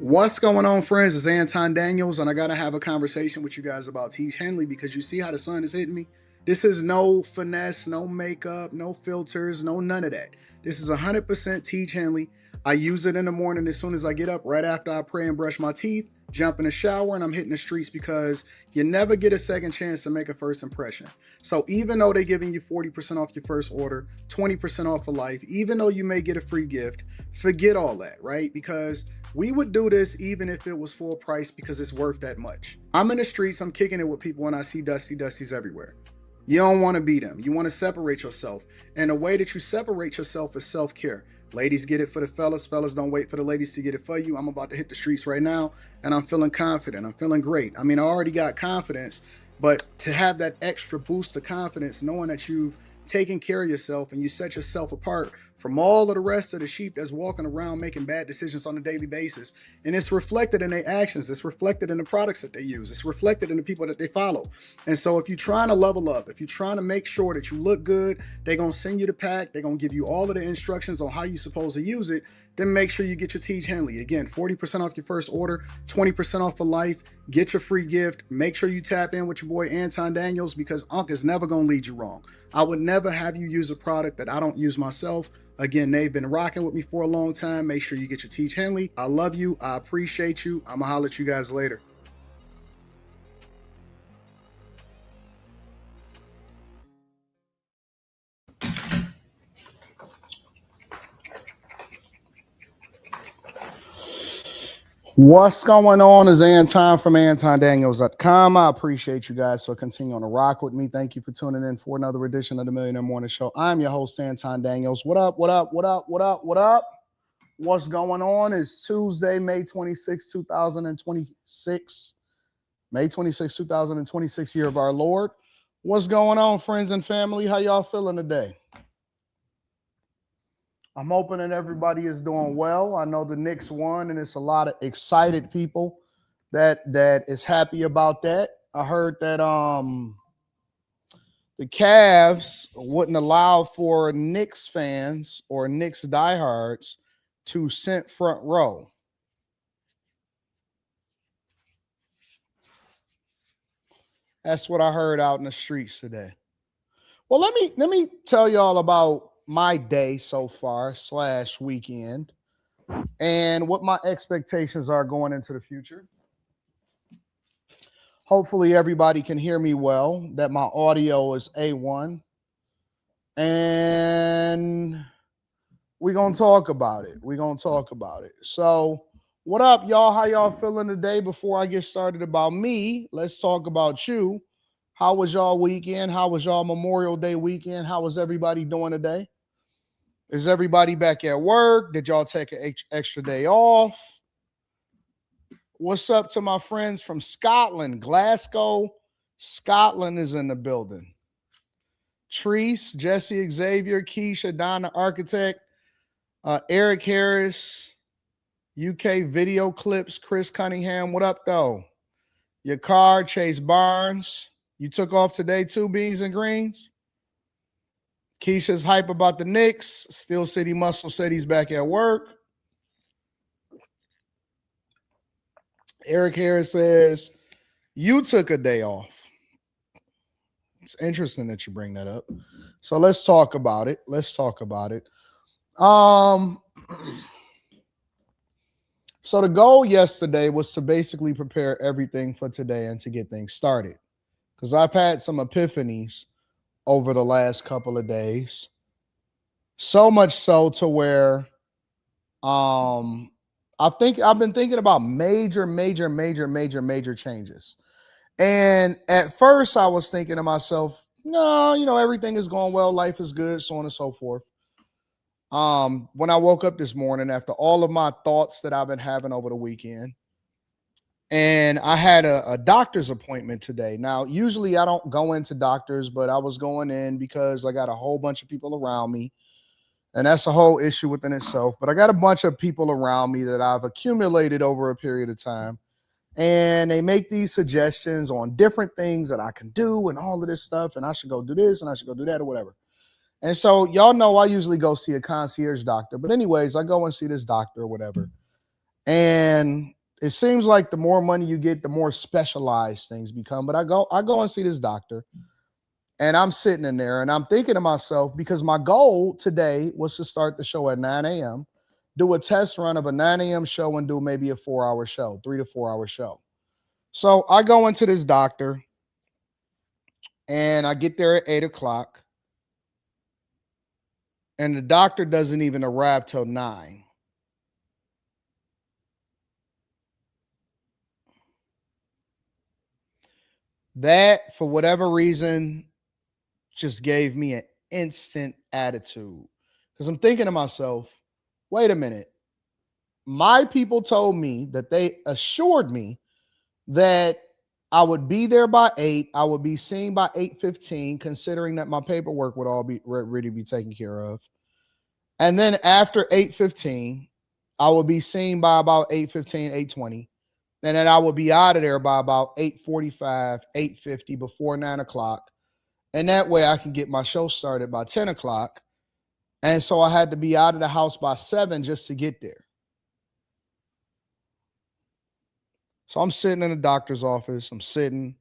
What's going on, friends? It's Anton Daniels, and I got to have a conversation with you guys about Teach Henley because you see how the sun is hitting me? This is no finesse, no makeup, no filters, no none of that. This is 100% Teach Henley. I use it in the morning as soon as I get up, right after I pray and brush my teeth, jump in the shower, and I'm hitting the streets because you never get a second chance to make a first impression. So even though they're giving you 40% off your first order, 20% off for life, even though you may get a free gift, forget all that, right? Because we would do this even if it was full price because it's worth that much. I'm in the streets, I'm kicking it with people when I see Dusties everywhere. You don't want to be them. You want to separate yourself. And the way that you separate yourself is self-care. Ladies get it for the fellas. Fellas don't wait for the ladies to get it for you. I'm about to hit the streets right now and I'm feeling confident. I'm feeling great. I mean, I already got confidence, but to have that extra boost of confidence, knowing that you've taken care of yourself and you set yourself apart from all of the rest of the sheep that's walking around making bad decisions on a daily basis. And it's reflected in their actions. It's reflected in the products that they use. It's reflected in the people that they follow. And so if you're trying to level up, if you're trying to make sure that you look good, they're going to send you the pack. They're going to give you all of the instructions on how you're supposed to use it. Then make sure you get your Teach Henley. Again, 40% off your first order, 20% off for life. Get your free gift. Make sure you tap in with your boy Anton Daniels because Unc is never going to lead you wrong. I would never have you use a product that I don't use myself. Again, they've been rocking with me for a long time. Make sure you get your Teach Henley. I love you. I appreciate you. I'm going to holler at you guys later. What's going on is Anton from AntonDaniels.com. I appreciate you guys for continuing to rock with me. Thank you for tuning in for another edition of the Millionaire Morning Show. I'm your host, Anton Daniels. What up, what up, what up, what up, what up? What's going on? It's Tuesday, May 26, 2026. May 26, 2026, year of our Lord. What's going on, friends and family? How y'all feeling today? I'm hoping that everybody is doing well. I know the Knicks won, and it's a lot of excited people that is happy about that. I heard that the Cavs wouldn't allow for Knicks fans or Knicks diehards to sit front row. That's what I heard out in the streets today. Well, let me tell y'all about my day so far / weekend and what my expectations are going into the future. Hopefully everybody can hear me well, that my audio is A1. And we're going to talk about it. So what up, y'all? How y'all feeling today? Before I get started about me, let's talk about you. How was y'all weekend? How was y'all Memorial Day weekend? How was everybody doing today? Is everybody back at work? Did y'all take an extra day off? What's up to my friends from Scotland? Glasgow, Scotland is in the building. Treese, Jesse Xavier, Keisha, Donna Architect, Eric Harris, UK Video Clips, Chris Cunningham. What up, though? Your car, Chase Barnes. You took off today too, Beans and Greens? Keisha's hype about the Knicks. Steel City Muscle said he's back at work. Eric Harris says, you took a day off. It's interesting that you bring that up. So let's talk about it. So the goal yesterday was to basically prepare everything for today and to get things started. Because I've had some epiphanies over the last couple of days. So much so to where I've been thinking about major changes. And at first I was thinking to myself, no, everything is going well, life is good, so on and so forth. When I woke up this morning after all of my thoughts that I've been having over the weekend, and I had a doctor's appointment today. Now, usually I don't go into doctors, but I was going in because I got a whole bunch of people around me. And that's a whole issue within itself. But I got a bunch of people around me that I've accumulated over a period of time. And they make these suggestions on different things that I can do and all of this stuff. And I should go do this and I should go do that or whatever. And so y'all know I usually go see a concierge doctor. But anyways, I go and see this doctor or whatever. And it seems like the more money you get, the more specialized things become. But I go and see this doctor, and I'm sitting in there and I'm thinking to myself, because my goal today was to start the show at 9 a.m., do a test run of a 9 a.m. show and do maybe a 4-hour show, 3 to 4 hour show. So I go into this doctor and I get there at 8 o'clock, and the doctor doesn't even arrive till 9. That, for whatever reason, just gave me an instant attitude, because I'm thinking to myself, wait a minute. My people told me that they assured me that I would be there by 8. I would be seen by 8:15, considering that my paperwork would all be ready to be taken care of. And then after 8:15, I would be seen by about 8:15, 8:20. And then I would be out of there by about 8:45, 8:50, before 9 o'clock. And that way I can get my show started by 10 o'clock. And so I had to be out of the house by 7 just to get there. So I'm sitting in the doctor's office. I'm sitting,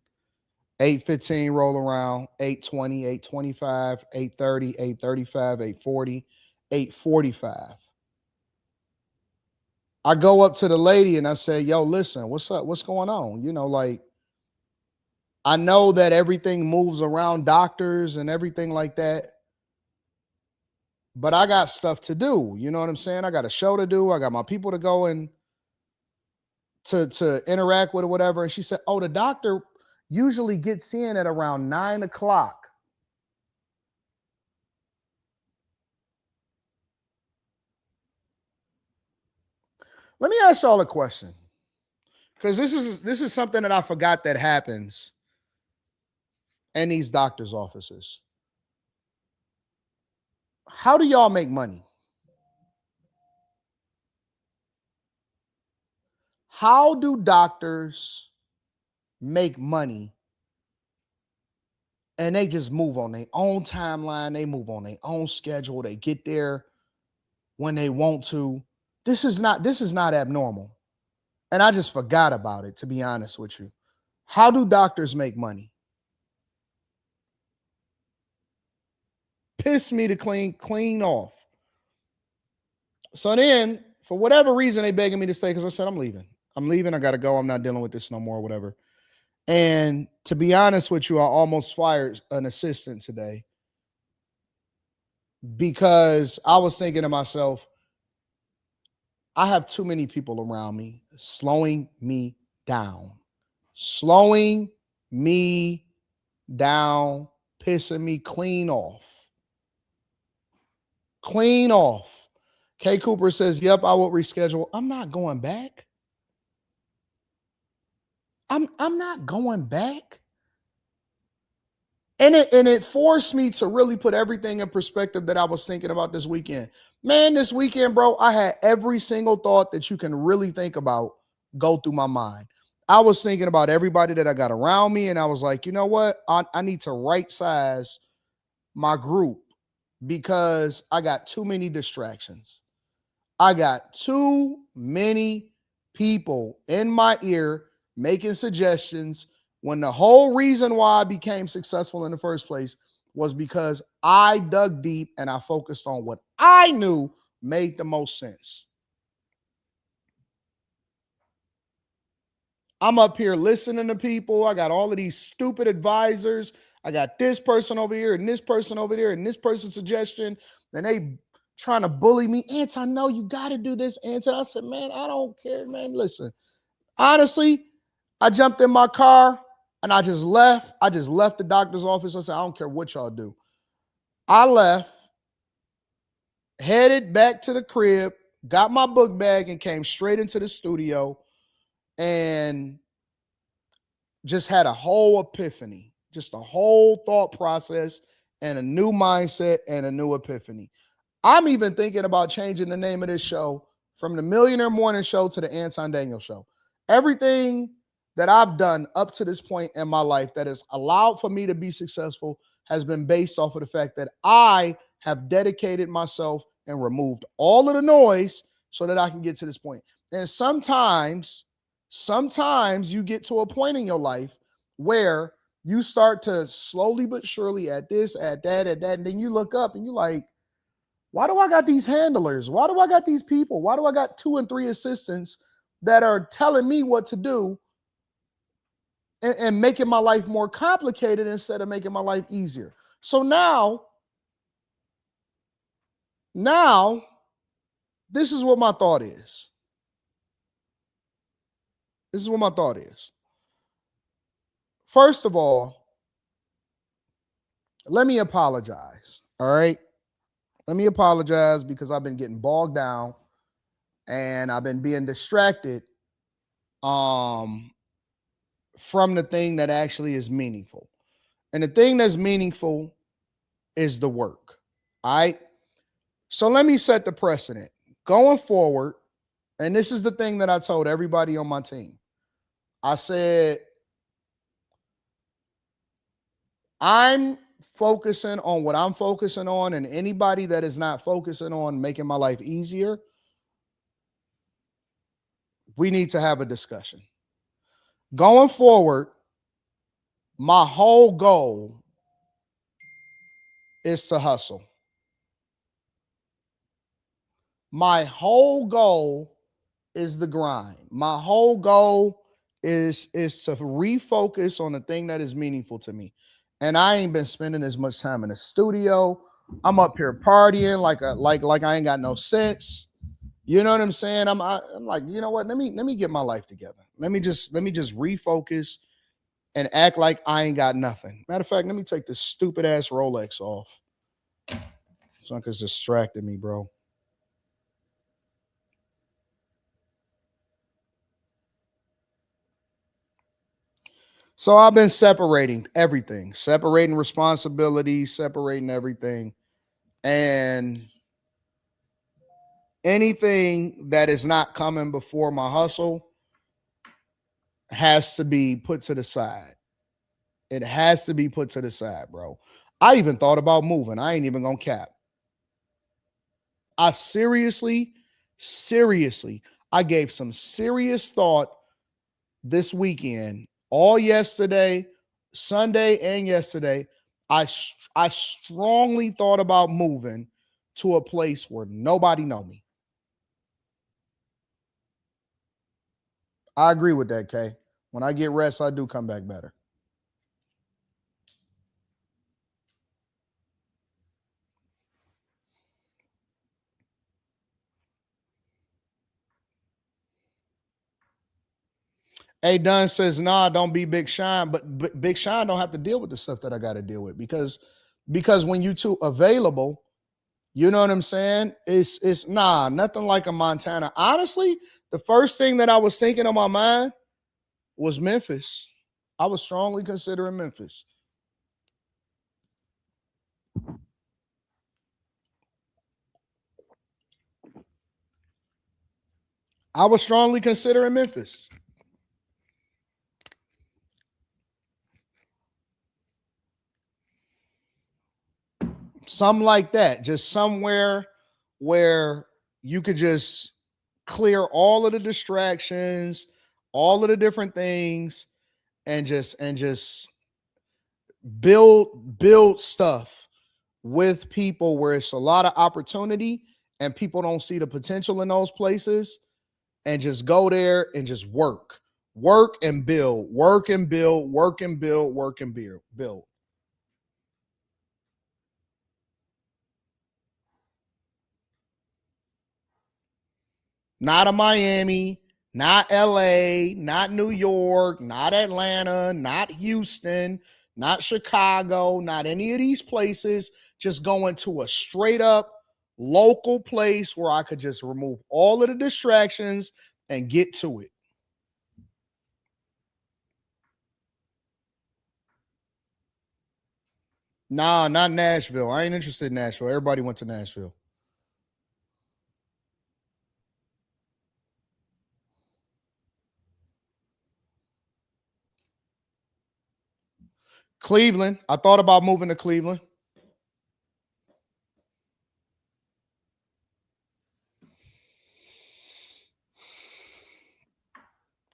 8:15 roll around, 8:20, 8:25, 8:30, 8:35, 8:40, 8:45. I go up to the lady and I say, yo, listen, what's up? What's going on? Like, I know that everything moves around doctors and everything like that, but I got stuff to do. You know what I'm saying? I got a show to do. I got my people to go and to interact with or whatever. And she said, oh, the doctor usually gets in at around 9 o'clock. Let me ask y'all a question, because this is something that I forgot that happens in these doctors' offices. How do y'all make money? How do doctors make money? And they just move on their own timeline. They move on their own schedule. They get there when they want to. This is not abnormal. And I just forgot about it, to be honest with you. How do doctors make money? Piss me to clean off. So then, for whatever reason, they begging me to stay, because I said, I'm leaving. I got to go. I'm not dealing with this no more, whatever. And to be honest with you, I almost fired an assistant today, because I was thinking to myself, I have too many people around me slowing me down, pissing me clean off. K Cooper says, yep, I will reschedule. I'm not going back. I'm not going back. And it forced me to really put everything in perspective that I was thinking about this weekend. Man, this weekend, bro, I had every single thought that you can really think about go through my mind. I was thinking about everybody that I got around me, and I was like, you know what? I need to right size my group, because I got too many distractions. I got too many people in my ear making suggestions, when the whole reason why I became successful in the first place was because I dug deep and I focused on what I knew made the most sense. I'm up here listening to people. I got all of these stupid advisors. I got this person over here and this person over there and this person's suggestion. And they trying to bully me. Anton, no, you got to do this, Anton. I said, man, I don't care, man. Listen, honestly, I jumped in my car and I just left. I just left the doctor's office. I said, I don't care what y'all do. I left, headed back to the crib, got my book bag, and came straight into the studio, and just had a whole epiphany, just a whole thought process and a new mindset and a new epiphany. I'm even thinking about changing the name of this show from the Millionaire Morning Show to the Anton Daniels Show. Everything that I've done up to this point in my life that has allowed for me to be successful has been based off of the fact that I have dedicated myself and removed all of the noise so that I can get to this point. And sometimes you get to a point in your life where you start to slowly but surely at this, at that, and then you look up and you're like, why do I got these handlers? Why do I got these people? Why do I got 2 and 3 assistants that are telling me what to do and making my life more complicated instead of making my life easier? So now, this is what my thought is. First of all, let me apologize. All right. Let me apologize because I've been getting bogged down and I've been being distracted from the thing that actually is meaningful. And the thing that's meaningful is the work. All right. So let me set the precedent. Going forward, and this is the thing that I told everybody on my team. I said, I'm focusing on what I'm focusing on, and anybody that is not focusing on making my life easier, we need to have a discussion. Going forward, my whole goal is to hustle. My whole goal is the grind. My whole goal is to refocus on the thing that is meaningful to me. And I ain't been spending as much time in the studio. I'm up here partying like I ain't got no sense. You know what I'm saying? I'm like, you know what? Let me get my life together. Let me just refocus and act like I ain't got nothing. Matter of fact, let me take this stupid ass Rolex off. It's distracting me, bro. So I've been separating everything, separating responsibilities, separating everything. And anything that is not coming before my hustle has to be put to the side. It has to be put to the side, bro. I even thought about moving. I ain't even gonna cap. I seriously, I gave some serious thought this weekend, all yesterday, Sunday and yesterday. I strongly thought about moving to a place where nobody know me. I agree with that, Kay. When I get rest, I do come back better. A Dunn says, nah, don't be Big Sean. But Big Sean don't have to deal with the stuff that I got to deal with because when you two available, you know what I'm saying? It's nothing like a Montana. Honestly, the first thing that I was thinking on my mind was Memphis. I was strongly considering Memphis. I was strongly considering Memphis. Something like that. Just somewhere where you could just clear all of the distractions, all of the different things, and just build stuff with people where it's a lot of opportunity and people don't see the potential in those places, and just go there and just work and build, work and build, work and build, work and build. Not a Miami, not LA, not New York, not Atlanta, not Houston, not Chicago, not any of these places. Just going to a straight up local place where I could just remove all of the distractions and get to it. Nah, not Nashville. I ain't interested in Nashville. Everybody went to Nashville. Cleveland. I thought about moving to Cleveland.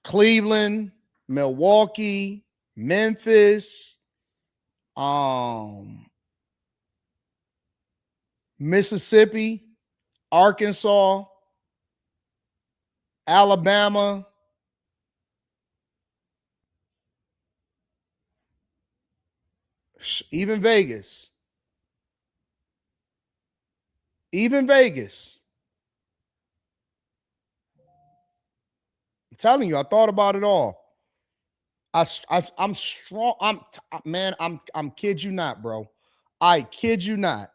Cleveland, Milwaukee, Memphis, Mississippi, Arkansas, Alabama, even Vegas. Even Vegas. I'm telling you, I thought about it all. I'm strong. I'm kid you not, bro. I kid you not.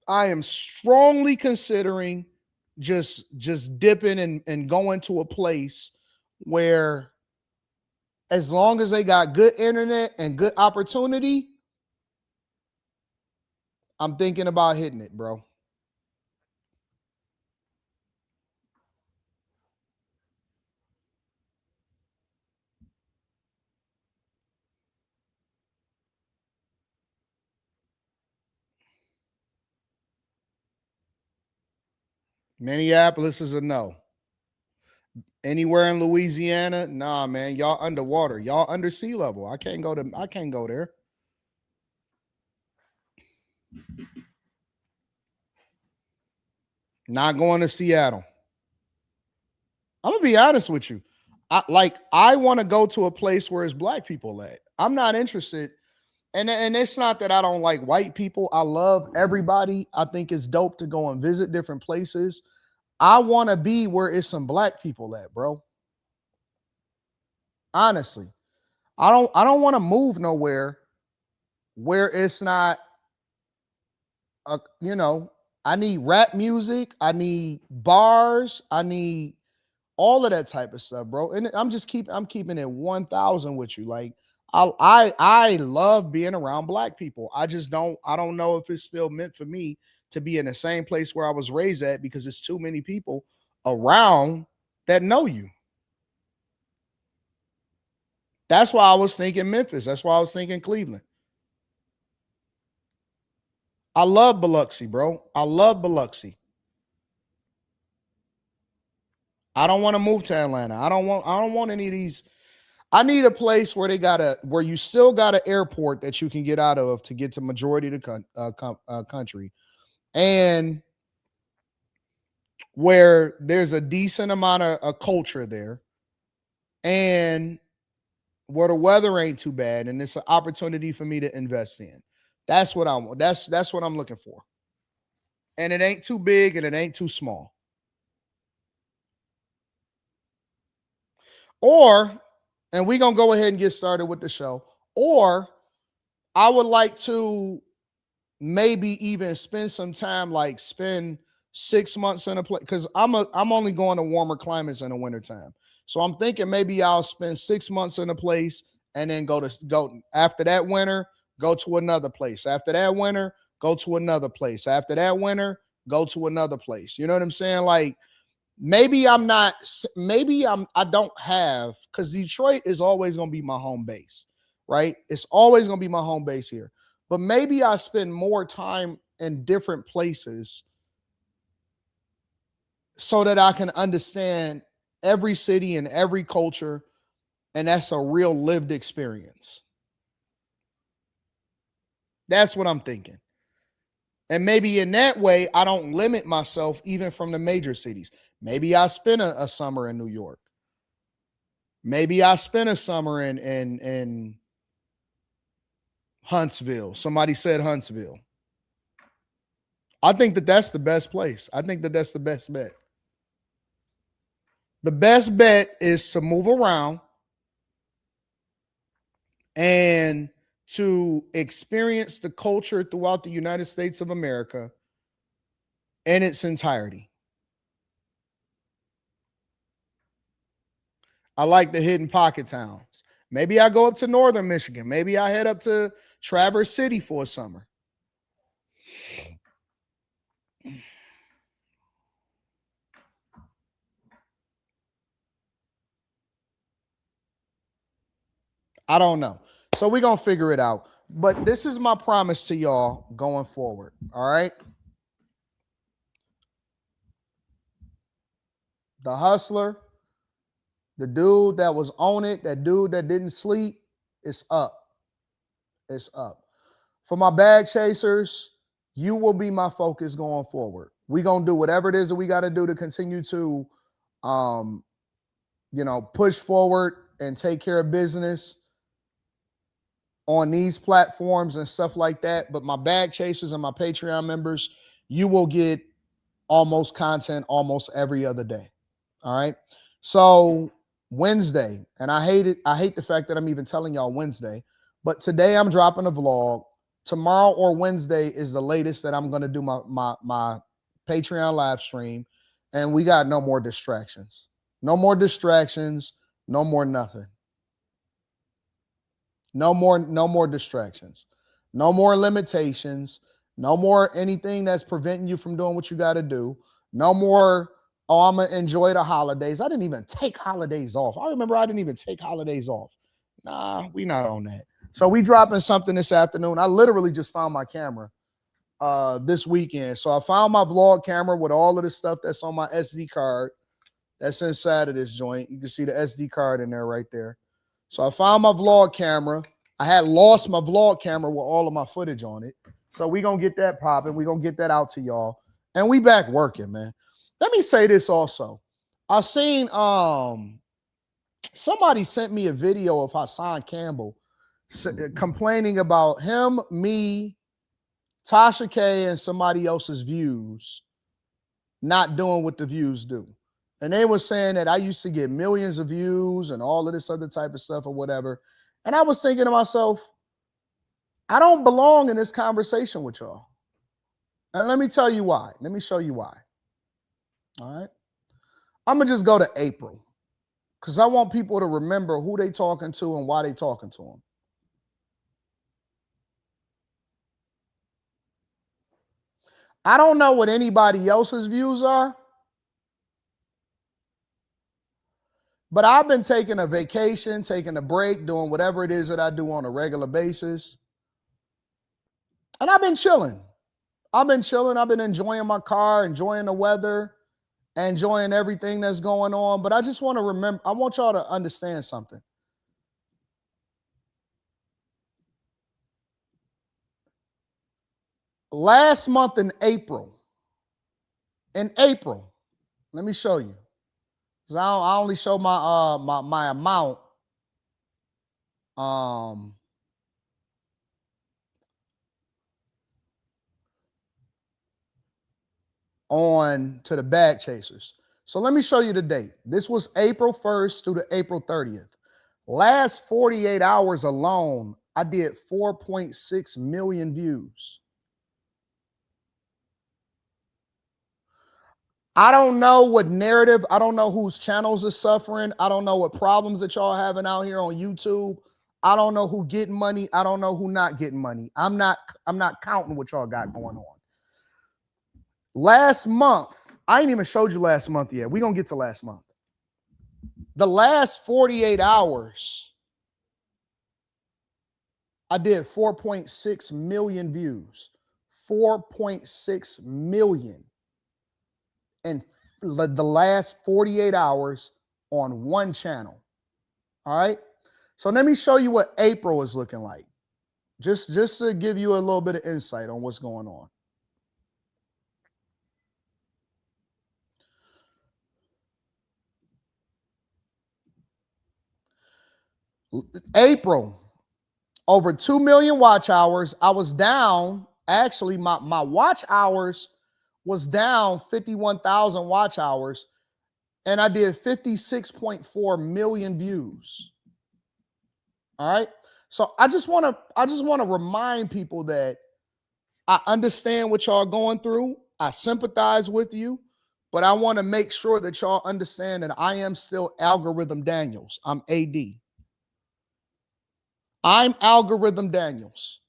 I am strongly considering just dipping and going to a place where, as long as they got good internet and good opportunity, I'm thinking about hitting it, bro. Minneapolis is a no. Anywhere in Louisiana, nah, man. Y'all underwater. Y'all under sea level. I can't go there. Not going to Seattle. I'm gonna be honest with you. I want to go to a place where it's black people at. I'm not interested. And it's not that I don't like white people. I love everybody. I think it's dope to go and visit different places. I want to be where it's some black people at, bro. Honestly. I don't want to move nowhere where it's not you know, I need rap music, I need bars, I need all of that type of stuff, bro. And I'm keeping it 1,000 with you. Like I love being around black people. I don't know if it's still meant for me to be in the same place where I was raised at, because it's too many people around that know you. That's why I was thinking Memphis. That's why I was thinking Cleveland. I love Biloxi, bro. I love Biloxi. I don't want to move to Atlanta. I don't want any of these. I need a place where where you still got an airport that you can get out of to get to majority of the country, and where there's a decent amount of culture there, and where the weather ain't too bad, and it's an opportunity for me to invest in. That's what I want. That's what I'm looking for. And it ain't too big and it ain't too small. Or, and we're gonna go ahead and get started with the show. Or I would like to maybe even spend some time, like spend 6 months in a place, because I'm only going to warmer climates in the wintertime. So I'm thinking maybe I'll spend 6 months in a place and then go after that winter, go to another place. After that winter, go to another place. After that winter, go to another place. You know what I'm saying? Like maybe I'm not, maybe I don't have, because Detroit is always going to be my home base, right? It's always going to be my home base here. But maybe I spend more time in different places so that I can understand every city and every culture. And that's a real lived experience. That's what I'm thinking. And maybe in that way, I don't limit myself even from the major cities. Maybe I spend a summer in New York. Maybe I spend a summer in Huntsville. Somebody said Huntsville. I think that that's the best place. I think that that's the best bet. The best bet is to move around and to experience the culture throughout the United States of America in its entirety. I like the hidden pocket towns. Maybe I go up to northern Michigan. Maybe I head up to Traverse City for a summer. I don't know. So we're going to figure it out. But this is my promise to y'all going forward. All right. The Hustler The dude that was on it, that dude that didn't sleep, it's up. It's up. For my bag chasers, you will be my focus going forward. We're going to do whatever it is that we got to do to continue to, push forward and take care of business on these platforms and stuff like that. But my bag chasers and my Patreon members, you will get almost content almost every other day. All right. So Wednesday, and I hate the fact that I'm even telling y'all Wednesday, but today I'm dropping a vlog. Tomorrow or Wednesday is the latest that I'm going to do my Patreon live stream. And we got no more distractions. No more distractions. No more nothing. No more distractions. No more limitations. No more anything that's preventing you from doing what you got to do. No more, oh, I'm going to enjoy the holidays. I didn't even take holidays off. I remember I didn't even take holidays off. Nah, we not on that. So we dropping something this afternoon. I literally just found my camera this weekend. So I found my vlog camera with all of the stuff that's on my SD card that's inside of this joint. You can see the SD card in there right there. So I found my vlog camera. I had lost my vlog camera with all of my footage on it. So we're going to get that popping. We're going to get that out to y'all. And we back working, man. Let me say this also. I seen somebody sent me a video of Hassan Campbell complaining about him, me, Tasha K, and somebody else's views not doing what the views do. And they were saying that I used to get millions of views and all of this other type of stuff or whatever. And I was thinking to myself, I don't belong in this conversation with y'all. And let me tell you why. Let me show you why. All right. I'm going to just go to April because I want people to remember who they talking to and why they talking to them. I don't know what anybody else's views are, but I've been taking a vacation, taking a break, doing whatever it is that I do on a regular basis. And I've been chilling. I've been enjoying my car, enjoying the weather, enjoying everything that's going on. But I just want to remember, I want y'all to understand something. Last month in April, let me show you. Because I only show my amount on to the bag chasers. So let me show you the date. This was April 1st through to April 30th. Last 48 hours alone, I did 4.6 million views. I don't know what narrative, I don't know whose channels are suffering. I don't know what problems that y'all having out here on YouTube. I don't know who getting money. I don't know who not getting money. I'm not counting what y'all got going on. Last month, I ain't even showed you last month yet. We're going to get to last month. The last 48 hours, I did 4.6 million views. 4.6 million. In the last 48 hours on one channel. All right. So let me show you what April is looking like. Just to give you a little bit of insight on what's going on. April, over 2 million watch hours. I was down. Actually, my watch hours was down 51,000 watch hours, and I did 56.4 million views. All right. So I just want to remind people that I understand what y'all going through. I sympathize with you, but I want to make sure that y'all understand that I am still Algorithm Daniels. I'm AD. I'm Algorithm Daniels.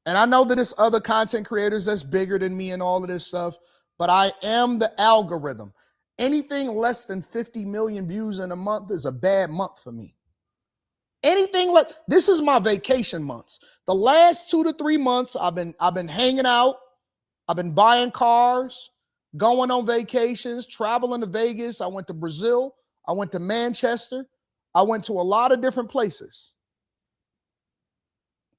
And I know that it's other content creators that's bigger than me and all of this stuff, but I am the algorithm. Anything less than 50 million views in a month is a bad month for me. Anything like this is my vacation months. The last 2 to 3 months, I've been hanging out. I've been buying cars, going on vacations, traveling to Vegas. I went to Brazil. I went to Manchester. I went to a lot of different places.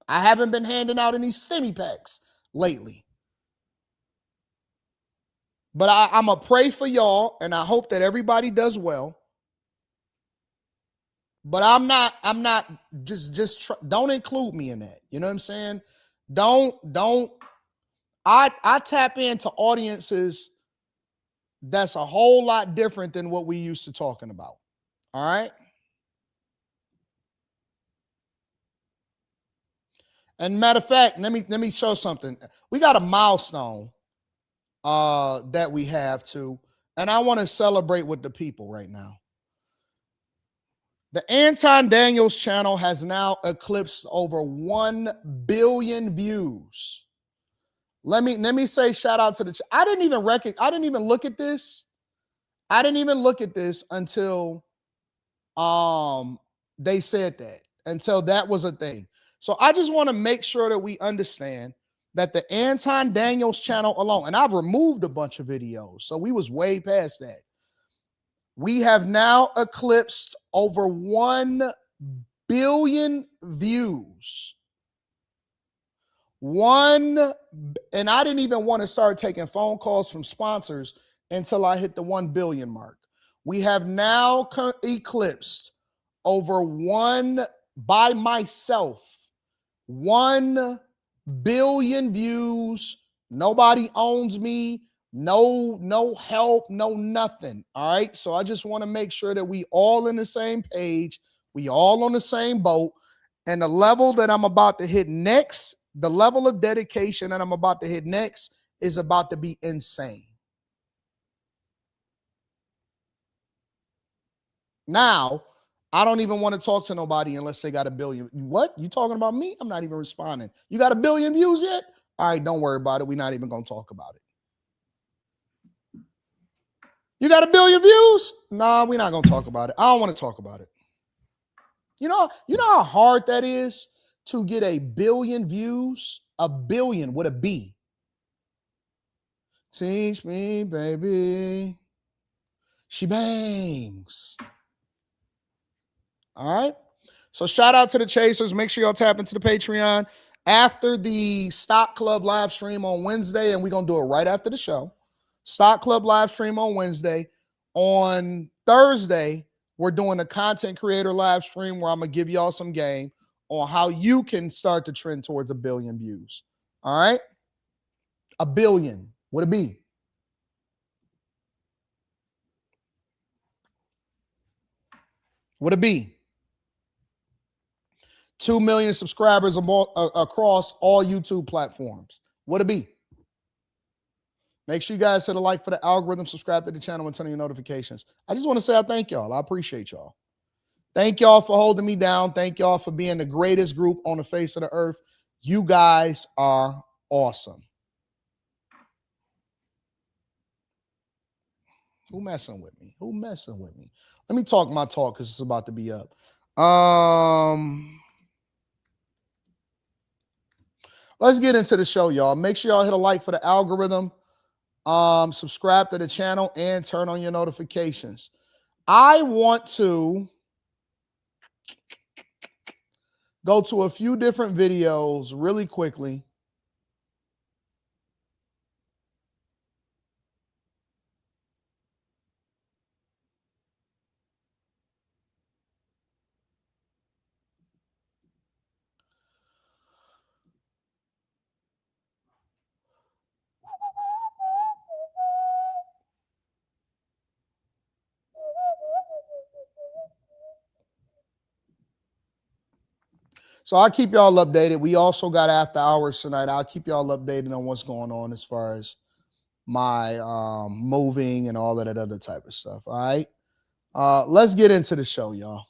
I haven't been handing out any stimmy packs lately. But I'm going to pray for y'all, and I hope that everybody does well. But I'm not don't include me in that. You know what I'm saying? I tap into audiences that's a whole lot different than what we used to talking about. All right? And matter of fact, let me show something. We got a milestone that we have too, and I want to celebrate with the people right now. The Anton Daniels channel has now eclipsed over 1 billion views. Let me say shout out to the I didn't even look at this. I didn't even look at this until they said that. Until that was a thing. So I just want to make sure that we understand that the Anton Daniels channel alone, and I've removed a bunch of videos, so we was way past that. We have now eclipsed over 1 billion views. And I didn't even want to start taking phone calls from sponsors until I hit the 1 billion mark. We have now eclipsed over by myself, 1 billion views. Nobody owns me. No help, no nothing. All right. So I just want to make sure that we all in the same page. We all on the same boat. And the level that I'm about to hit next, the level of dedication that I'm about to hit next is about to be insane. Now, I don't even want to talk to nobody unless they got 1 billion. What? You talking about me? I'm not even responding. You got 1 billion views yet? All right, don't worry about it. We're not even going to talk about it. You got 1 billion views? Nah, we're not going to talk about it. I don't want to talk about it. You know how hard that is to get 1 billion views? 1 billion with a B. Teach me, baby. She bangs. All right. So shout out to the Chasers. Make sure y'all tap into the Patreon after the Stock Club live stream on Wednesday, and we're going to do it right after the show. Stock Club live stream on Wednesday. On Thursday, we're doing a content creator live stream where I'm going to give y'all some game on how you can start to trend towards 1 billion views. All right? 1 billion. What it be? What it be? 2 million subscribers across all YouTube platforms. What it be? Make sure you guys hit a like for the algorithm, subscribe to the channel, and turn on your notifications. I just want to say I thank y'all. I appreciate y'all. Thank y'all for holding me down. Thank y'all for being the greatest group on the face of the earth. You guys are awesome. Who messing with me? Who messing with me? Let me talk my talk because it's about to be up. Let's get into the show, y'all. Make sure y'all hit a like for the algorithm. Subscribe to the channel and turn on your notifications. I want to go to a few different videos really quickly. So I'll keep y'all updated. We also got after hours tonight. I'll keep y'all updated on what's going on as far as my moving and all of that other type of stuff. All right. Let's get into the show, y'all.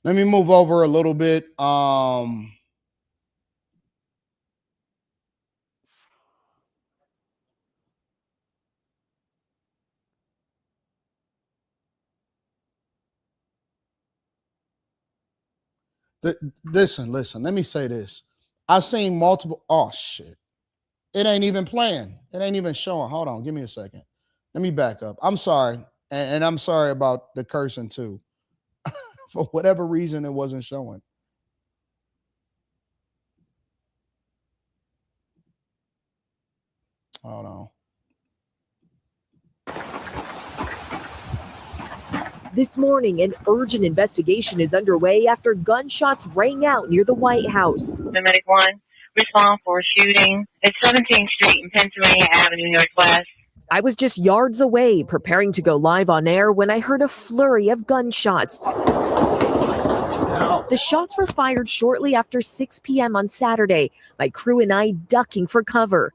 Let me move over a little bit. Listen. Let me say this. I've seen multiple. Oh shit! It ain't even playing. It ain't even showing. Hold on. Give me a second. Let me back up. I'm sorry, and I'm sorry about the cursing too. For whatever reason, it wasn't showing. Hold on. This morning, an urgent investigation is underway after gunshots rang out near the White House. Medic 1, respond for a shooting at 17th Street and Pennsylvania Avenue Northwest. I was just yards away, preparing to go live on air when I heard a flurry of gunshots. The shots were fired shortly after 6 p.m. on Saturday, my crew and I ducking for cover.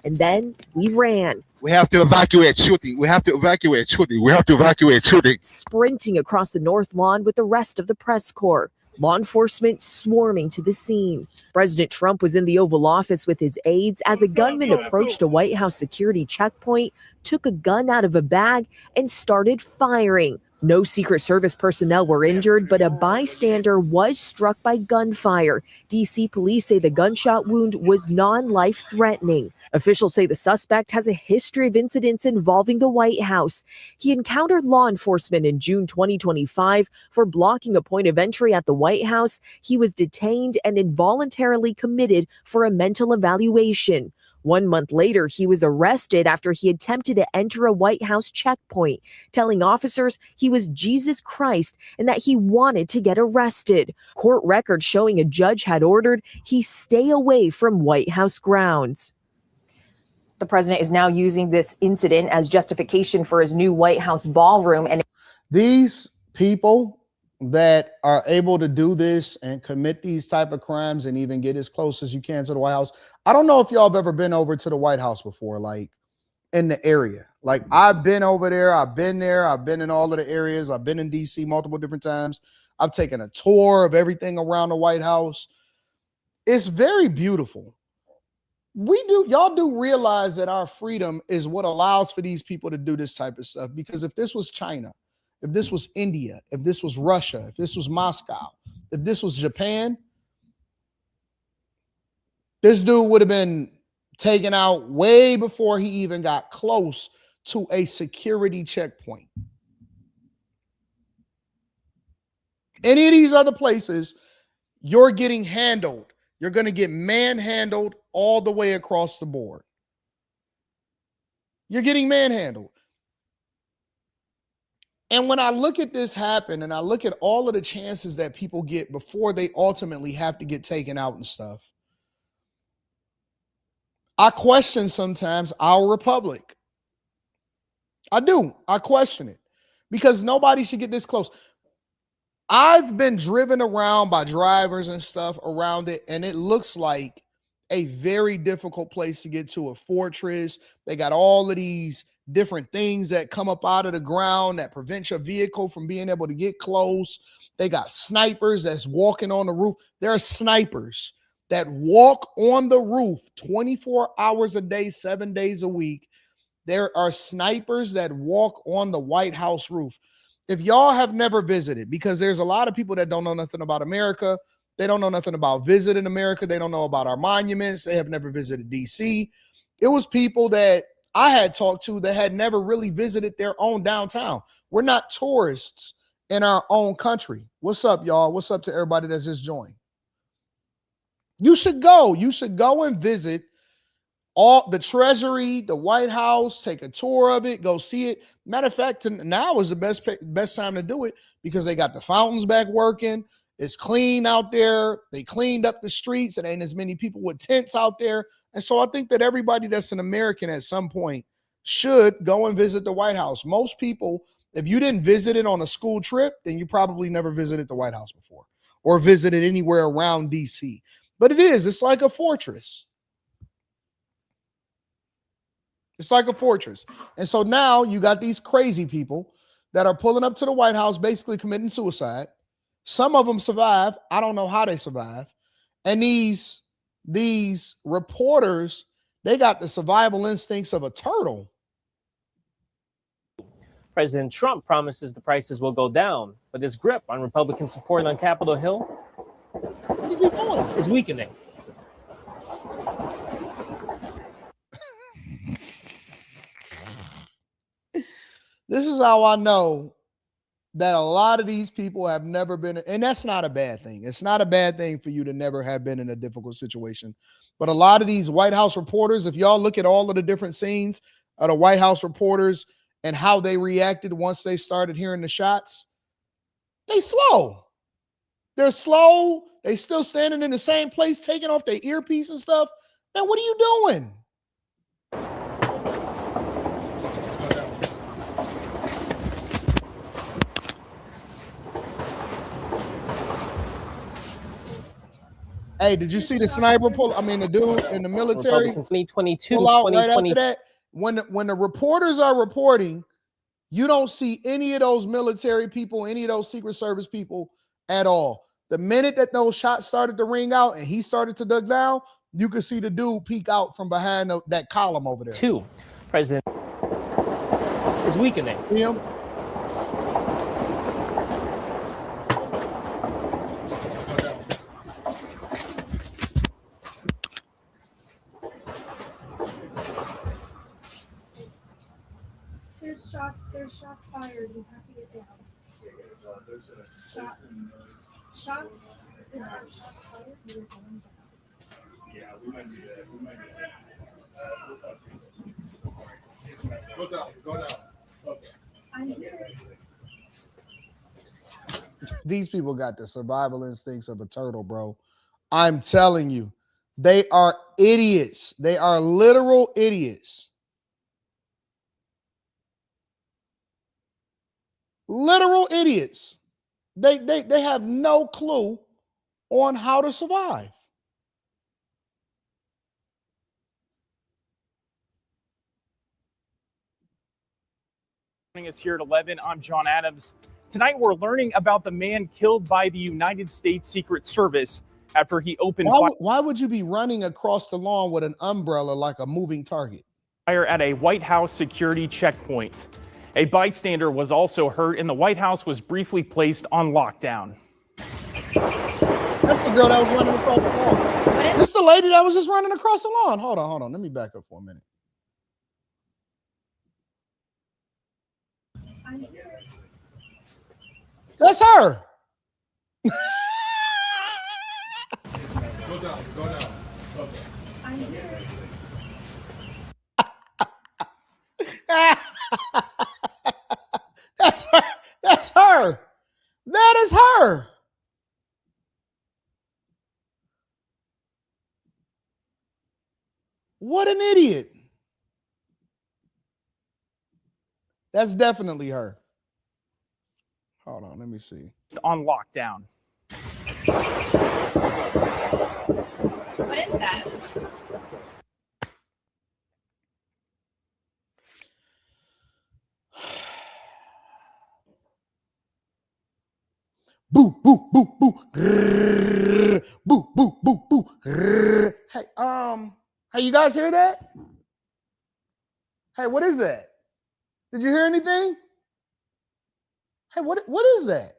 And then we ran. We have to evacuate shooting. We have to evacuate shooting. We have to evacuate shooting. Sprinting across the North Lawn with the rest of the press corps. Law enforcement swarming to the scene. President Trump was in the Oval Office with his aides as a gunman approached a White House security checkpoint, took a gun out of a bag, and started firing. No Secret Service personnel were injured, but a bystander was struck by gunfire. D.C. police say the gunshot wound was non-life-threatening. Officials say the suspect has a history of incidents involving the White House. He encountered law enforcement in June 2025 for blocking a point of entry at the White House. He was detained and involuntarily committed for a mental evaluation. 1 month later, he was arrested after he attempted to enter a White House checkpoint, telling officers he was Jesus Christ and that he wanted to get arrested. Court records showing a judge had ordered he stay away from White House grounds. The president is now using this incident as justification for his new White House ballroom. And these people that are able to do this and commit these type of crimes and even get as close as you can to the White House. I don't know if y'all have ever been over to the White House before, like in the area. Like I've been over there. I've been there. I've been in all of the areas. I've been in DC multiple different times. I've taken a tour of everything around the White House. It's very beautiful. Y'all do realize that our freedom is what allows for these people to do this type of stuff. Because if this was China, if this was India, if this was Russia, if this was Moscow, if this was Japan, this dude would have been taken out way before he even got close to a security checkpoint. Any of these other places, you're getting handled. You're going to get manhandled all the way across the board. You're getting manhandled. And when I look at this happen and I look at all of the chances that people get before they ultimately have to get taken out and stuff, I question sometimes our republic. I do. I question it because nobody should get this close. I've been driven around by drivers and stuff around it, and it looks like a very difficult place to get to, a fortress. They got all of these different things that come up out of the ground that prevent your vehicle from being able to get close. They got snipers that's walking on the roof. There are snipers that walk on the roof 24 hours a day, 7 days a week. There are snipers that walk on the White House roof. If y'all have never visited, because there's a lot of people that don't know nothing about America. They don't know nothing about visiting America. They don't know about our monuments. They have never visited DC. It was people that I had talked to that had never really visited their own downtown. We're not tourists in our own country. What's up, y'all? What's up to everybody that's just joined? You should go. You should go and visit all the Treasury, the White House, take a tour of it, go see it. Matter of fact, now is the best time to do it because they got the fountains back working. It's clean out there. They cleaned up the streets. It ain't as many people with tents out there. And so I think that everybody that's an American at some point should go and visit the White House. Most people, if you didn't visit it on a school trip, then you probably never visited the White House before or visited anywhere around DC. But it's like a fortress. It's like a fortress. And so now you got these crazy people that are pulling up to the White House basically committing suicide. Some of them survive. I don't know how they survive. And these reporters, they got the survival instincts of a turtle. President Trump promises the prices will go down, but his grip on Republican support on Capitol Hill, what is he doing? Is weakening. This is how I know that a lot of these people have never been, and that's not a bad thing. It's not a bad thing for you to never have been in a difficult situation. But a lot of these White House reporters, if y'all look at all of the different scenes of the White House reporters and how they reacted once they started hearing the shots, they slow. They're slow. They still standing in the same place, taking off their earpiece and stuff. Man, what are you doing? Hey, did you see the sniper pull? I mean, the dude in the military Republicans 2022 pull out right after that. When the reporters are reporting, you don't see any of those military people, any of those Secret Service people at all. The minute that those shots started to ring out and he started to duck down, you could see the dude peek out from behind that column over there. Two, President is weakening. See him? There's shots fired. We have to get down. Shots fired. We're going down. Yeah, we might do that. Go down. Okay. I'm here. These people got the survival instincts of a turtle, bro. I'm telling you, they are idiots. They are literal idiots. Literal idiots. They have no clue on how to survive. Joining us here at 11, I'm John Adams. Tonight we're learning about the man killed by the United States Secret Service after he opened Why would you be running across the lawn with an umbrella like a moving target? fire at a White House security checkpoint. A bystander was also hurt, and the White House was briefly placed on lockdown. That's the girl that was running across the lawn. This is the lady that was just running across the lawn. Hold on. Let me back up for a minute. That's her. Go down. Okay. I'm here. That's her. That's her. That is her. What an idiot. That's definitely her. Hold on, let me see. On lockdown. What is that? Boo, boo, boo, boo. Rrr, boo, boo, boo, boo. Rrr. Hey, you guys hear that? Hey, what is that? Did you hear anything? Hey, what is that?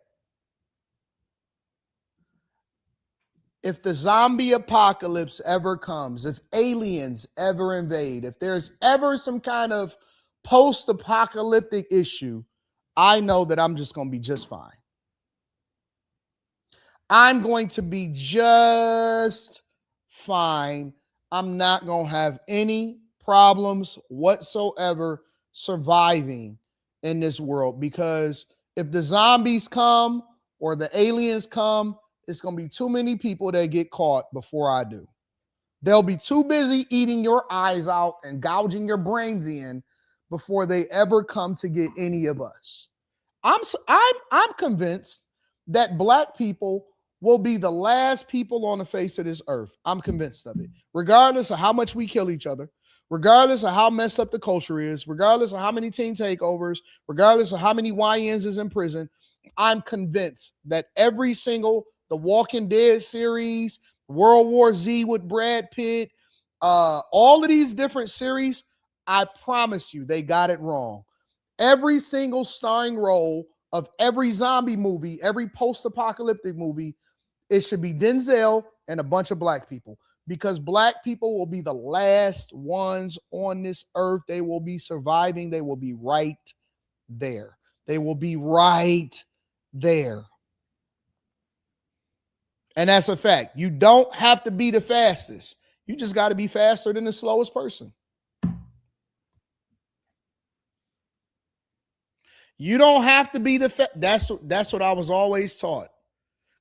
If the zombie apocalypse ever comes, if aliens ever invade, if there's ever some kind of post-apocalyptic issue, I know that I'm just going to be just fine. I'm going to be just fine. I'm not going to have any problems whatsoever surviving in this world, because if the zombies come or the aliens come, it's going to be too many people that get caught before I do. They'll be too busy eating your eyes out and gouging your brains in before they ever come to get any of us. I'm convinced that Black people will be the last people on the face of this earth. I'm convinced of it. Regardless of how much we kill each other, regardless of how messed up the culture is, regardless of how many teen takeovers, regardless of how many YNs is in prison, I'm convinced that every single The Walking Dead series, World War Z with Brad Pitt, all of these different series, I promise you, they got it wrong. Every single starring role of every zombie movie, every post-apocalyptic movie, it should be Denzel and a bunch of black people, because black people will be the last ones on this earth. They will be surviving. They will be right there. They will be right there. And that's a fact. You don't have to be the fastest. You just got to be faster than the slowest person. You don't have to be that's what I was always taught.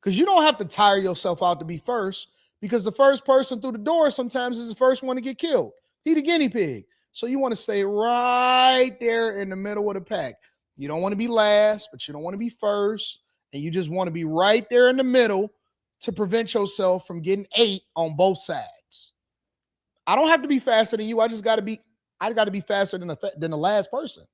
Because you don't have to tire yourself out to be first, because the first person through the door sometimes is the first one to get killed. He the guinea pig. So you want to stay right there in the middle of the pack. You don't want to be last, but you don't want to be first. And you just want to be right there in the middle to prevent yourself from getting ate on both sides. I don't have to be faster than you. I got to be faster than the last person.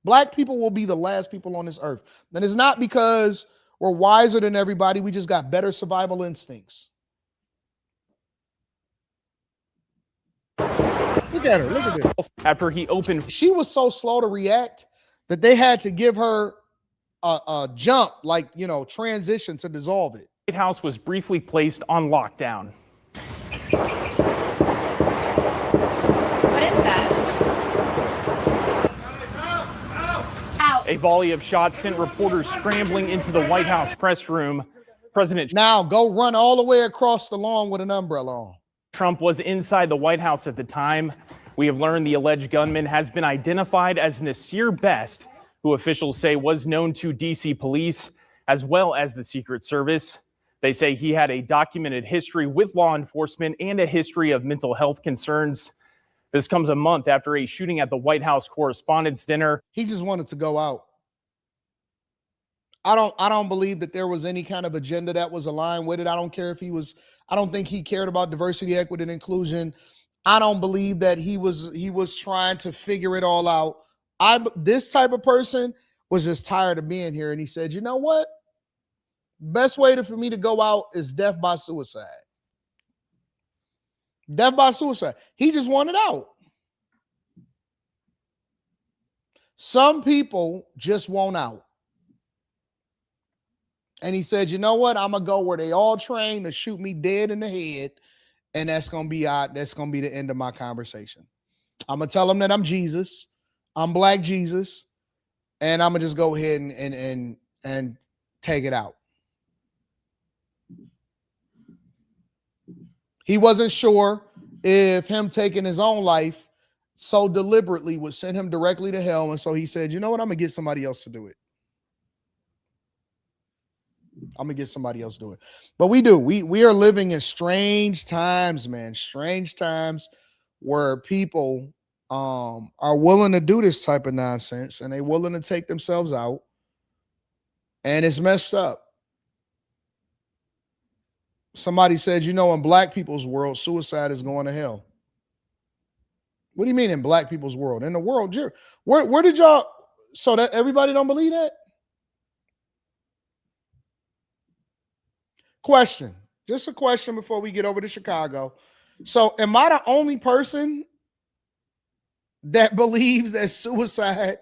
Black people will be the last people on this earth. And it's not because we're wiser than everybody. We just got better survival instincts. Look at her. Look at this. After he opened, she was so slow to react that they had to give her a jump, like, transition to dissolve it. The White House was briefly placed on lockdown. What is that? A volley of shots sent reporters scrambling into the White House press room. President Now go run all the way across the lawn with an umbrella on. Trump was inside the White House at the time. We have learned the alleged gunman has been identified as Nasir Best, who officials say was known to D.C. police as well as the Secret Service. They say he had a documented history with law enforcement and a history of mental health concerns. This comes a month after a shooting at the White House Correspondents' Dinner. He just wanted to go out. I don't believe that there was any kind of agenda that was aligned with it. I don't care if he was, I don't think he cared about diversity, equity, and inclusion. I don't believe that he was trying to figure it all out. This type of person was just tired of being here. And he said, you know what? Best way for me to go out is death by suicide. Death by suicide. He just wanted out. Some people just want out. And he said, you know what? I'm going to go where they all train to shoot me dead in the head. And that's going to be the end of my conversation. I'm going to tell them that I'm Jesus. I'm Black Jesus. And I'm going to just go ahead and take it out. He wasn't sure if him taking his own life so deliberately would send him directly to hell. And so he said, you know what? I'm going to get somebody else to do it. I'm going to get somebody else to do it. But we do. We are living in strange times, man. Strange times where people are willing to do this type of nonsense, and they're willing to take themselves out. And it's messed up. Somebody said, in Black people's world, suicide is going to hell. What do you mean in Black people's world? In the world, where did y'all, so that everybody don't believe that? Question, just a question before we get over to Chicago. So am I the only person that believes that suicide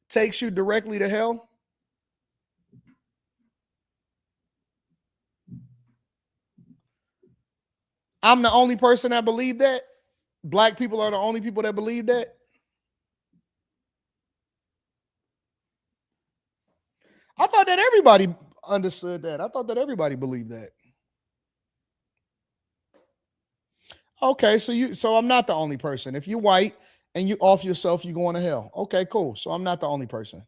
takes you directly to hell? I'm the only person that believe that? Black people are the only people that believe that? I thought that everybody understood that. I thought that everybody believed that. Okay, so I'm not the only person. If you're white and you off yourself, you're going to hell. Okay, cool. So I'm not the only person.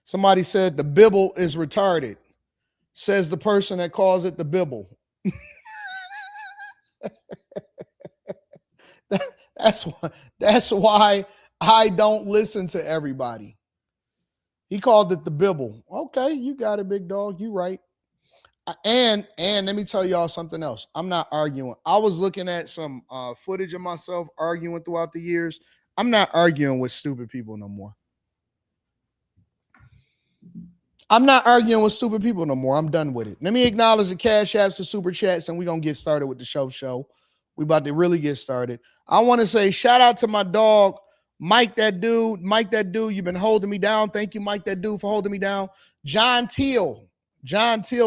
Somebody said the Bible is retarded. Says the person that calls it the Bible. That's why I don't listen to everybody. He called it the Bibble. Okay, you got it, big dog. You right. And let me tell y'all something else. I'm not arguing. I was looking at some footage of myself arguing throughout the years. I'm not arguing with stupid people no more. I'm not arguing with stupid people no more. I'm done with it. Let me acknowledge the cash apps, the super chats, and we're going to get started with the show. We about to really get started. I want to say shout out to my dog, Mike that dude. You've been holding me down. Thank you, Mike that dude, for holding me down. John Teal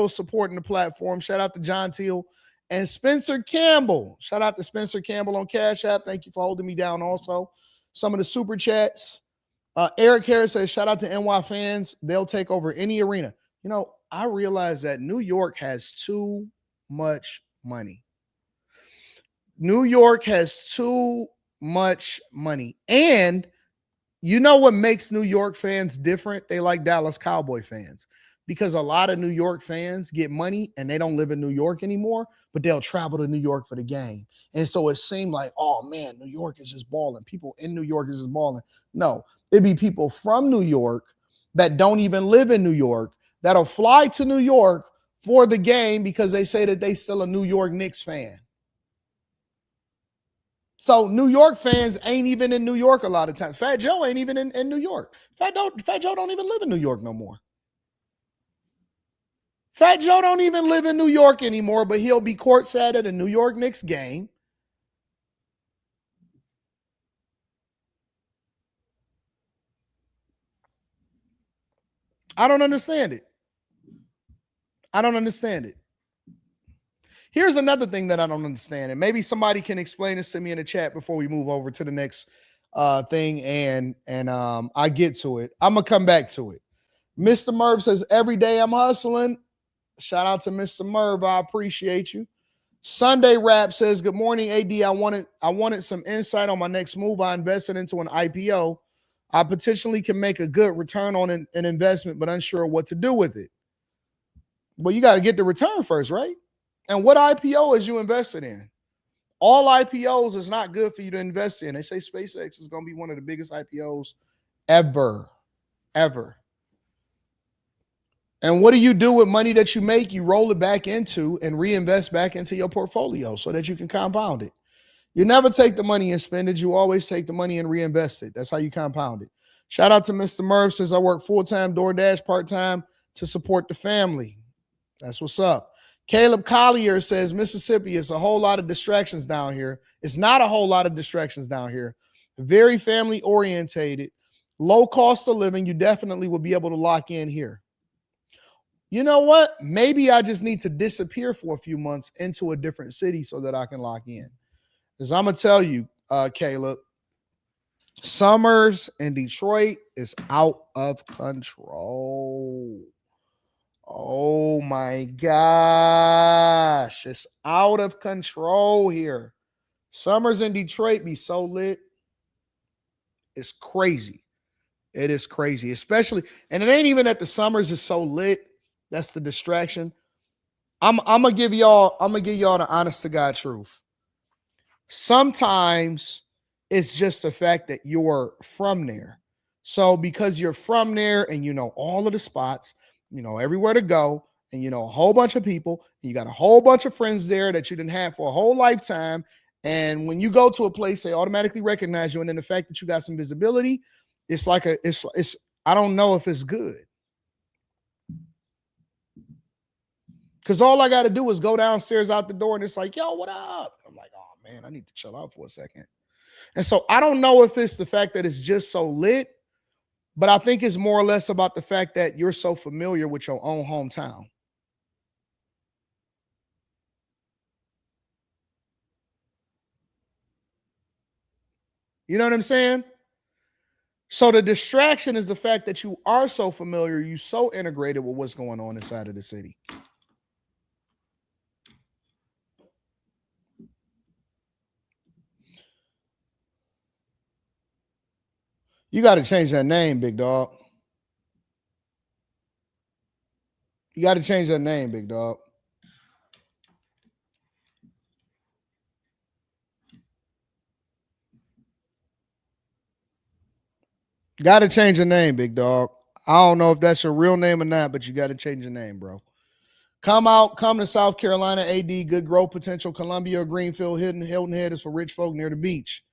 supporting the platform. Shout out to John Teal. And Spencer Campbell. Shout out to Spencer Campbell on Cash App. Thank you for holding me down also. Some of the super chats. Eric Harris says, shout out to NY fans. They'll take over any arena. You know, I realize that New York has too much money. New York has too much money. And you know what makes New York fans different? They like Dallas Cowboy fans. Because a lot of New York fans get money and they don't live in New York anymore, but they'll travel to New York for the game. And so it seemed like, oh man, New York is just balling. People in New York is just balling. No, it'd be people from New York that don't even live in New York that'll fly to New York for the game because they say that they still a New York Knicks fan. So New York fans ain't even in New York a lot of times. Fat Joe ain't even in New York. Fat Joe don't even live in New York no more. Fat Joe don't even live in New York anymore, but he'll be courtside at a New York Knicks game. I don't understand it. Here's another thing that I don't understand, and maybe somebody can explain this to me in the chat before we move over to the next thing, and I get to it. I'm gonna come back to it. Mr. Merv says, every day I'm hustling. Shout out to Mr. Merv. I appreciate you. Sunday Rap says, good morning, AD. I wanted some insight on my next move. I invested into an IPO. I potentially can make a good return on an investment, but unsure what to do with it. Well, you got to get the return first, right? And what IPO is you invested in? All IPOs is not good for you to invest in. They say SpaceX is going to be one of the biggest IPOs ever. And what do you do with money that you make? You roll it back into and reinvest back into your portfolio so that you can compound it. You never take the money and spend it. You always take the money and reinvest it. That's how you compound it. Shout out to Mr. Merv, says I work full-time, DoorDash, part-time to support the family. That's what's up. Caleb Collier says, Mississippi is a whole lot of distractions down here. It's not a whole lot of distractions down here. Very family-orientated, low cost of living. You definitely will be able to lock in here. You know what? Maybe I just need to disappear for a few months into a different city so that I can lock in. Because I'm going to tell you, Caleb, summers in Detroit is out of control. Oh my gosh. It's out of control here. Summers in Detroit be so lit. It's crazy. It is crazy, especially, and it ain't even that the summers is so lit. That's the distraction. I'm gonna give y'all the honest to God truth. Sometimes it's just the fact that you're from there. So because you're from there and you know all of the spots, you know everywhere to go, and you know a whole bunch of people, and you got a whole bunch of friends there that you didn't have for a whole lifetime. And when you go to a place, they automatically recognize you. And then the fact that you got some visibility, it's like it's I don't know if it's good. Because all I got to do is go downstairs out the door and it's like, yo, what up? I'm like, oh man, I need to chill out for a second. And so I don't know if it's the fact that it's just so lit, but I think it's more or less about the fact that you're so familiar with your own hometown. You know what I'm saying? So the distraction is the fact that you are so familiar, you're so integrated with what's going on inside of the city. You got to change that name, big dog. You got to change that name, big dog. Got to change your name, big dog. I don't know if that's your real name or not, but you got to change your name, bro. Come to South Carolina, AD, good growth potential. Columbia or Greenfield, Hilton Head is for rich folk near the beach.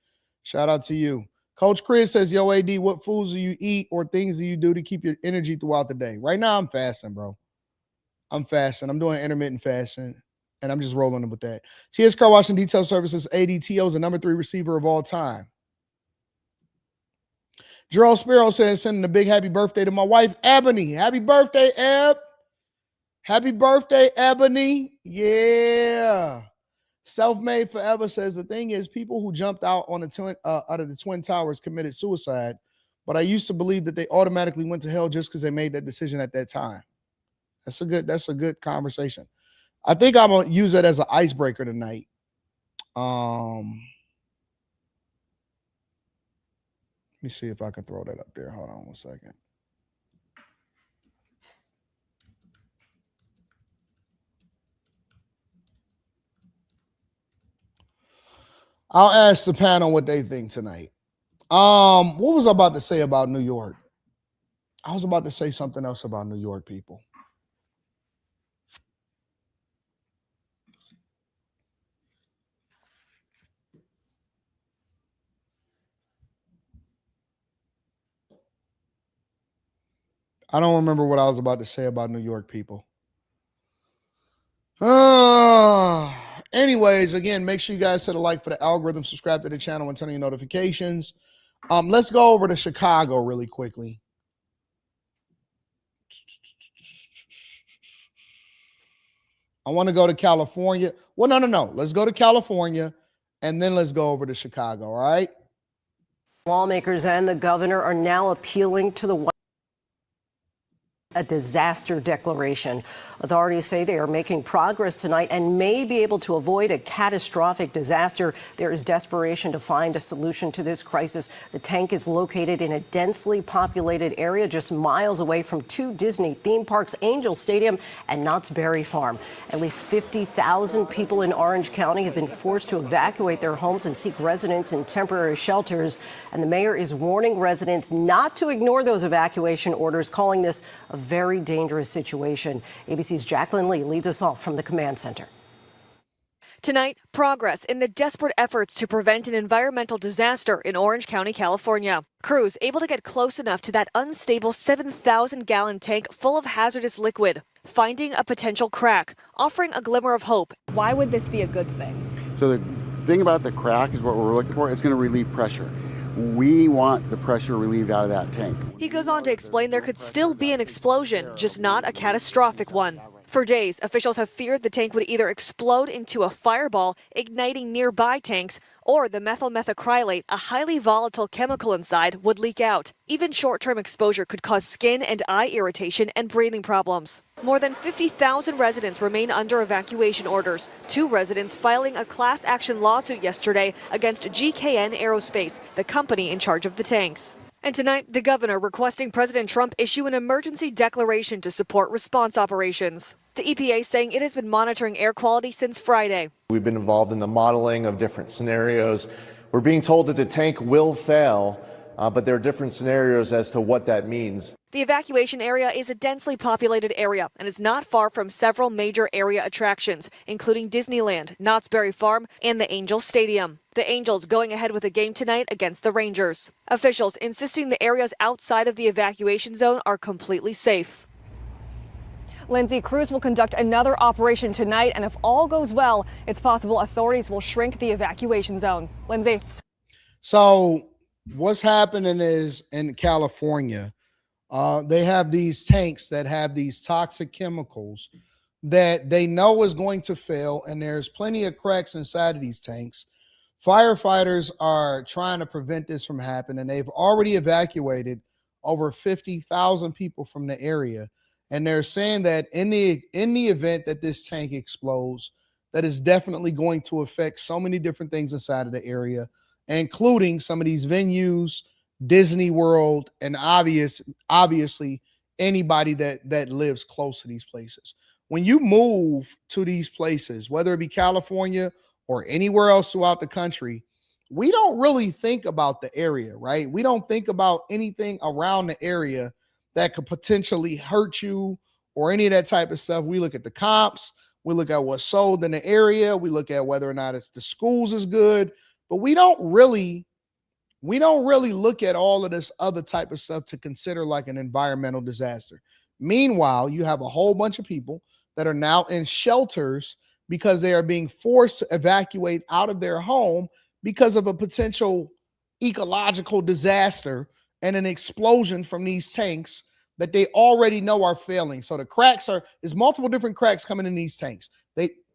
Shout out to you. Coach Chris says, yo, AD, what foods do you eat or things do you do to keep your energy throughout the day? Right now, I'm fasting, bro. I'm fasting. I'm doing intermittent fasting, and I'm just rolling with that. TS Car Wash and Detail Services, ADTO is the number 3 receiver of all time. Gerald Sparrow says, sending a big happy birthday to my wife, Ebony. Happy birthday, Eb. Happy birthday, Ebony. Yeah. Self-Made Forever says, the thing is, people who jumped out on out of the Twin Towers committed suicide, but I used to believe that they automatically went to hell just because they made that decision at that time. That's a good conversation. I think I'm gonna use that as an icebreaker tonight. Let me see if I can throw that up there. Hold on one second. I'll ask the panel what they think tonight. What was I about to say about New York? I was about to say something else about New York people. I don't remember what I was about to say about New York people. Anyways, again, make sure you guys hit a like for the algorithm, subscribe to the channel, and turn on your notifications. Let's go over to Chicago really quickly. I want to go to California. Well, no. Let's go to California, and then let's go over to Chicago, all right? Lawmakers and the governor are now appealing to the a disaster declaration. Authorities say they are making progress tonight and may be able to avoid a catastrophic disaster. There is desperation to find a solution to this crisis. The tank is located in a densely populated area just miles away from 2 Disney theme parks, Angel Stadium and Knott's Berry Farm. At least 50,000 people in Orange County have been forced to evacuate their homes and seek residence in temporary shelters. And the mayor is warning residents not to ignore those evacuation orders, calling this a very dangerous situation. ABC's Jacqueline Lee leads us off from the command center. Tonight, progress in the desperate efforts to prevent an environmental disaster in Orange County, California. Crews able to get close enough to that unstable 7,000-gallon tank full of hazardous liquid, finding a potential crack, offering a glimmer of hope. Why would this be a good thing? So the thing about the crack is what we're looking for. It's going to relieve pressure. We want the pressure relieved out of that tank. He goes on to explain there could still be an explosion, just not a catastrophic one. For days, officials have feared the tank would either explode into a fireball, igniting nearby tanks, or the methyl methacrylate, a highly volatile chemical inside, would leak out. Even short-term exposure could cause skin and eye irritation and breathing problems. More than 50,000 residents remain under evacuation orders. 2 residents filing a class action lawsuit yesterday against GKN Aerospace, the company in charge of the tanks. And tonight, the governor requesting President Trump issue an emergency declaration to support response operations. The EPA saying it has been monitoring air quality since Friday. We've been involved in the modeling of different scenarios. We're being told that the tank will fail, but there are different scenarios as to what that means. The evacuation area is a densely populated area and is not far from several major area attractions, including Disneyland, Knott's Berry Farm, and the Angel Stadium. The Angels going ahead with a game tonight against the Rangers. Officials insisting the areas outside of the evacuation zone are completely safe. Lindsay, crews will conduct another operation tonight, and if all goes well, it's possible authorities will shrink the evacuation zone. Lindsay. So what's happening is in California, they have these tanks that have these toxic chemicals that they know is going to fail, and there's plenty of cracks inside of these tanks. Firefighters are trying to prevent this from happening. They've already evacuated over 50,000 people from the area. And they're saying that in the event that this tank explodes, that is definitely going to affect so many different things inside of the area, including some of these venues, Disney World, and obviously anybody that lives close to these places. When you move to these places, whether it be California or anywhere else throughout the country, we don't really think about the area, right? We don't think about anything around the area that could potentially hurt you or any of that type of stuff. We look at the comps, we look at what's sold in the area, we look at whether or not it's the schools is good, but we don't really look at all of this other type of stuff to consider like an environmental disaster. Meanwhile, you have a whole bunch of people that are now in shelters because they are being forced to evacuate out of their home because of a potential ecological disaster and an explosion from these tanks that they already know are failing. So there's multiple different cracks coming in these tanks.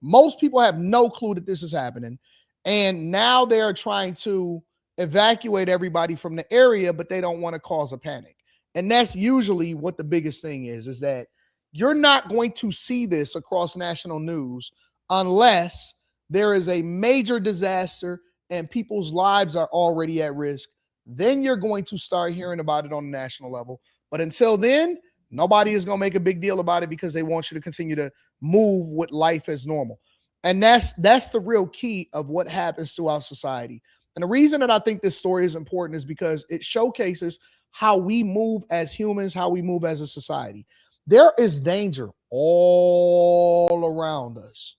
Most people have no clue that this is happening. And now they're trying to evacuate everybody from the area, but they don't want to cause a panic. And that's usually what the biggest thing is that you're not going to see this across national news unless there is a major disaster and people's lives are already at risk. Then you're going to start hearing about it on a national level. But until then, nobody is going to make a big deal about it because they want you to continue to move with life as normal. And that's the real key of what happens throughout society. And the reason that I think this story is important is because it showcases how we move as humans, how we move as a society. There is danger all around us.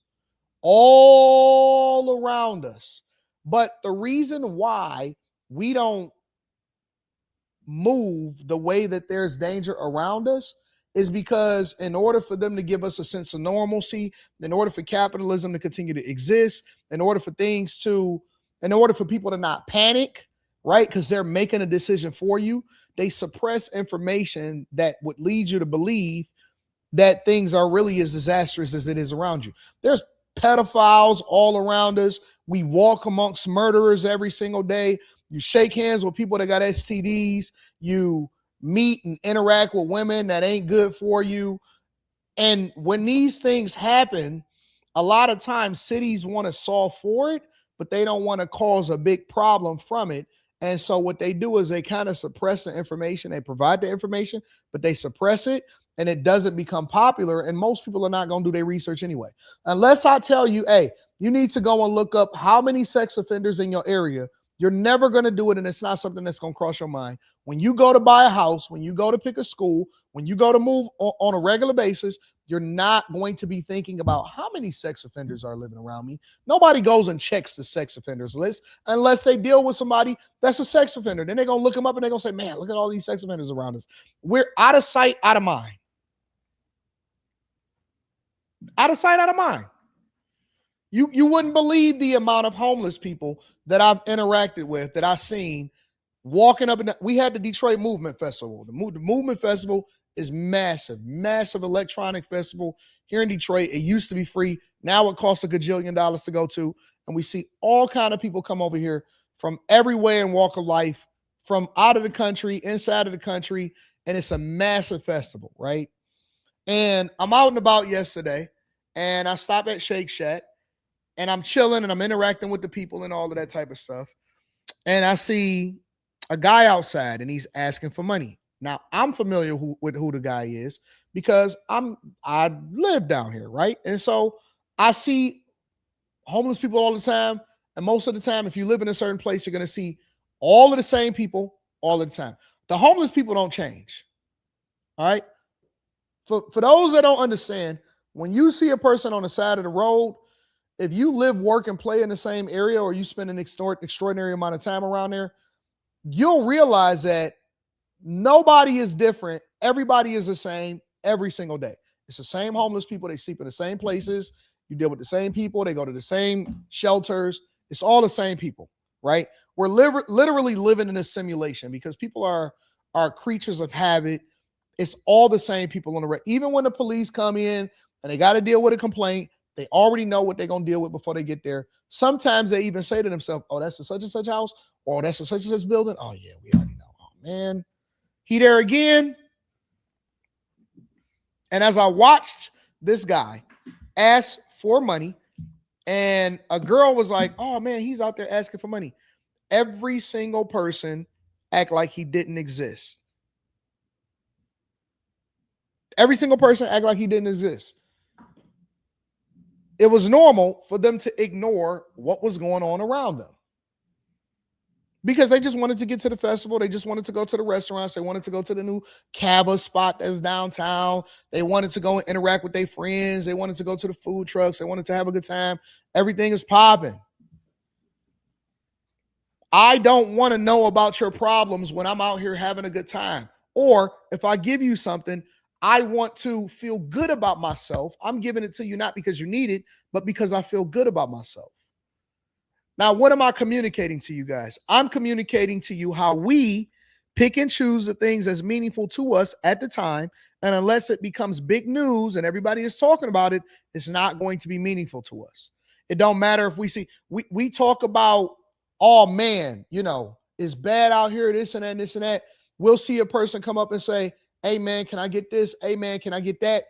But the reason why we don't move the way that there's danger around us is because in order for them to give us a sense of normalcy, in order for capitalism to continue to exist, in order for people to not panic, right? Because they're making a decision for you, they suppress information that would lead you to believe that things are really as disastrous as it is around you. There's pedophiles all around us. We walk amongst murderers every single day. You shake hands with people that got STDs. You meet and interact with women that ain't good for you. And when these things happen, a lot of times cities want to solve for it, but they don't want to cause a big problem from it. And so what they do is they kind of suppress the information. They provide the information, but they suppress it and it doesn't become popular. And most people are not going to do their research anyway. Unless I tell you, hey, you need to go and look up how many sex offenders in your area. You're never going to do it. And it's not something that's going to cross your mind. When you go to buy a house, when you go to pick a school, when you go to move on a regular basis, you're not going to be thinking about how many sex offenders are living around me. Nobody goes and checks the sex offenders list unless they deal with somebody that's a sex offender. Then they're going to look them up and they're going to say, man, look at all these sex offenders around us. We're out of sight, out of mind. Out of sight, out of mind. You wouldn't believe the amount of homeless people that I've interacted with, that I've seen walking up. We had the Detroit Movement Festival. The Movement Festival is massive electronic festival here in Detroit. It used to be free. Now it costs $1 gajillion to go to. And we see all kind of people come over here from everywhere and walk of life, from out of the country, inside of the country. And it's a massive festival, right? And I'm out and about yesterday and I stop at Shake Shack and I'm chilling and I'm interacting with the people and all of that type of stuff. And I see a guy outside and he's asking for money. Now, I'm familiar with who the guy is because I live down here, right? And so I see homeless people all the time. And most of the time, if you live in a certain place, you're going to see all of the same people all the time. The homeless people don't change, all right? For those that don't understand, when you see a person on the side of the road, if you live, work, and play in the same area or you spend an extraordinary amount of time around there, you'll realize that nobody is different. Everybody is the same every single day. It's the same homeless people. They sleep in the same places. You deal with the same people. They go to the same shelters. It's all the same people, right? We're literally living in a simulation because people are creatures of habit. It's all the same people on the road. Even when the police come in and they got to deal with a complaint, they already know what they're going to deal with before they get there. Sometimes they even say to themselves, oh, that's a such and such house, or that's a such and such building. Oh, yeah, we already know. Oh, man, he there again. And as I watched this guy ask for money, and a girl was like, oh, man, he's out there asking for money. Every single person act like he didn't exist. Every single person act like he didn't exist. It was normal for them to ignore what was going on around them. because they just wanted to get to the festival. They just wanted to go to the restaurants. They wanted to go to the new Cava spot that's downtown. They wanted to go and interact with their friends. They wanted to go to the food trucks. They wanted to have a good time. Everything is popping. I don't want to know about your problems when I'm out here having a good time. Or if I give you something, I want to feel good about myself. I'm giving it to you not because you need it, but because I feel good about myself. Now, what am I communicating to you guys? I'm communicating to you how we pick and choose the things that's meaningful to us at the time. And unless it becomes big news and everybody is talking about it, it's not going to be meaningful to us. It don't matter if we talk about, oh man, it's bad out here, this and that, and this and that. We'll see a person come up and say, hey man, can I get this? Hey man, can I get that?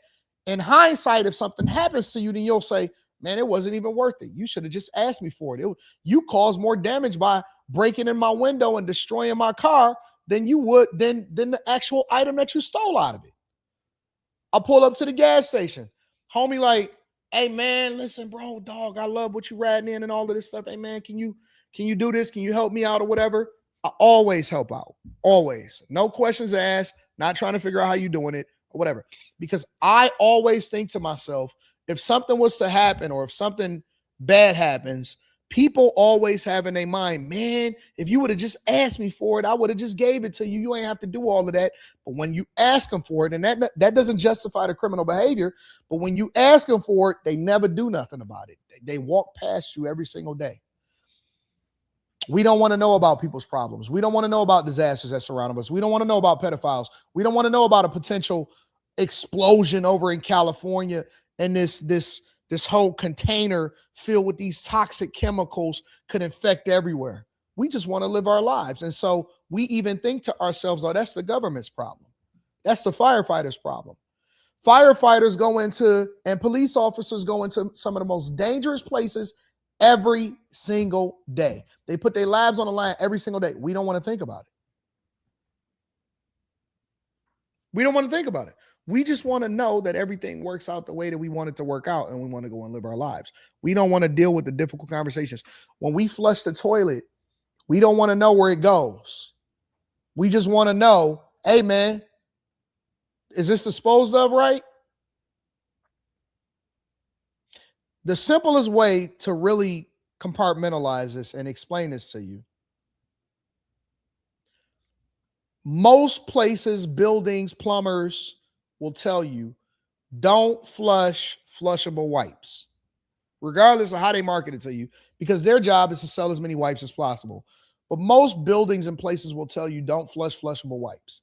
In hindsight, if something happens to you, then you'll say, man, it wasn't even worth it. You should have just asked me for it. You caused more damage by breaking in my window and destroying my car than you would than the actual item that you stole out of it. I pull up to the gas station. Homie like, hey man, listen, bro, dog, I love what you riding in and all of this stuff. Hey man, can you do this? Can you help me out or whatever? I always help out. Always. No questions asked. Not trying to figure out how you doing it or whatever. Because I always think to myself, if something was to happen or if something bad happens, people always have in their mind, man, if you would have just asked me for it, I would have just gave it to you. You ain't have to do all of that. But when you ask them for it, and that doesn't justify the criminal behavior, but when you ask them for it, they never do nothing about it. They walk past you every single day. We don't want to know about people's problems. We don't want to know about disasters that surround us. We don't want to know about pedophiles. We don't want to know about a potential explosion over in California and this whole container filled with these toxic chemicals could infect everywhere. We just want to live our lives. And so we even think to ourselves, oh, that's the government's problem. That's the firefighters' problem. Firefighters go into and police officers go into some of the most dangerous places every single day. They put their lives on the line every single day. We don't want to think about it. We don't want to think about it. We just want to know that everything works out the way that we want it to work out, and we want to go and live our lives. We don't want to deal with the difficult conversations. When we flush the toilet, we don't want to know where it goes. We just want to know, hey man, is this disposed of right? The simplest way to really compartmentalize this and explain this to you, most places, buildings, plumbers will tell you, don't flush flushable wipes, regardless of how they market it to you, because their job is to sell as many wipes as possible. But most buildings and places will tell you, don't flush flushable wipes.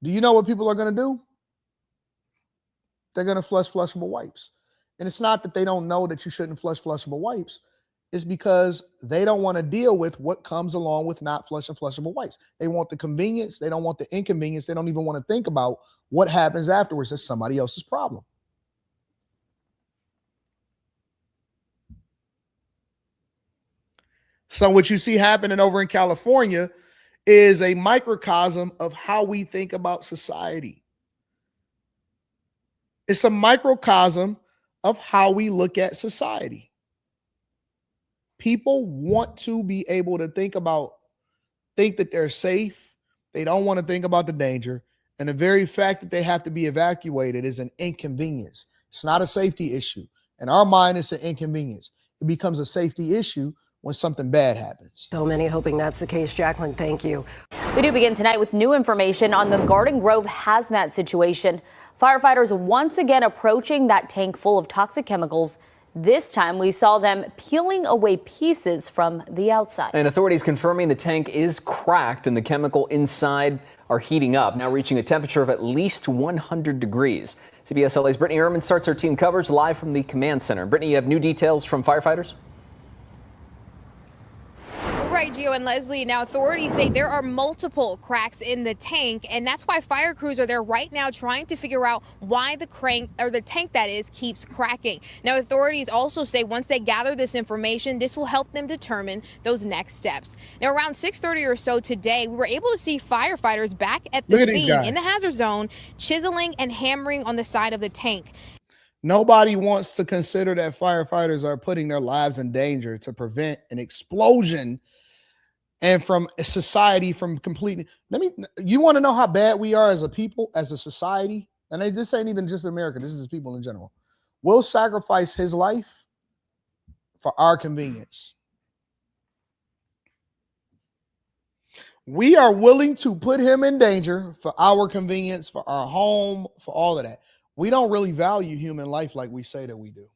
Do you know what people are going to do? They're going to flush flushable wipes. And it's not that they don't know that you shouldn't flush flushable wipes. It's because they don't want to deal with what comes along with not flushing flushable wipes. They want the convenience. They don't want the inconvenience. They don't even want to think about what happens afterwards. It's somebody else's problem. So what you see happening over in California is a microcosm of how we think about society. It's a microcosm of how we look at society. People want to be able to think that they're safe. They don't want to think about the danger. And the very fact that they have to be evacuated is an inconvenience. It's not a safety issue. In our mind, it's an inconvenience. It becomes a safety issue when something bad happens. So many hoping that's the case. Jacqueline, thank you. We do begin tonight with new information on the Garden Grove hazmat situation. Firefighters once again approaching that tank full of toxic chemicals. This time we saw them peeling away pieces from the outside. And authorities confirming the tank is cracked and the chemical inside are heating up, now reaching a temperature of at least 100 degrees. CBS LA's Brittany Ehrman starts our team coverage live from the command center. Brittany, you have new details from firefighters? Right, Gio and Leslie. Now, authorities say there are multiple cracks in the tank, and that's why fire crews are there right now trying to figure out why the tank that is keeps cracking. Now, authorities also say once they gather this information, this will help them determine those next steps. Now, around 6:30 or so today, we were able to see firefighters back at the scene in the hazard zone, chiseling and hammering on the side of the tank. Nobody wants to consider that firefighters are putting their lives in danger to prevent an explosion and from a society from completely. You want to know how bad we are as a people, as a society? And this ain't even just America. This is people in general. We'll sacrifice his life for our convenience. We are willing to put him in danger for our convenience, for our home, for all of that. We don't really value human life like we say that we do.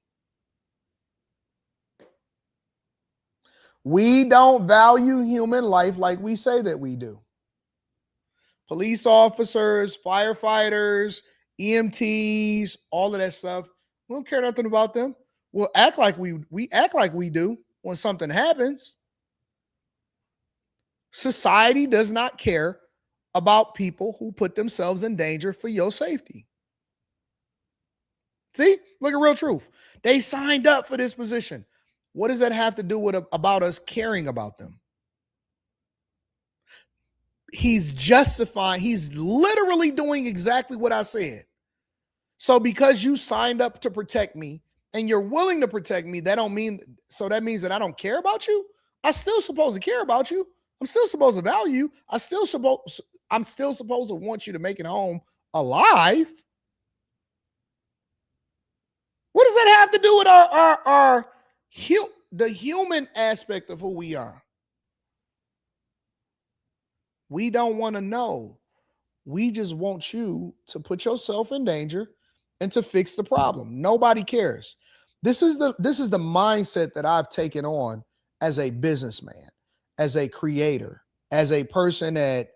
We don't value human life like we say that we do. Police officers, firefighters, EMTs, all of that stuff. We don't care nothing about them. We'll act like we act like we do when something happens. Society does not care about people who put themselves in danger for your safety. See, look at real truth. They signed up for this position. What does that have to do with about us caring about them? He's justifying, he's literally doing exactly what I said. So because you signed up to protect me and you're willing to protect me, that means that I don't care about you? I'm still supposed to care about you. I'm still supposed to value you. I'm still supposed to want you to make it home alive. What does that have to do with the human aspect of who we are? We don't want to know. We just want you to put yourself in danger and to fix the problem. Nobody cares. This is the mindset that I've taken on as a businessman, as a creator, as a person that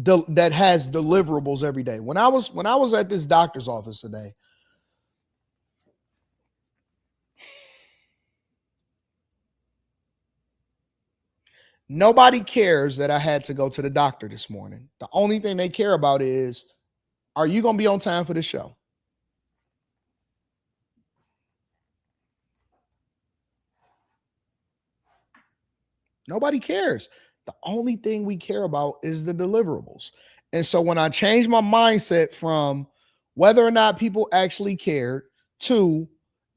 has deliverables every day. When I was at this doctor's office today, nobody cares that I had to go to the doctor this morning. The only thing they care about is, are you going to be on time for the show? Nobody cares. The only thing we care about is the deliverables. And so when I changed my mindset from whether or not people actually cared to,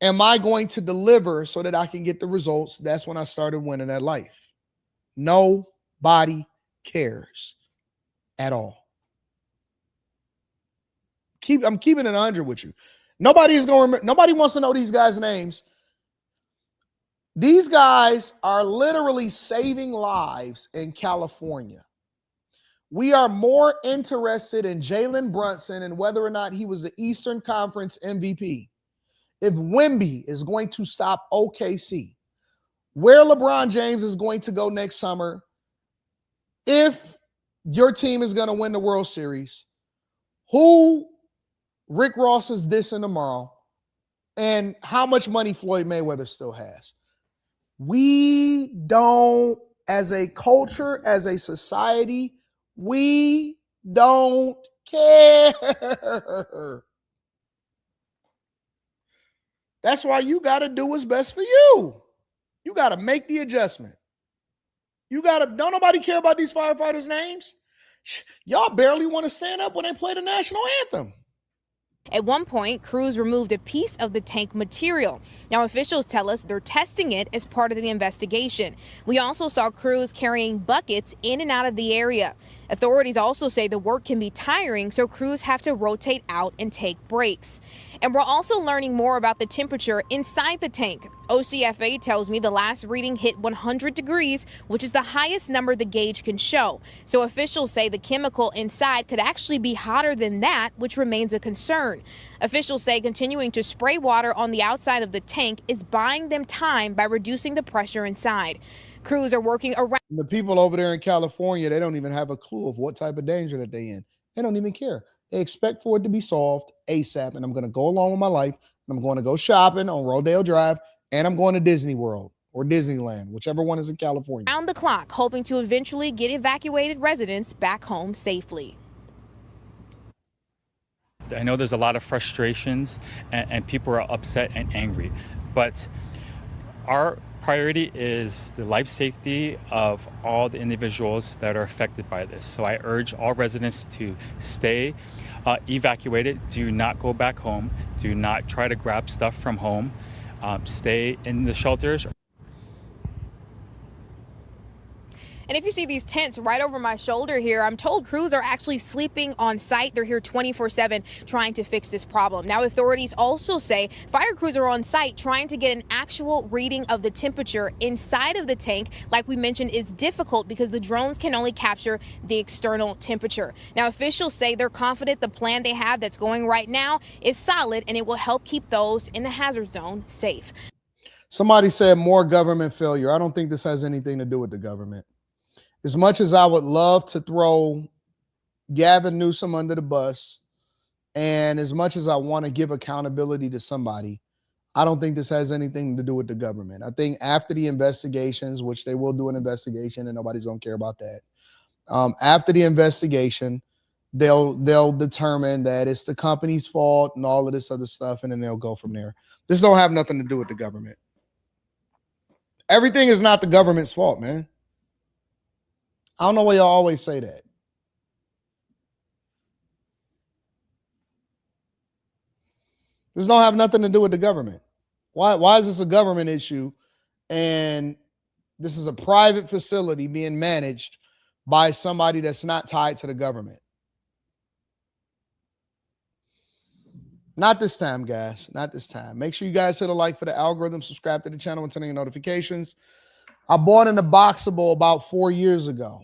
am I going to deliver so that I can get the results? That's when I started winning at life. Nobody cares at all. I'm keeping it 100 with you. Nobody wants to know these guys' names. These guys are literally saving lives in California. We are more interested in Jalen Brunson and whether or not he was the Eastern Conference MVP. If Wemby is going to stop OKC, where LeBron James is going to go next summer, if your team is going to win the World Series, who Rick Ross is dissing tomorrow, and how much money Floyd Mayweather still has. We don't, as a culture, as a society, we don't care. That's why you got to do what's best for you. You got to make the adjustment. Don't nobody care about these firefighters' names. Y'all barely want to stand up when they play the national anthem. At one point, crews removed a piece of the tank material. Now, officials tell us they're testing it as part of the investigation. We also saw crews carrying buckets in and out of the area. Authorities also say the work can be tiring, so crews have to rotate out and take breaks. And we're also learning more about the temperature inside the tank. OCFA tells me the last reading hit 100 degrees, which is the highest number the gauge can show. So officials say the chemical inside could actually be hotter than that, which remains a concern. Officials say continuing to spray water on the outside of the tank is buying them time by reducing the pressure inside. Crews are working around. The people over there in California, they don't even have a clue of what type of danger that they're in. They don't even care. They expect for it to be solved ASAP, and I'm going to go along with my life, and I'm going to go shopping on Rodeo Drive, and I'm going to Disney World or Disneyland, whichever one is in California. Around the clock, hoping to eventually get evacuated residents back home safely. I know there's a lot of frustrations and people are upset and angry, but our priority is the life safety of all the individuals that are affected by this. So I urge all residents to stay evacuated. Do not go back home. Do not try to grab stuff from home. Stay in the shelters. And if you see these tents right over my shoulder here, I'm told crews are actually sleeping on site. They're here 24/7 trying to fix this problem. Now, authorities also say fire crews are on site trying to get an actual reading of the temperature inside of the tank. Like we mentioned, is difficult because the drones can only capture the external temperature. Now, officials say they're confident the plan they have that's going right now is solid and it will help keep those in the hazard zone safe. Somebody said more government failure. I don't think this has anything to do with the government. As much as I would love to throw Gavin Newsom under the bus, and as much as I want to give accountability to somebody, I don't think this has anything to do with the government. I think after the investigations, which they will do an investigation and nobody's going to care about that. After the investigation, they'll determine that it's the company's fault and all of this other stuff, and then they'll go from there. This don't have nothing to do with the government. Everything is not the government's fault, man. I don't know why y'all always say that. This don't have nothing to do with the government. Why is this a government issue? And this is a private facility being managed by somebody that's not tied to the government. Not this time, guys. Not this time. Make sure you guys hit a like for the algorithm, subscribe to the channel, and turn on your notifications. I bought an Boxable about 4 years ago.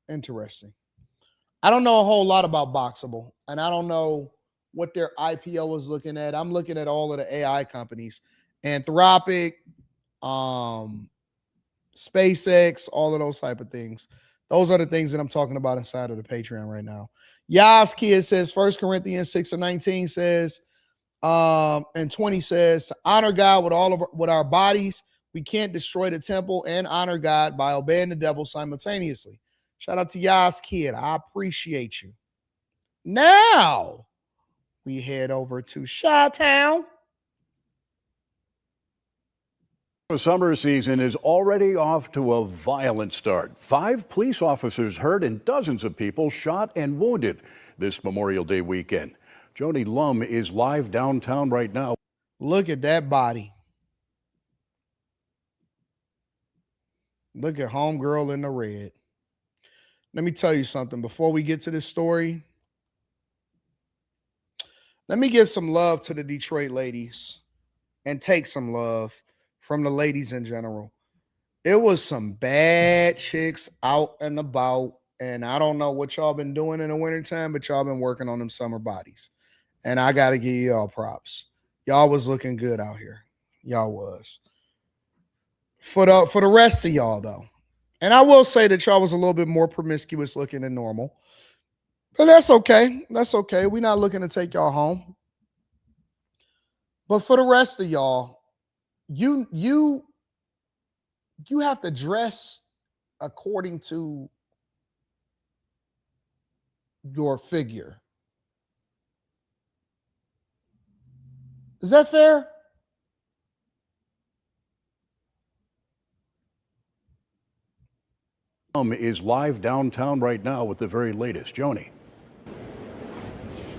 Interesting. I don't know a whole lot about Boxable, and I don't know what their IPO is looking at. I'm looking at all of the AI companies, Anthropic, SpaceX, all of those type of things. Those are the things that I'm talking about inside of the Patreon right now. Yas Kid says 1 Corinthians 6:19 says, and 20 says, to honor God with our bodies. We can't destroy the temple and honor God by obeying the devil simultaneously. Shout out to Yas Kid. I appreciate you. Now we head over to Chi-Town. The summer season is already off to a violent start. 5 police officers hurt and dozens of people shot and wounded this Memorial Day weekend. Joni Lum is live downtown right now. Look at that body. Look at homegirl in the red. Let me tell you something before we get to this story. Let me give some love to the Detroit ladies and take some love from the ladies in general. It was some bad chicks out and about, and I don't know what y'all been doing in the wintertime, but y'all been working on them summer bodies. And I got to give y'all props. Y'all was looking good out here. Y'all was. For the rest of y'all, though, and I will say that y'all was a little bit more promiscuous looking than normal, but that's okay. That's okay. We're not looking to take y'all home. But for the rest of y'all, you have to dress according to your figure. Is that fair? Is live downtown right now with the very latest. Joni.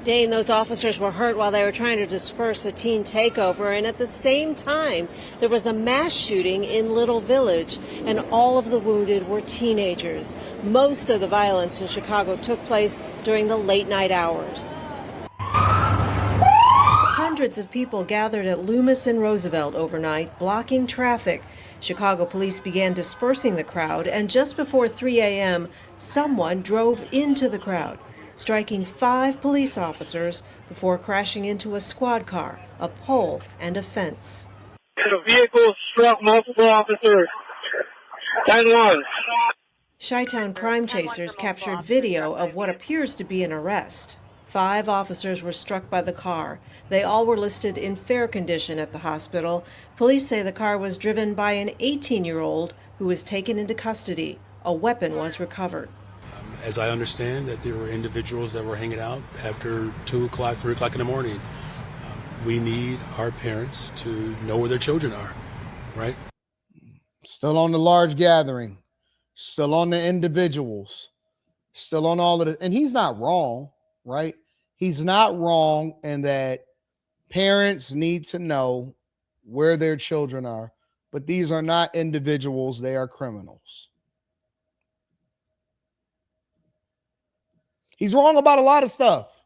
Dane, those officers were hurt while they were trying to disperse the teen takeover, and at the same time, there was a mass shooting in Little Village, and all of the wounded were teenagers. Most of the violence in Chicago took place during the late night hours. Hundreds of people gathered at Loomis and Roosevelt overnight, blocking traffic. Chicago police began dispersing the crowd, and just before 3 a.m., someone drove into the crowd, striking 5 police officers before crashing into a squad car, a pole, and a fence. The vehicle struck multiple officers. 911. Chi-Town crime chasers captured video of what appears to be an arrest. 5 officers were struck by the car. They all were listed in fair condition at the hospital. Police say the car was driven by an 18-year-old who was taken into custody. A weapon was recovered. As I understand that there were individuals that were hanging out after 2 o'clock, 3 o'clock in the morning. We need our parents to know where their children are, right? Still on the large gathering. Still on the individuals. Still on all of it. And he's not wrong, right? He's not wrong in that parents need to know where their children are. But these are not individuals. They are criminals. He's wrong about a lot of stuff.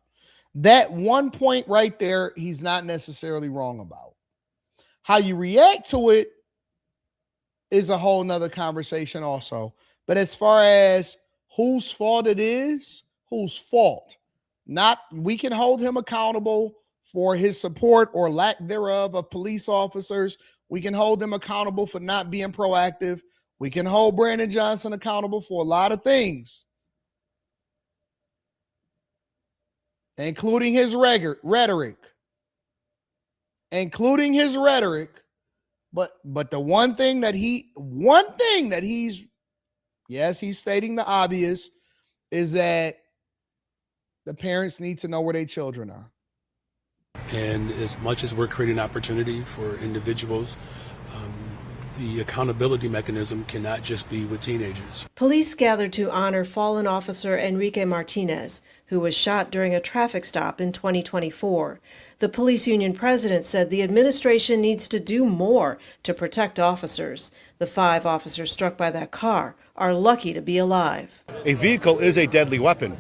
That one point right there, he's not necessarily wrong about. How you react to it is a whole nother conversation also. But as far as whose fault it is, whose fault? Not, we can hold him accountable for his support or lack thereof of police officers. We can hold him accountable for not being proactive. We can hold Brandon Johnson accountable for a lot of things, including his rhetoric. But the one thing that he's, yes, he's stating the obvious, is that the parents need to know where their children are. And as much as we're creating opportunity for individuals, the accountability mechanism cannot just be with teenagers. Police gathered to honor fallen officer Enrique Martinez, who was shot during a traffic stop in 2024. The police union president said the administration needs to do more to protect officers. The 5 officers struck by that car are lucky to be alive. A vehicle is a deadly weapon.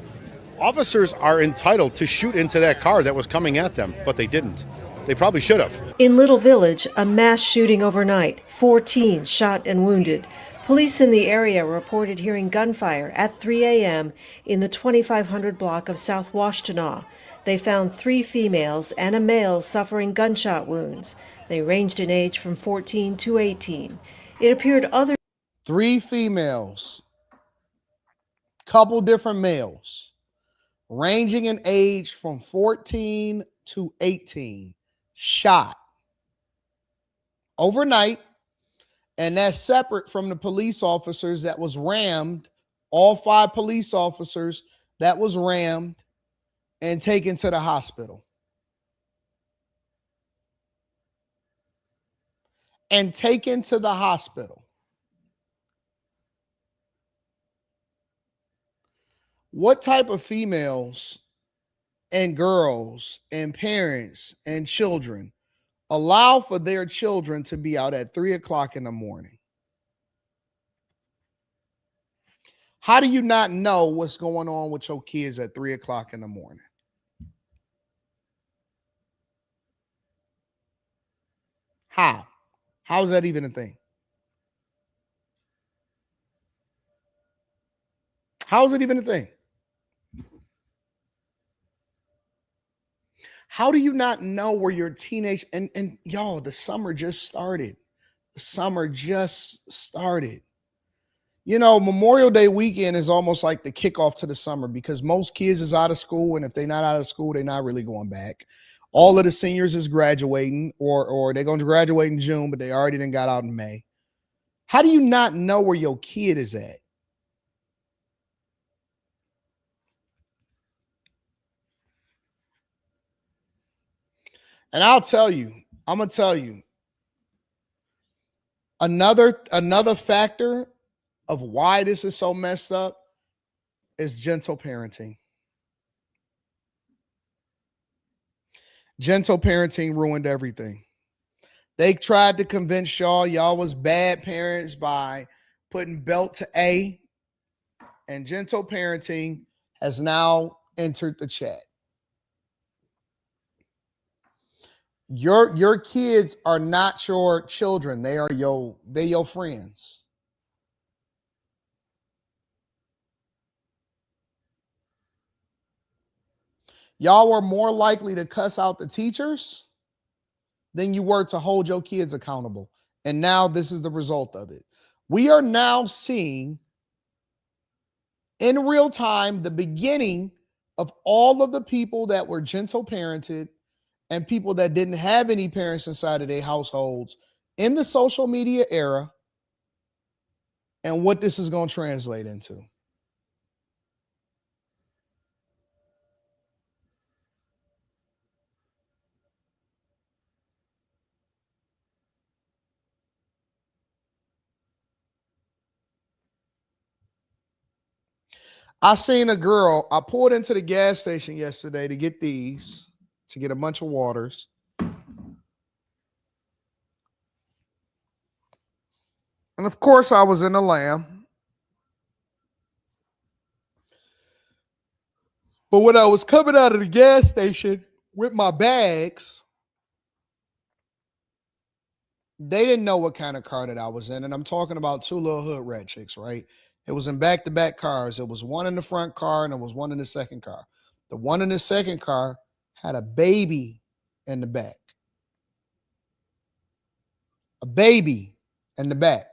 Officers are entitled to shoot into that car that was coming at them, but they didn't. They probably should have. In Little Village, a mass shooting overnight. 4 teens shot and wounded. Police in the area reported hearing gunfire at 3 a.m. in the 2500 block of South Washtenaw. They found 3 females and a male suffering gunshot wounds. They ranged in age from 14 to 18. It appeared other 3 females, couple different males, ranging in age from 14 to 18, shot overnight, and that's separate from the police officers that was rammed, all 5 police officers that was rammed and taken to the hospital. What type of females and girls and parents and children allow for their children to be out at 3 o'clock in the morning? How do you not know what's going on with your kids at 3 o'clock in the morning? How? How is that even a thing? How is it even a thing? How do you not know where your teenage, and y'all, the summer just started. You know, Memorial Day weekend is almost like the kickoff to the summer because most kids is out of school, and if they're not out of school, they're not really going back. All of the seniors is graduating, or they're going to graduate in June, but they already done got out in May. How do you not know where your kid is at? And I'm gonna tell you, another factor of why this is so messed up is gentle parenting. Gentle parenting ruined everything. They tried to convince y'all was bad parents by putting belt to A, and gentle parenting has now entered the chat. Your kids are not your children. They are your friends. Y'all were more likely to cuss out the teachers than you were to hold your kids accountable. And now this is the result of it. We are now seeing in real time the beginning of all of the people that were gentle parented and people that didn't have any parents inside of their households in the social media era, and what this is going to translate into. I seen a girl, I pulled into the gas station yesterday to get a bunch of waters. And of course, I was in the Lamb. But when I was coming out of the gas station with my bags, they didn't know what kind of car that I was in. And I'm talking about two little hood rat chicks, right? It was in back-to-back cars. It was one in the front car and there was one in the second car. The one in the second car had a baby in the back. A baby in the back.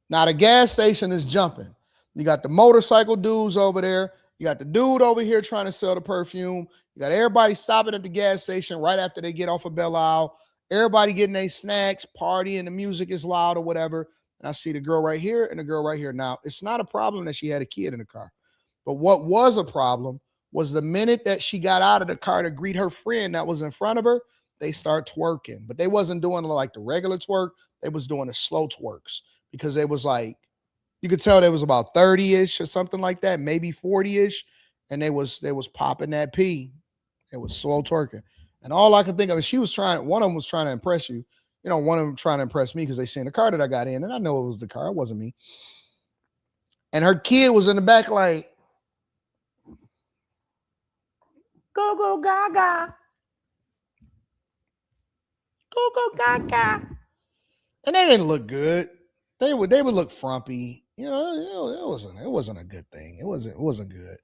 Now the gas station is jumping. You got the motorcycle dudes over there. You got the dude over here trying to sell the perfume. You got everybody stopping at the gas station right after they get off of Belle Isle. Everybody getting their snacks, partying, the music is loud or whatever. And I see the girl right here and the girl right here. Now, it's not a problem that she had a kid in the car. But what was a problem was the minute that she got out of the car to greet her friend that was in front of her, they start twerking. But they wasn't doing like the regular twerk. They was doing the slow twerks because it was like, you could tell there was about 30-ish or something like that, maybe 40-ish. And they was popping that P. It was slow twerking. And all I could think of is one of them was trying to impress you. You know, one of them trying to impress me because they seen the car that I got in. And I know it was the car. It wasn't me. And her kid was in the back like, go, go, gaga. Go, go, gaga. And they didn't look good. They would look frumpy. You know, it wasn't a good thing. It wasn't good.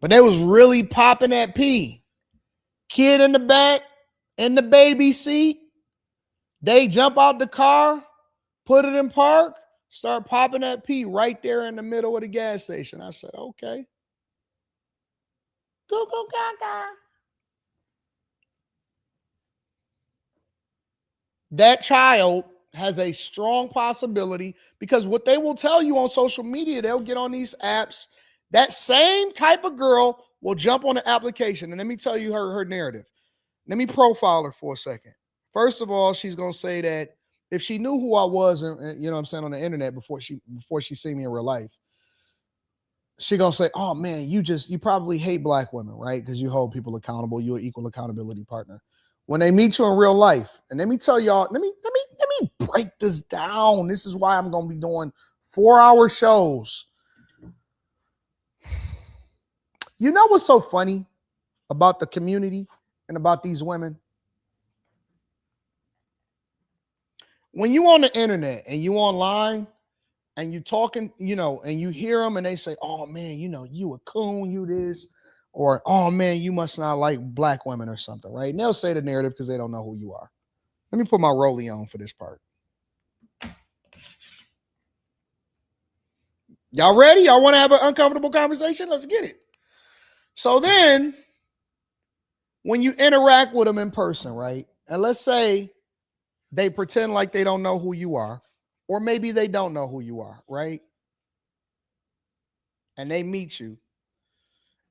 But they was really popping that P. Kid in the back, in the baby seat. They jump out the car, put it in park, start popping that P right there in the middle of the gas station. I said, okay. Go, go, gaga. That child has a strong possibility because what they will tell you on social media, they'll get on these apps. That same type of girl will jump on the application. And let me tell you her narrative. Let me profile her for a second. First of all, she's going to say that if she knew who I was, and you know what I'm saying, on the internet before she seen me in real life, she going to say, oh man, you probably hate black women, right? Because you hold people accountable. You're an equal accountability partner. When they meet you in real life, and let me tell y'all, let me break this down. This is why I'm going to be doing 4-hour shows. You know what's so funny about the community and about these women? When you on the internet and you online and you talking, you know, and you hear them and they say, oh man, you know, you a coon, you this, or oh man, you must not like black women or something, right? And they'll say the narrative because they don't know who you are. Let me put my rollie on for this part. Y'all ready? Y'all want to have an uncomfortable conversation? Let's get it. So then, when you interact with them in person, right? And let's say they pretend like they don't know who you are, or maybe they don't know who you are, right? And they meet you.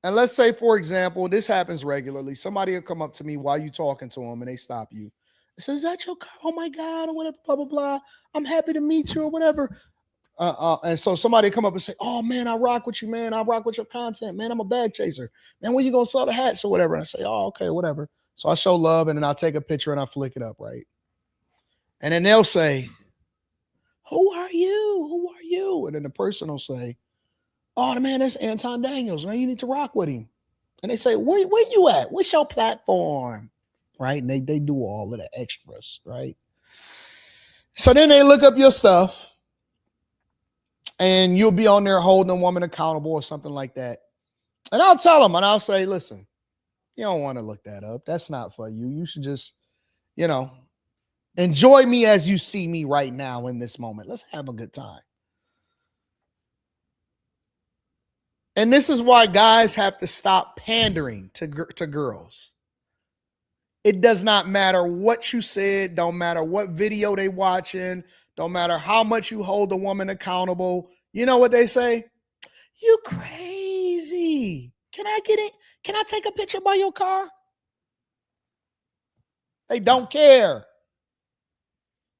And let's say, for example, this happens regularly. Somebody will come up to me while you're talking to them and they stop you. They say, is that your car? Oh my God, or whatever, blah, blah, blah. I'm happy to meet you or whatever. And so somebody come up and say, oh man, I rock with you, man. I rock with your content, man. I'm a bag chaser. Man, when you gonna sell the hats or whatever? And I say, oh, okay, whatever. So I show love and then I'll take a picture and I flick it up, right? And then they'll say, who are you? Who are you? And then the person will say, oh man, that's Anton Daniels, man. You need to rock with him. And they say, where you at? What's your platform? Right? And they do all of the extras, right? So then they look up your stuff. And you'll be on there holding a woman accountable or something like that. And I'll tell them and I'll say, listen, you don't want to look that up. That's not for you. You should just, you know, enjoy me as you see me right now in this moment. Let's have a good time. And this is why guys have to stop pandering to girls. It does not matter what you said. Don't matter what video they watching. Don't matter how much you hold a woman accountable. You know what they say? You crazy. Can I get it? Can I take a picture by your car? They don't care.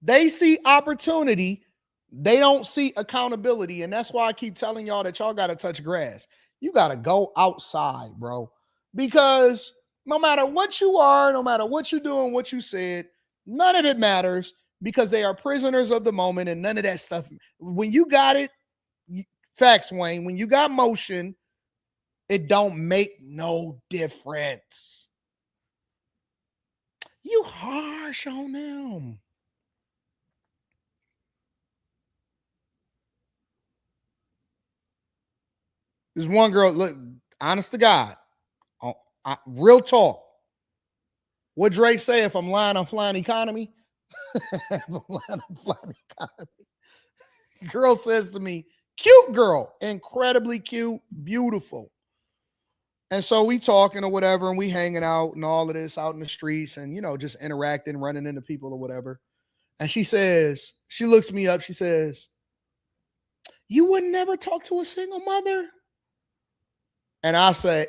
They see opportunity. They don't see accountability. And that's why I keep telling y'all that y'all got to touch grass. You got to go outside, bro. Because no matter what you are, no matter what you do and what you said, none of it matters. Because they are prisoners of the moment and none of that stuff. When you got it, Facts, Wayne. When you got motion, it don't make no difference. You harsh on them. There's one girl, look, honest to God, real talk. What Drake say? If I'm lying, I'm flying economy. If I'm lying, I'm flying economy. Girl says to me, cute girl, incredibly cute, beautiful. And so we talking or whatever, and we hanging out and all of this out in the streets and, you know, just interacting, running into people or whatever. And she says, she looks me up, she says, you would never talk to a single mother? And I say,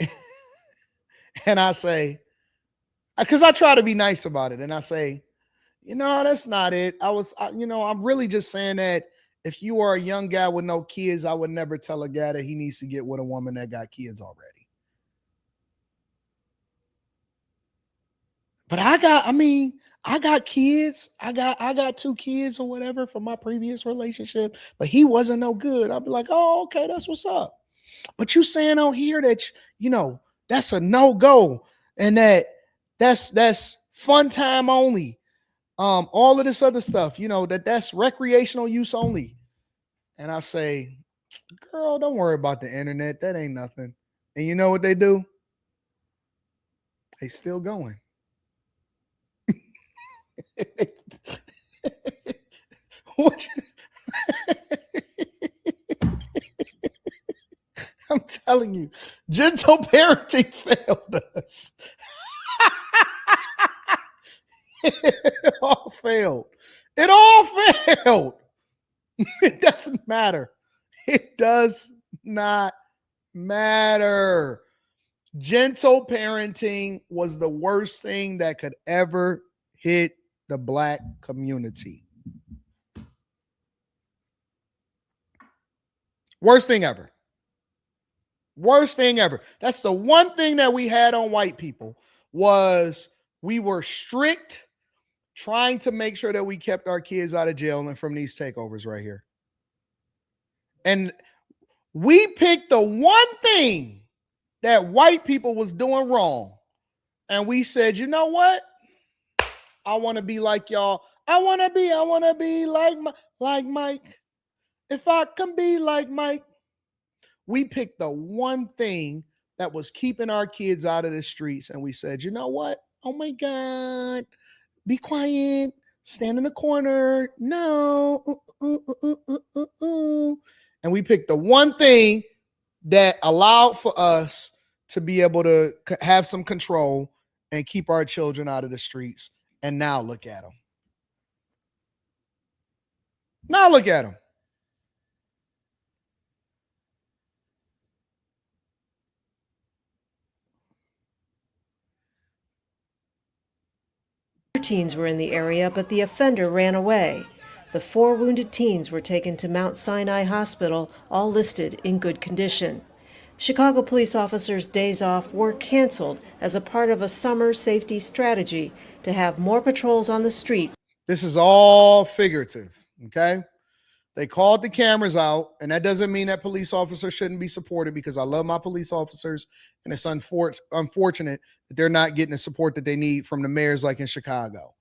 because I try to be nice about it. And I say, you know, that's not it. I'm really just saying that if you are a young guy with no kids, I would never tell a guy that he needs to get with a woman that got kids already. But I got kids. I got 2 kids or whatever from my previous relationship, but he wasn't no good. I'd be like, oh, okay, that's what's up. But you saying on here that, you know, that's a no-go and that's fun time only. All of this other stuff, you know, that's recreational use only. And I say, girl, don't worry about the internet. That ain't nothing. And you know what they do? They still going. I'm telling you, gentle parenting failed us. It all failed. It all failed. It doesn't matter. It does not matter. Gentle parenting was the worst thing that could ever hit the Black community. Worst thing ever. Worst thing ever. That's the one thing that we had on white people was we were strict, trying to make sure that we kept our kids out of jail and from these takeovers right here. And we picked the one thing that white people was doing wrong. And we said, you know what? I want to be like y'all. I want to be like Mike. If I can be like Mike. We picked the one thing that was keeping our kids out of the streets. And we said, you know what? Oh my God. Be quiet. Stand in the corner. No. And we picked the one thing that allowed for us to be able to have some control and keep our children out of the streets. And now look at them. Now look at them. Teens were in the area, but the offender ran away. The 4 wounded teens were taken to Mount Sinai Hospital, all listed in good condition. Chicago police officers' days off were canceled as a part of a summer safety strategy to have more patrols on the street. This is all figurative, okay? They called the cameras out, and that doesn't mean that police officers shouldn't be supported because I love my police officers, and it's unfortunate that they're not getting the support that they need from the mayors like in Chicago.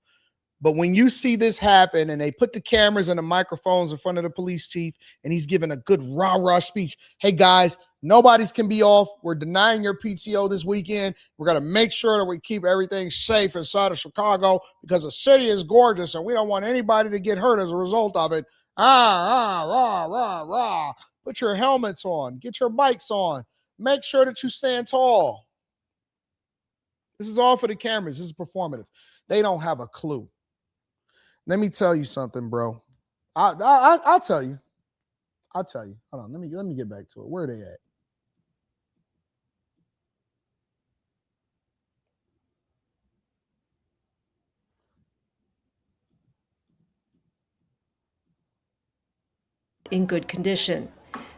But when you see this happen and they put the cameras and the microphones in front of the police chief and he's giving a good rah-rah speech, hey guys, nobody's can be off. We're denying your PTO this weekend. We're going to make sure that we keep everything safe inside of Chicago because the city is gorgeous and we don't want anybody to get hurt as a result of it. Rah. Put your helmets on. Get your bikes on. Make sure that you stand tall. This is all for the cameras. This is performative. They don't have a clue. Let me tell you something, bro. I'll tell you. I'll tell you. Hold on. Let me get back to it. Where are they at? In good condition.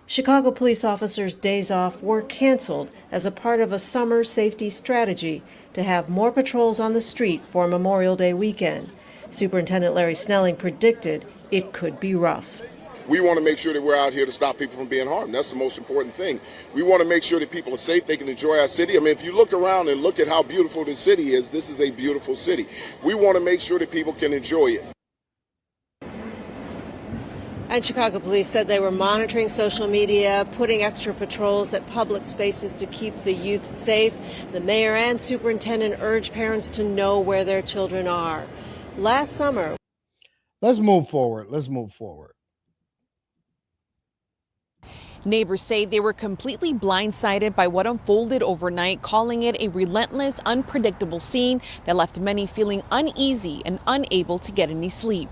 Chicago police officers' days off were canceled as a part of a summer safety strategy to have more patrols on the street for Memorial Day weekend. Superintendent Larry Snelling predicted it could be rough. We want to make sure that we're out here to stop people from being harmed. That's the most important thing. We want to make sure that people are safe, they can enjoy our city. I mean, if you look around and look at how beautiful this city is, this is a beautiful city. We want to make sure that people can enjoy it. And Chicago police said they were monitoring social media, putting extra patrols at public spaces to keep the youth safe. The mayor and superintendent urged parents to know where their children are. Last summer. Let's move forward. Let's move forward. Neighbors say they were completely blindsided by what unfolded overnight, calling it a relentless, unpredictable scene that left many feeling uneasy and unable to get any sleep.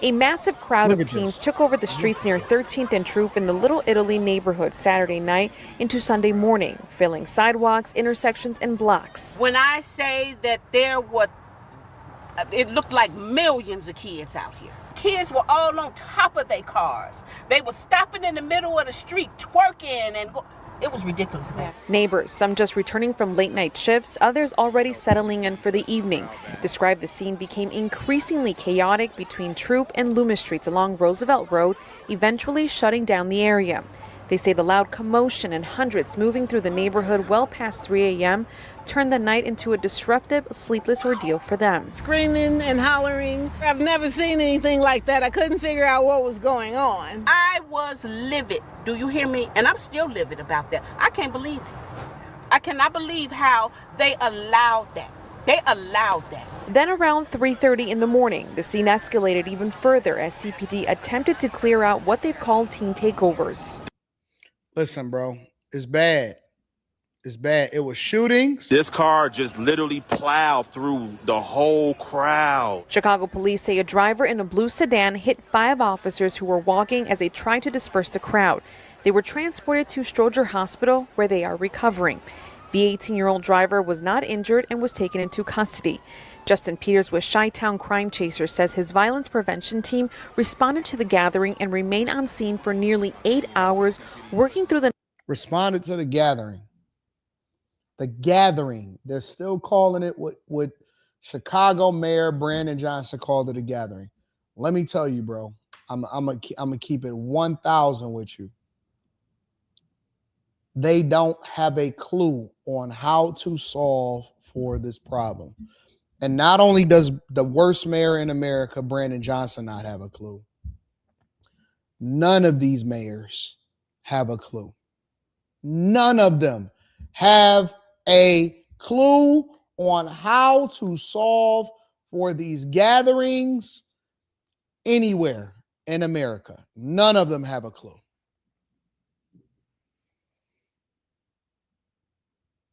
A massive crowd of teens took over the streets near 13th and Troop in the Little Italy neighborhood Saturday night into Sunday morning, filling sidewalks, intersections, and blocks. When I say that it looked like millions of kids out here. Kids were all on top of their cars. They were stopping in the middle of the street, twerking, and it was ridiculous, man. Neighbors, some just returning from late night shifts, others already settling in for the evening, described the scene became increasingly chaotic between Troop and Loomis Streets along Roosevelt Road, eventually shutting down the area. They say the loud commotion and hundreds moving through the neighborhood well past 3 a.m. turned the night into a disruptive, sleepless ordeal for them. Screaming and hollering. I've never seen anything like that. I couldn't figure out what was going on. I was livid. Do you hear me? And I'm still livid about that. I can't believe it. I cannot believe how they allowed that. They allowed that. Then around 3:30 in the morning, the scene escalated even further as CPD attempted to clear out what they've called teen takeovers. Listen, bro, it's bad. It's bad. It was shootings. This car just literally plowed through the whole crowd. Chicago police say a driver in a blue sedan hit 5 officers who were walking as they tried to disperse the crowd. They were transported to Stroger Hospital, where they are recovering. The 18-year-old driver was not injured and was taken into custody. Justin Peters with Chi-Town Crime Chasers says his violence prevention team responded to the gathering and remained on scene for nearly 8 hours, working through the... Responded to the gathering. The gathering. They're still calling it what Chicago Mayor Brandon Johnson called it, a gathering. Let me tell you, bro, I'm gonna keep it 1,000 with you. They don't have a clue on how to solve for this problem. And not only does the worst mayor in America, Brandon Johnson, not have a clue, none of these mayors have a clue. None of them have a clue on how to solve for these gatherings anywhere in America. None of them have a clue.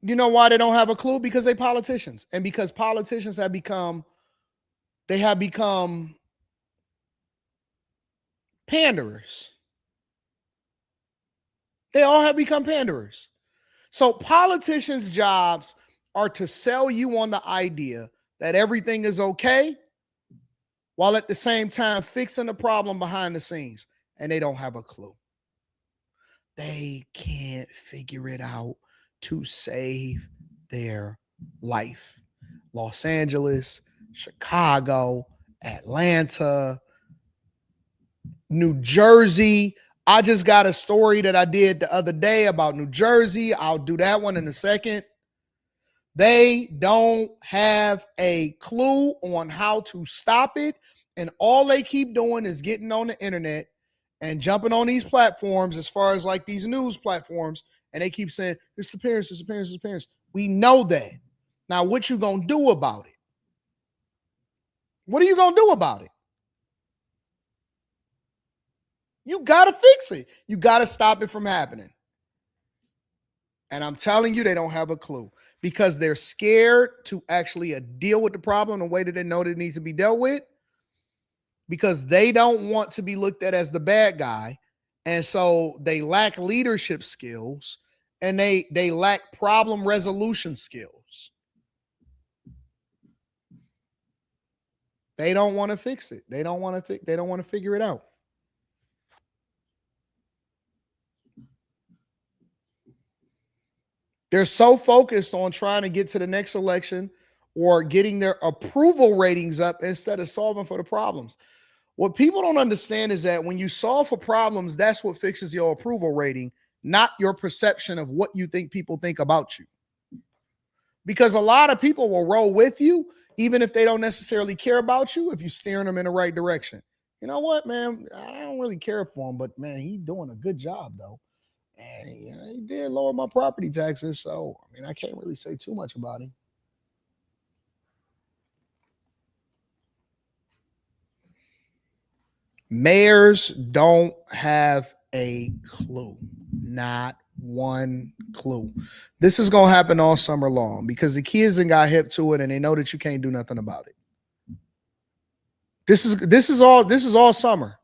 You know why they don't have a clue? Because they politicians. And because politicians have become panderers. They all have become panderers. So politicians' jobs are to sell you on the idea that everything is okay, while at the same time fixing the problem behind the scenes. And they don't have a clue. They can't figure it out to save their life. Los Angeles, Chicago, Atlanta, New Jersey. I just got a story that I did the other day about New Jersey. I'll do that one in a second. They don't have a clue on how to stop it. And all they keep doing is getting on the internet and jumping on these platforms, as far as like these news platforms. And they keep saying, it's the parents, it's the parents, it's the parents. We know that. Now, what you going to do about it? What are you going to do about it? You got to fix it. You got to stop it from happening. And I'm telling you, they don't have a clue because they're scared to actually deal with the problem the way that they know that it needs to be dealt with, because they don't want to be looked at as the bad guy. And so they lack leadership skills and they lack problem resolution skills. They don't want to fix it. They don't want to figure it out. They're so focused on trying to get to the next election or getting their approval ratings up instead of solving for the problems. What people don't understand is that when you solve for problems, that's what fixes your approval rating, not your perception of what you think people think about you. Because a lot of people will roll with you, even if they don't necessarily care about you, if you're steering them in the right direction. You know what, man? I don't really care for him, but man, he's doing a good job, though. And he did lower my property taxes, so I mean, I can't really say too much about him. Mayors don't have a clue. Not one clue. This is going to happen all summer long because the kids then got hip to it and they know that you can't do nothing about it. This is all summer.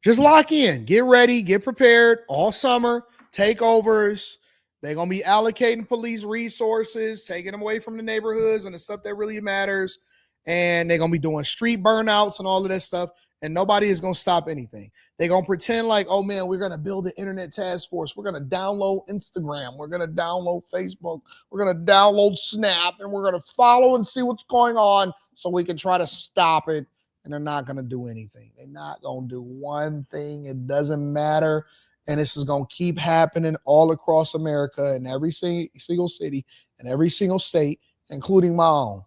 Just lock in, get ready, get prepared all summer. Takeovers. They're going to be allocating police resources, taking them away from the neighborhoods and the stuff that really matters. And they're going to be doing street burnouts and all of that stuff. And nobody is going to stop anything. They're going to pretend like, oh, man, we're going to build an internet task force. We're going to download Instagram. We're going to download Facebook. We're going to download Snap. And we're going to follow and see what's going on so we can try to stop it. And they're not going to do anything. They're not going to do one thing. It doesn't matter. And this is going to keep happening all across America in every single city and every single state, including my own.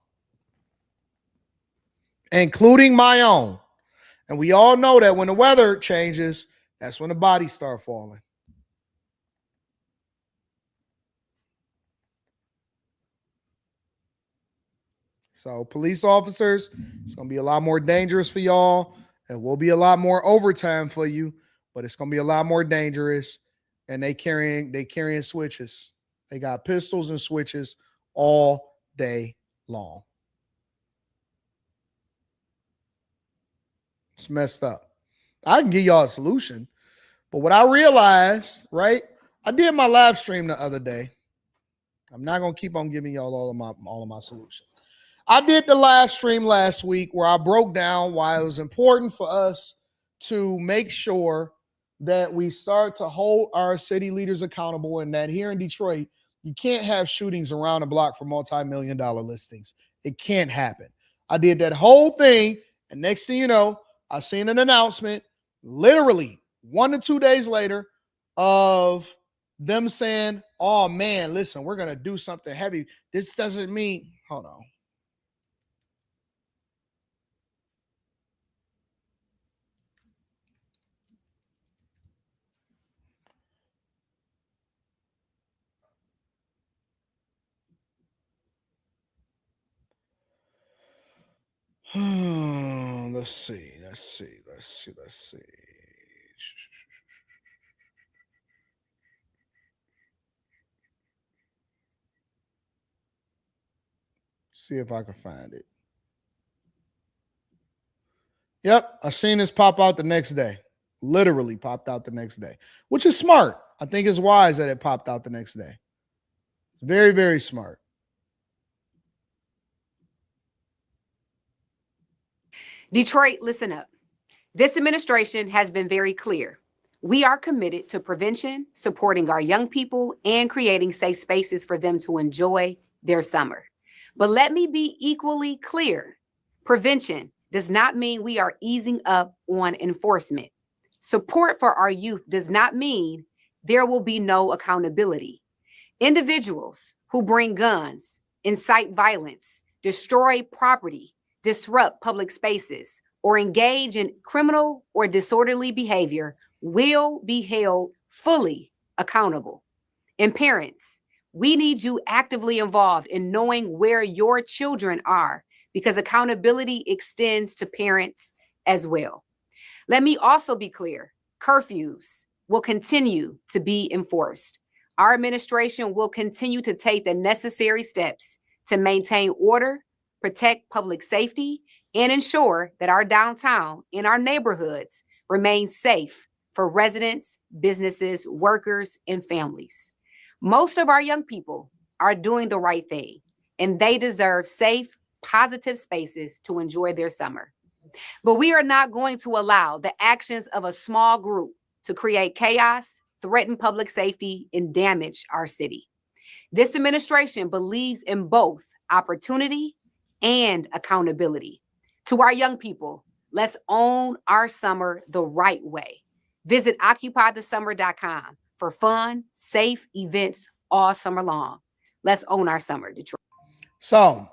Including my own. And we all know that when the weather changes, that's when the bodies start falling. So police officers, it's going to be a lot more dangerous for y'all. It will be a lot more overtime for you, but it's going to be a lot more dangerous. And they carrying switches. They got pistols and switches all day long. It's messed up. I can give y'all a solution, but what I realized, right? I did my live stream the other day. I'm not going to keep on giving y'all all of my solutions. I did the live stream last week where I broke down why it was important for us to make sure that we start to hold our city leaders accountable, and that here in Detroit, you can't have shootings around the block for multi-million-dollar listings. It can't happen. I did that whole thing, and next thing you know, I seen an announcement literally 1 to 2 days later of them saying, oh man, listen, we're going to do something heavy. This doesn't mean, hold on. Let's see. See if I can find it. Yep, I seen this pop out the next day. Literally popped out the next day, which is smart. I think it's wise that it popped out the next day. Very, very smart. Detroit, listen up. This administration has been very clear. We are committed to prevention, supporting our young people, and creating safe spaces for them to enjoy their summer. But let me be equally clear. Prevention does not mean we are easing up on enforcement. Support for our youth does not mean there will be no accountability. Individuals who bring guns, incite violence, destroy property, disrupt public spaces, or engage in criminal or disorderly behavior will be held fully accountable. And parents, we need you actively involved in knowing where your children are, because accountability extends to parents as well. Let me also be clear, curfews will continue to be enforced. Our administration will continue to take the necessary steps to maintain order, protect public safety, and ensure that our downtown and our neighborhoods remain safe for residents, businesses, workers, and families. Most of our young people are doing the right thing, and they deserve safe, positive spaces to enjoy their summer. But we are not going to allow the actions of a small group to create chaos, threaten public safety, and damage our city. This administration believes in both opportunity and accountability. To our young people, Let's own our summer the right way. Visit occupythesummer.com for fun, safe events all summer long. Let's own our summer, Detroit. So,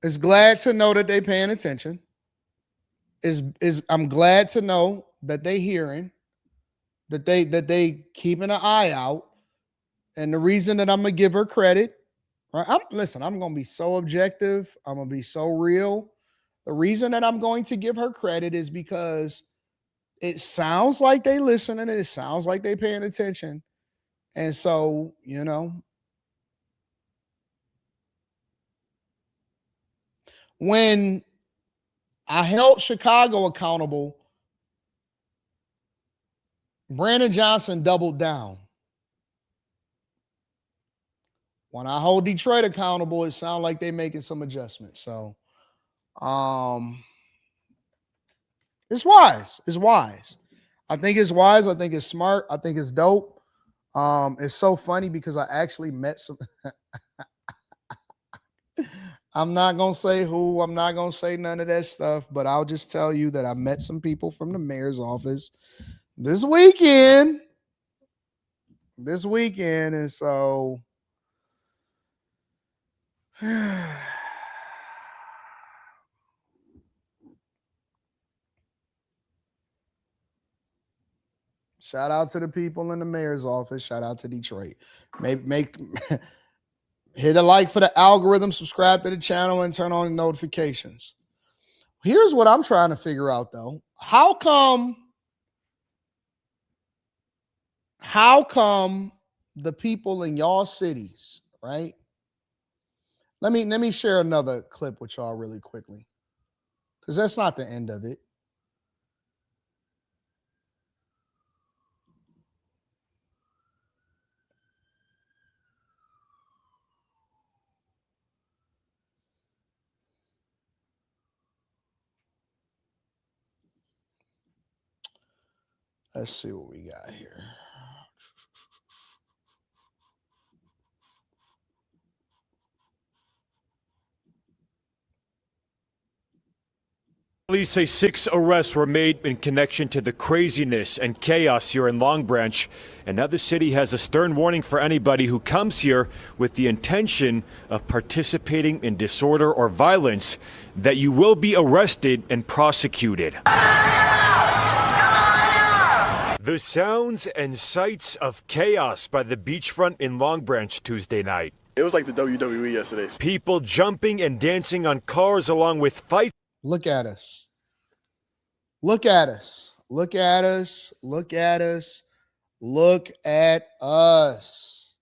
it's glad to know that they paying attention. I'm glad to know that they hearing, that they keeping an eye out. And the reason that I'm gonna give her credit, right? I'm gonna be so objective. I'm gonna be so real. The reason that I'm going to give her credit is because it sounds like they listening. It sounds like they paying attention. And so, when I held Chicago accountable, Brandon Johnson doubled down. When I hold Detroit accountable, it sounds like they're making some adjustments. So, it's wise. It's wise. I think it's wise. I think it's smart. I think it's dope. It's so funny because I actually met some. I'm not going to say who. I'm not going to say none of that stuff, but I'll just tell you that I met some people from the mayor's office this weekend. And so shout out to the people in the mayor's office. Shout out to Detroit. Make hit a like for the algorithm, subscribe to the channel, and turn on the notifications. Here's what I'm trying to figure out, though. How come the people in y'all cities, right? Let me share another clip with y'all really quickly, because that's not the end of it. Let's see what we got here. Police say 6 arrests were made in connection to the craziness and chaos here in Long Branch. And now the city has a stern warning for anybody who comes here with the intention of participating in disorder or violence, that you will be arrested and prosecuted. The sounds and sights of chaos by the beachfront in Long Branch Tuesday night. It was like the WWE yesterday. People jumping and dancing on cars along with fights. Look at us. Look at us. Look at us. Look at us. Look at us.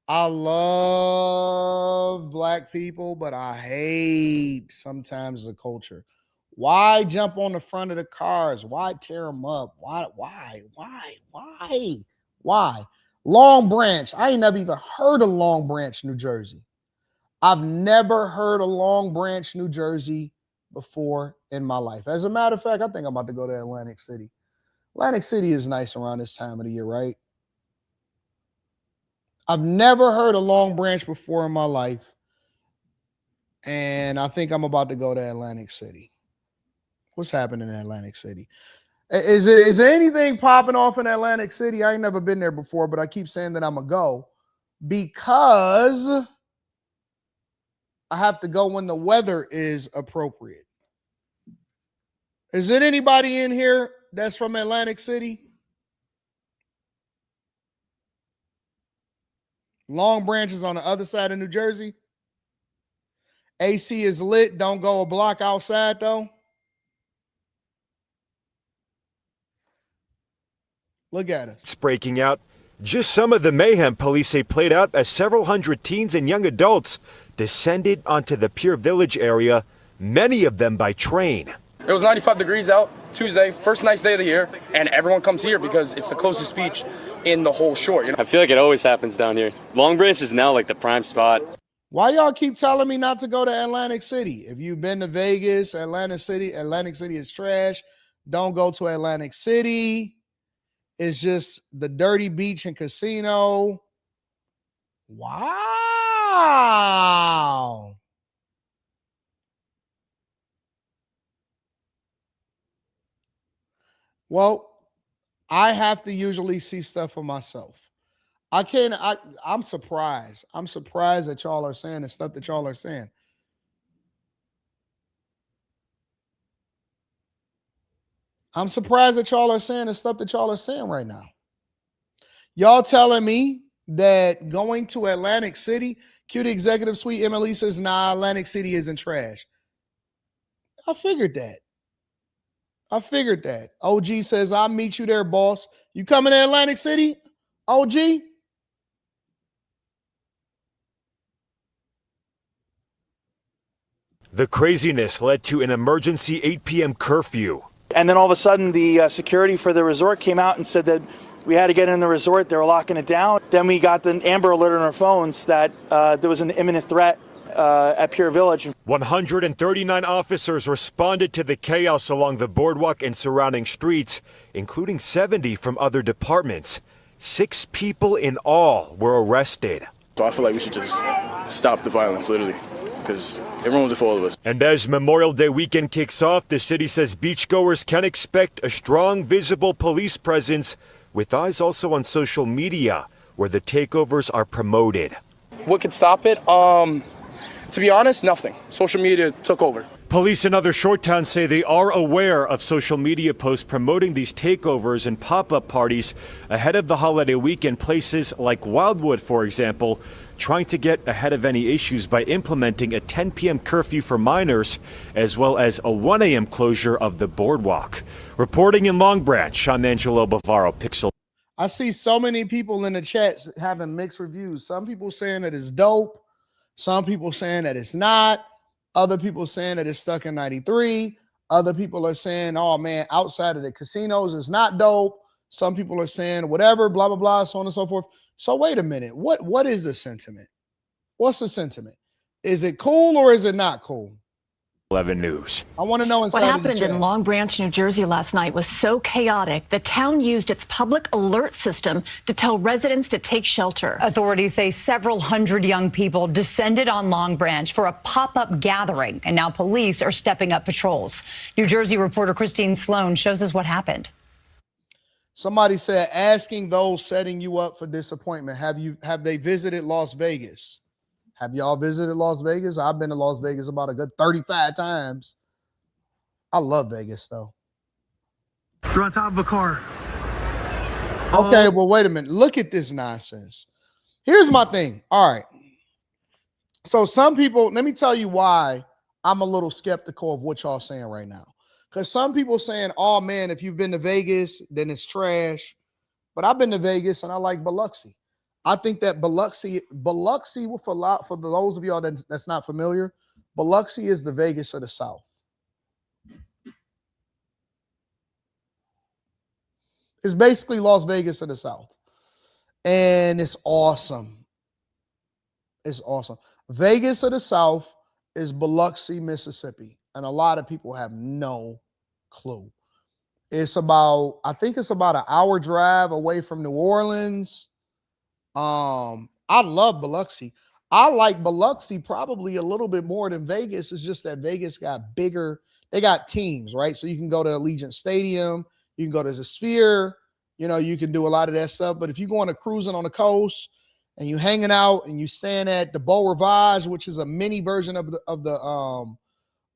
I love black people, but I hate sometimes the culture. Why jump on the front of the cars? Why tear them up? Why? Long Branch. I ain't never even heard of Long Branch, New Jersey. I've never heard of Long Branch, New Jersey before in my life. As a matter of fact, I think I'm about to go to Atlantic City. Atlantic City is nice around this time of the year, right? I've never heard of Long Branch before in my life, and I think I'm about to go to Atlantic City. What's happening in Atlantic City? Is there anything popping off in Atlantic City? I ain't never been there before, but I keep saying that I'm going to go because I have to go when the weather is appropriate. Is there anybody in here that's from Atlantic City? Long Branch is on the other side of New Jersey. AC is lit. Don't go a block outside, though. Look at us. It's breaking out. Just some of the mayhem police say played out as several hundred teens and young adults descended onto the Pier Village area, many of them by train. It was 95 degrees out Tuesday, first nice day of the year, and everyone comes here because it's the closest beach in the whole shore. I feel like it always happens down here. Long Branch is now like the prime spot. Why y'all keep telling me not to go to Atlantic City? If you've been to Vegas, Atlantic City is trash. Don't go to Atlantic City. It's just the dirty beach and casino. Wow. Well, I have to usually see stuff for myself. I'm surprised. I'm surprised that y'all are saying the stuff that y'all are saying. I'm surprised that y'all are saying the stuff that y'all are saying right now. Y'all telling me that going to Atlantic City, Cute Executive Suite, Emily says, nah, Atlantic City isn't trash. I figured that. OG says, I'll meet you there, boss. You coming to Atlantic City, OG? The craziness led to an emergency 8 p.m. curfew. And then all of a sudden, the security for the resort came out and said that we had to get in the resort. They were locking it down. Then we got the Amber Alert on our phones that there was an imminent threat at Pier Village. 139 officers responded to the chaos along the boardwalk and surrounding streets, including 70 from other departments. 6 people in all were arrested. So I feel like we should just stop the violence, literally, because everyone was a fault of us. And as Memorial Day weekend kicks off, the city says beachgoers can expect a strong, visible police presence, with eyes also on social media, where the takeovers are promoted. What could stop it? To be honest, nothing. Social media took over. Police in other short towns say they are aware of social media posts promoting these takeovers and pop-up parties ahead of the holiday weekend. Places like Wildwood, for example, trying to get ahead of any issues by implementing a 10 p.m. curfew for minors, as well as a 1 a.m. closure of the boardwalk. Reporting in Long Branch, Sean Angelo Bavaro, Pixel. I see so many people in the chats having mixed reviews. Some people saying that it's dope. Some people saying that it's not. Other people saying that it's stuck in 93. Other people are saying, oh man, outside of the casinos is not dope. Some people are saying whatever, blah, blah, blah, so on and so forth. So wait a minute. What is the sentiment? What's the sentiment? Is it cool or is it not cool? 11 News. I want to know What happened in Long Branch, New Jersey last night was so chaotic, the town used its public alert system to tell residents to take shelter. Authorities say several hundred young people descended on Long Branch for a pop-up gathering, and now police are stepping up patrols. New Jersey reporter Christine Sloan shows us what happened. Somebody said, asking those setting you up for disappointment, have they visited Las Vegas? Have y'all visited Las Vegas? I've been to Las Vegas about a good 35 times. I love Vegas, though. You're on top of a car. Okay, well, wait a minute. Look at this nonsense. Here's my thing. All right. So some people, let me tell you why I'm a little skeptical of what y'all saying right now. Because some people saying, oh, man, if you've been to Vegas, then it's trash. But I've been to Vegas, and I like Biloxi. I think that Biloxi for those of y'all that's not familiar, Biloxi is the Vegas of the South. It's basically Las Vegas of the South. And it's awesome. It's awesome. Vegas of the South is Biloxi, Mississippi. And a lot of people have no clue. I think it's about an hour drive away from New Orleans. I love Biloxi. I like Biloxi probably a little bit more than Vegas. It's just that Vegas got bigger. They got teams, right? So you can go to Allegiant Stadium. You can go to the Sphere. You know, you can do a lot of that stuff. But if you're going to cruising on the coast and you hanging out and you staying at the Beau Rivage, which is a mini version of the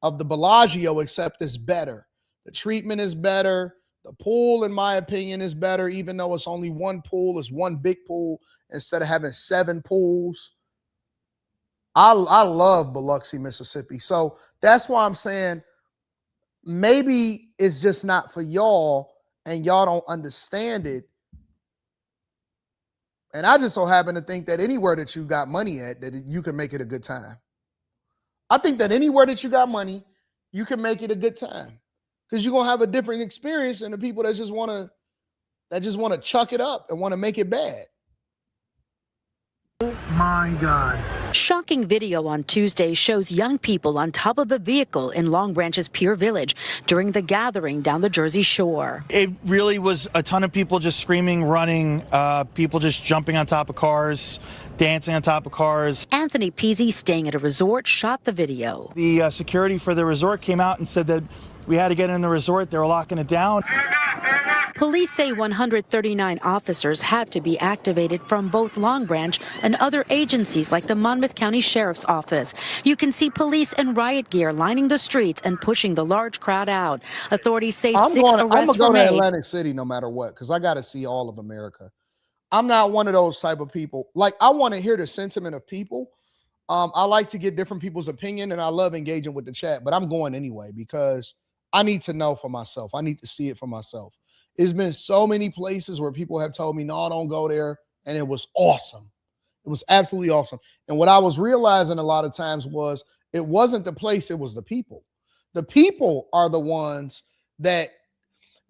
Bellagio, except it's better. The treatment is better. The pool, in my opinion, is better, even though it's only one pool. It's one big pool instead of having 7 pools. I love Biloxi, Mississippi. So that's why I'm saying maybe it's just not for y'all and y'all don't understand it. And I just so happen to think that anywhere that you got money at, that you can make it a good time. I think that anywhere that you got money, you can make it a good time. Because you're gonna have a different experience than the people that just want to chuck it up and want to make it bad. Oh my God. Shocking video on Tuesday shows young people on top of a vehicle in Long Branch's Pier Village during the gathering down the Jersey Shore. It really was a ton of people just screaming, running, people just jumping on top of cars, dancing on top of cars. Anthony Peasy, staying at a resort, shot the video. The security for the resort came out and said that we had to get in the resort. They were locking it down. Police say 139 officers had to be activated from both Long Branch and other agencies like the Monmouth County Sheriff's Office. You can see police in riot gear lining the streets and pushing the large crowd out. Authorities say 6 arrests were made. I'm going to go to Atlantic City no matter what, because I got to see all of America. I'm not one of those type of people. Like, I want to hear the sentiment of people. I like to get different people's opinion, and I love engaging with the chat, but I'm going anyway because I need to know for myself. I need to see it for myself. It's been so many places where people have told me, no, don't go there. And it was awesome. It was absolutely awesome. And what I was realizing a lot of times was it wasn't the place, it was the people. The people are the ones that,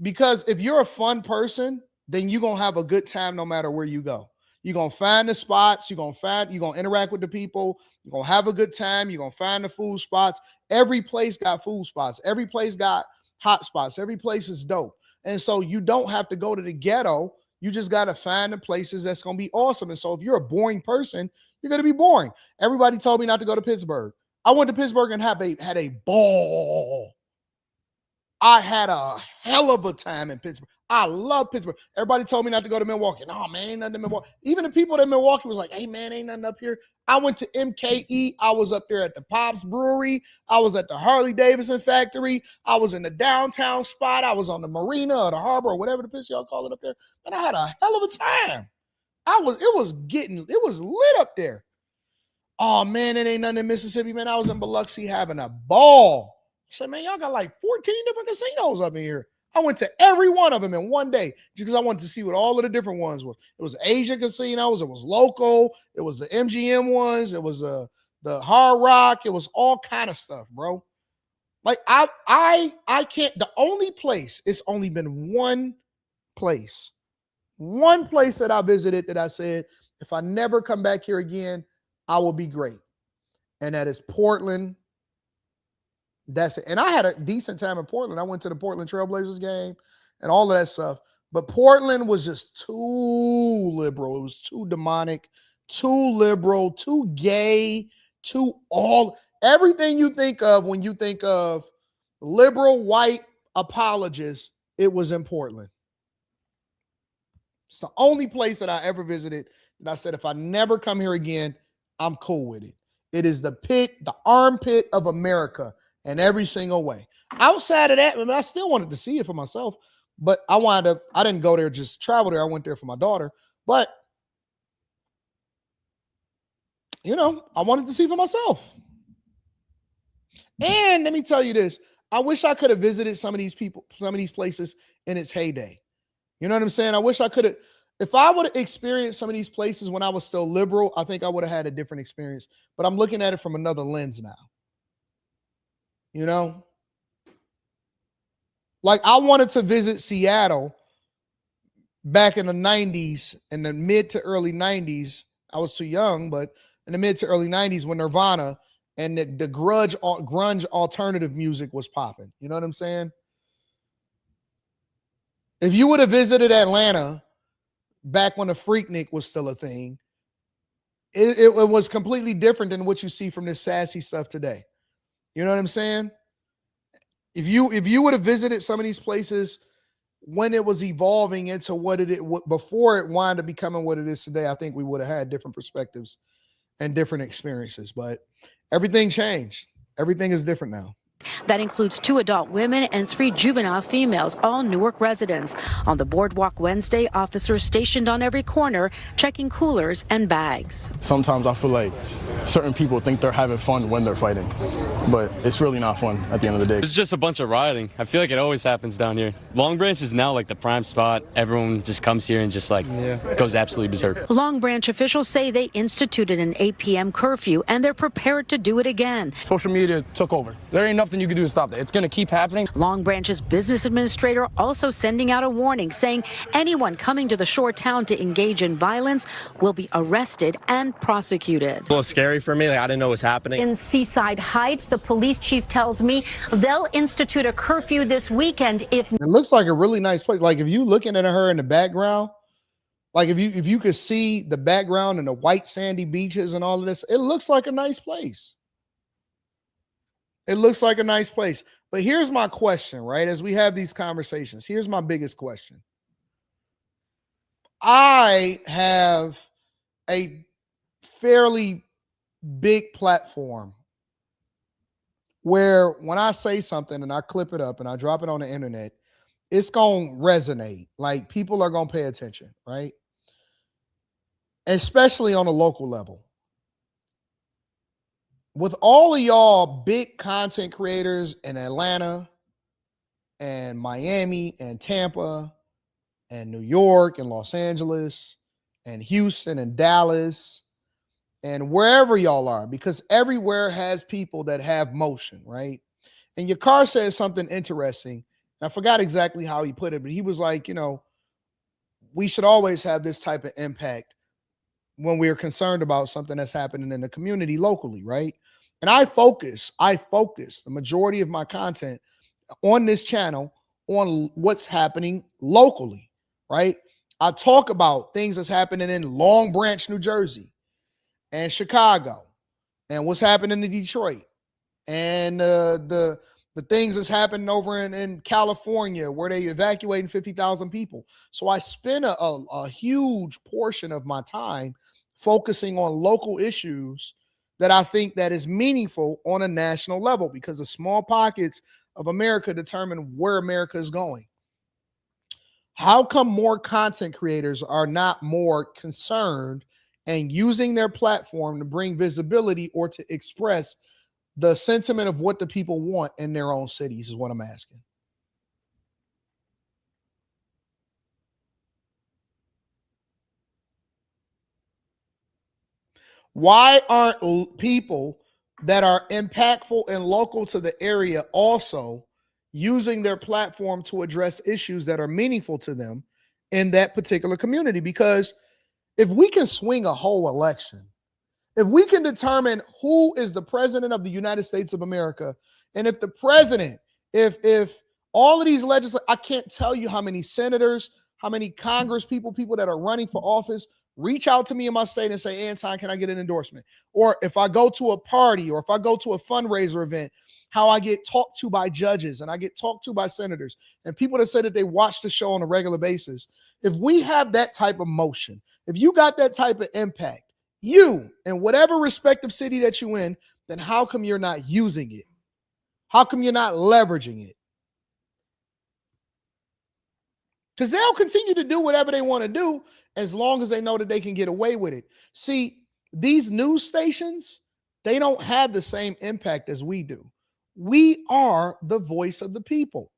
because if you're a fun person, then you're going to have a good time no matter where you go. You're going to find the spots. You're going to interact with the people. You're going to have a good time. You're going to find the food spots. Every place got food spots. Every place got hot spots. Every place is dope. And so you don't have to go to the ghetto. You just got to find the places that's going to be awesome. And so if you're a boring person, you're going to be boring. Everybody told me not to go to Pittsburgh. I went to Pittsburgh and had a ball. I had a hell of a time in Pittsburgh. I love Pittsburgh. Everybody told me not to go to Milwaukee. No, man, ain't nothing in Milwaukee. Even the people in Milwaukee was like, hey, man, ain't nothing up here. I went to MKE. I was up there at the Pops Brewery. I was at the Harley Davidson factory. I was in the downtown spot. I was on the marina or the harbor or whatever the piss y'all call it up there. And I had a hell of a time. It was lit up there. Oh, man, it ain't nothing in Mississippi, man. I was in Biloxi having a ball. I said, man, y'all got like 14 different casinos up in here. I went to every one of them in one day just because I wanted to see what all of the different ones was. It was Asian casinos. It was local. It was the MGM ones. It was the Hard Rock. It was all kind of stuff, bro. Like I can't. The only place, it's only been one place that I visited that I said, if I never come back here again, I will be great. And that is Portland. That's it. And I had a decent time in Portland. I went to the Portland Trailblazers game and all of that stuff. But Portland was just too liberal. It was too demonic, too liberal, too gay, everything you think of when you think of liberal white apologists, it was in Portland. It's the only place that I ever visited that I said, if I never come here again, I'm cool with it. It is the armpit of America. In every single way. Outside of that, I mean, I still wanted to see it for myself, but I didn't go there, just travel there. I went there for my daughter, but I wanted to see for myself. And let me tell you this, I wish I could have visited some of these places in its heyday. You know what I'm saying? I wish I could have, if I would have experienced some of these places when I was still liberal, I think I would have had a different experience, but I'm looking at it from another lens now. Like I wanted to visit Seattle back in the 90s, in the mid to early 90s. I was too young, but in the mid to early 90s when Nirvana and the grunge alternative music was popping. You know what I'm saying? If you would have visited Atlanta back when the Freaknik was still a thing, it was completely different than what you see from this sassy stuff today. You know what I'm saying? If you would have visited some of these places when it was evolving into before it wound up becoming what it is today, I think we would have had different perspectives and different experiences. But everything changed. Everything is different now. That includes 2 adult women and 3 juvenile females, all Newark residents. On the boardwalk Wednesday, officers stationed on every corner, checking coolers and bags. Sometimes I feel like certain people think they're having fun when they're fighting, but it's really not fun at the end of the day. It's just a bunch of rioting. I feel like it always happens down here. Long Branch is now like the prime spot. Everyone just comes here and just goes absolutely berserk. Long Branch officials say they instituted an 8 p.m. curfew and they're prepared to do it again. Social media took over. There ain't nothing nothing you can do to stop that. It's going to keep happening. Long Branch's business administrator also sending out a warning saying anyone coming to the shore town to engage in violence will be arrested and prosecuted. A little scary for me. Like, I didn't know what was happening. In Seaside Heights, the police chief tells me they'll institute a curfew this weekend if... It looks like a really nice place. Like if you looking at her in the background, like if you could see the background and the white sandy beaches and all of this, it looks like a nice place. It looks like a nice place. But here's my question, right? As we have these conversations, here's my biggest question. I have a fairly big platform where when I say something and I clip it up and I drop it on the internet, it's going to resonate. Like people are going to pay attention, right? Especially on a local level. With all of y'all big content creators in Atlanta and Miami and Tampa and New York and Los Angeles and Houston and Dallas and wherever y'all are, because everywhere has people that have motion, right? And your car says something interesting. I forgot exactly how he put it, but he was like, we should always have this type of impact when we're concerned about something that's happening in the community locally, right? And I focus the majority of my content on this channel on what's happening locally, right? I talk about things that's happening in Long Branch, New Jersey and Chicago and what's happening in Detroit and the things that's happening over in California where they evacuating 50,000 people. So I spend a huge portion of my time focusing on local issues that I think that is meaningful on a national level, because the small pockets of America determine where America is going. How come more content creators are not more concerned and using their platform to bring visibility or to express the sentiment of what the people want in their own cities is what I'm asking. Why aren't people that are impactful and local to the area also using their platform to address issues that are meaningful to them in that particular community? Because if we can swing a whole election, if we can determine who is the president of the United States of America, and if the president, if all of these legislators, I can't tell you how many senators, how many Congress people that are running for office reach out to me in my state and say, Anton, can I get an endorsement? Or if I go to a party or if I go to a fundraiser event, how I get talked to by judges and I get talked to by senators and people that say that they watch the show on a regular basis. If we have that type of motion, if you got that type of impact, you in whatever respective city that you in, then how come you're not using it? How come you're not leveraging it? Because they'll continue to do whatever they want to do as long as they know that they can get away with it. See, these news stations, they don't have the same impact as we do. We are the voice of the people.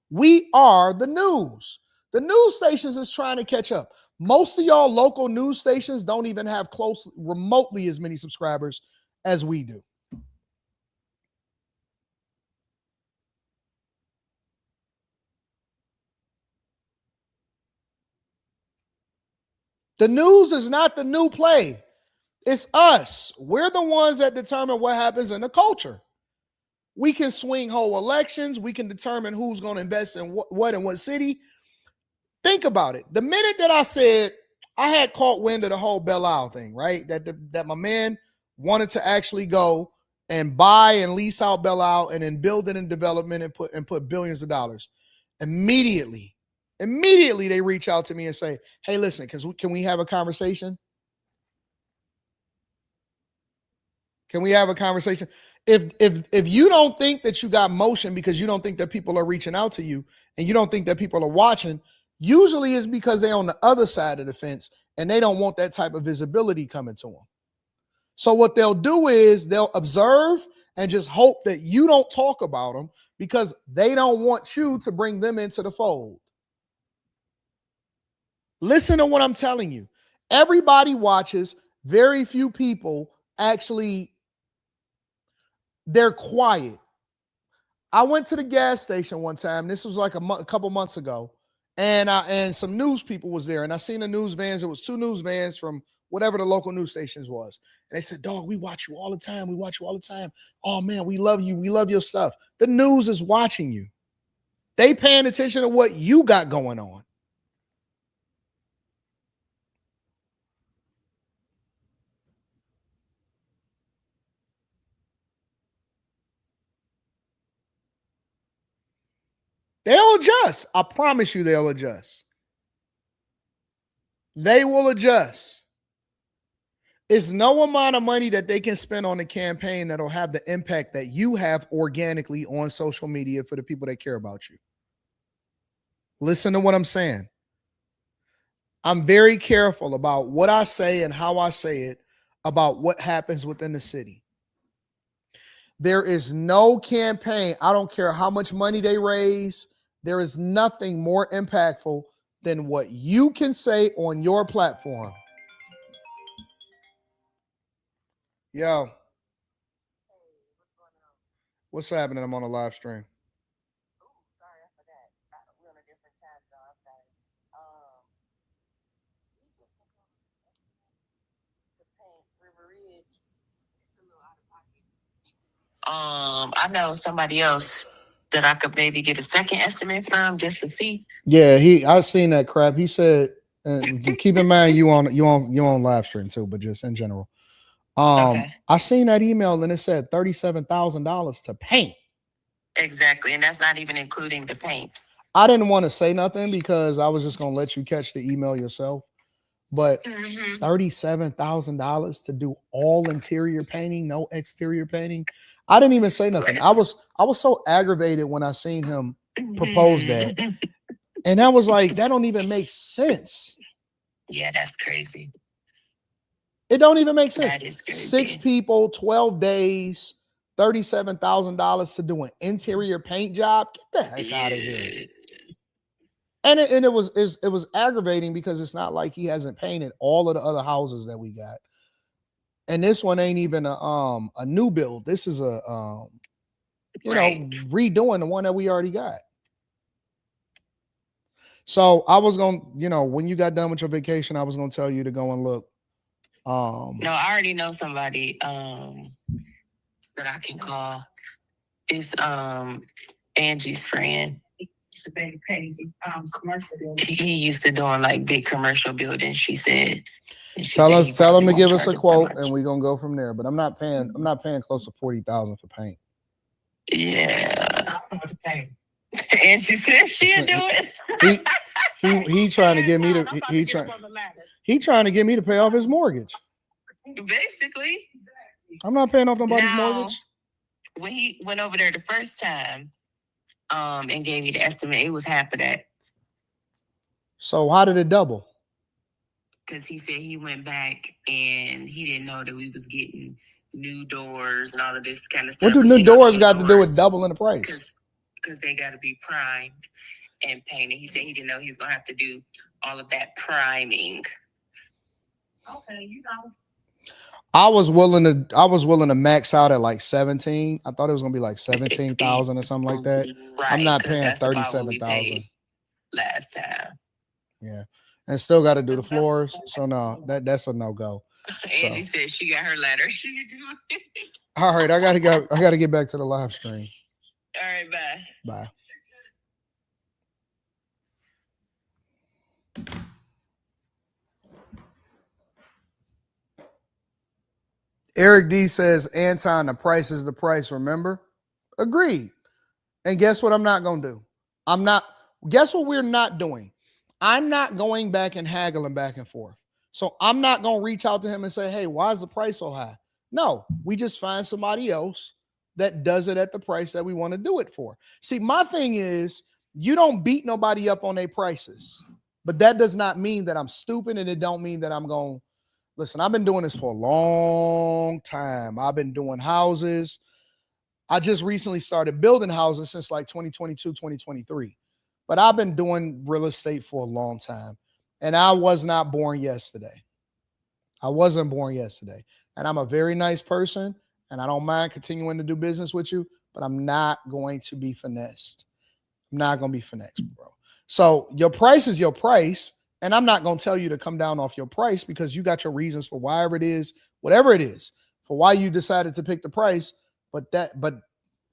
We are the news. The news stations is trying to catch up. Most of y'all local news stations don't even have remotely as many subscribers as we do. The news is not the new play. It's us. We're the ones that determine what happens in the culture. We can swing whole elections. We can determine who's going to invest in what in what city. Think about it. The minute that I said I had caught wind of the whole Belle Isle thing, right? That my man wanted to actually go and buy and lease out Belle Isle and then build it in development and put billions of dollars. Immediately they reach out to me and say, hey, listen, can we have a conversation? Can we have a conversation? If you don't think that you got motion because you don't think that people are reaching out to you and you don't think that people are watching, usually it's because they're on the other side of the fence and they don't want that type of visibility coming to them. So what they'll do is they'll observe and just hope that you don't talk about them because they don't want you to bring them into the fold. Listen to what I'm telling you. Everybody watches. Very few people actually, they're quiet. I went to the gas station one time. This was like a couple months ago. And some news people was there. And I seen the news vans. It was 2 news vans from whatever the local news stations was. And they said, dog, we watch you all the time. We watch you all the time. Oh, man, we love you. We love your stuff. The news is watching you. They paying attention to what you got going on. They'll adjust. I promise you they'll adjust. They will adjust. It's no amount of money that they can spend on the campaign that'll have the impact that you have organically on social media for the people that care about you. Listen to what I'm saying. I'm very careful about what I say and how I say it about what happens within the city. There is no campaign. I don't care how much money they raise. There is nothing more impactful than what you can say on your platform. Yo, what's happening? I'm on a live stream. I know somebody else that I could maybe get a second estimate from just to see. Yeah, I seen that crap. He said, and keep in mind you on live stream too, but just in general. Okay. I seen that email and it said $37,000 to paint. Exactly, and that's not even including the paint. I didn't want to say nothing because I was just gonna let you catch the email yourself. But $37,000 to do all interior painting, no exterior painting. I didn't even say nothing. I was so aggravated when I seen him propose that. And I was like, that don't even make sense. Yeah, that's crazy. It don't even make sense. That is crazy. 6 people, 12 days, $37,000 to do an interior paint job. Get the heck out of here. And it was aggravating because it's not like he hasn't painted all of the other houses that we got. And this one ain't even a new build. This is a redoing the one that we already got. So I was going to, when you got done with your vacation, I was going to tell you to go and look. No, I already know somebody that I can call. It's Angie's friend. It's the big crazy commercial building. He used to doing like big commercial buildings, she said. Tell him to give us a quote and we're gonna go from there. But I'm not paying close to $40,000 for paint. Yeah. And she said she'll do it. He trying to get me to he trying to get me to pay off his mortgage. Basically. I'm not paying off nobody's mortgage. When he went over there the first time, and gave me the estimate, it was half of that. So how did it double? Because he said he went back and he didn't know that we was getting new doors and all of this kind of stuff. What do new doors got to do with doubling the price? Because they got to be primed and painted. He said he didn't know he was gonna have to do all of that priming. Okay, you know. I was willing to max out at like 17. I thought it was gonna be like 17,000 or something like that. Right, I'm not paying 37,000 last time. Yeah, and still got to do the floors. So no, that's a no go. Andy said she got her ladder. She can do it. All right, I gotta get back to the live stream. All right, bye. Bye. Eric D says, Anton, the price is the price, remember? Agreed. And guess what I'm not going to do? Guess what we're not doing? I'm not going back and haggling back and forth. So I'm not going to reach out to him and say, hey, why is the price so high? No, we just find somebody else that does it at the price that we want to do it for. See, my thing is, you don't beat nobody up on their prices. But that does not mean that I'm stupid, and it don't mean that I'm going to listen. I've been doing this for a long time. I've been doing houses. I just recently started building houses since like 2022, 2023. But I've been doing real estate for a long time. And I was not born yesterday. I wasn't born yesterday. And I'm a very nice person, and I don't mind continuing to do business with you. but I'm not going to be finessed. I'm not going to be finessed, bro. So your price is your price, and I'm not going to tell you to come down off your price because you got your reasons for whatever it is for why you decided to pick the price. But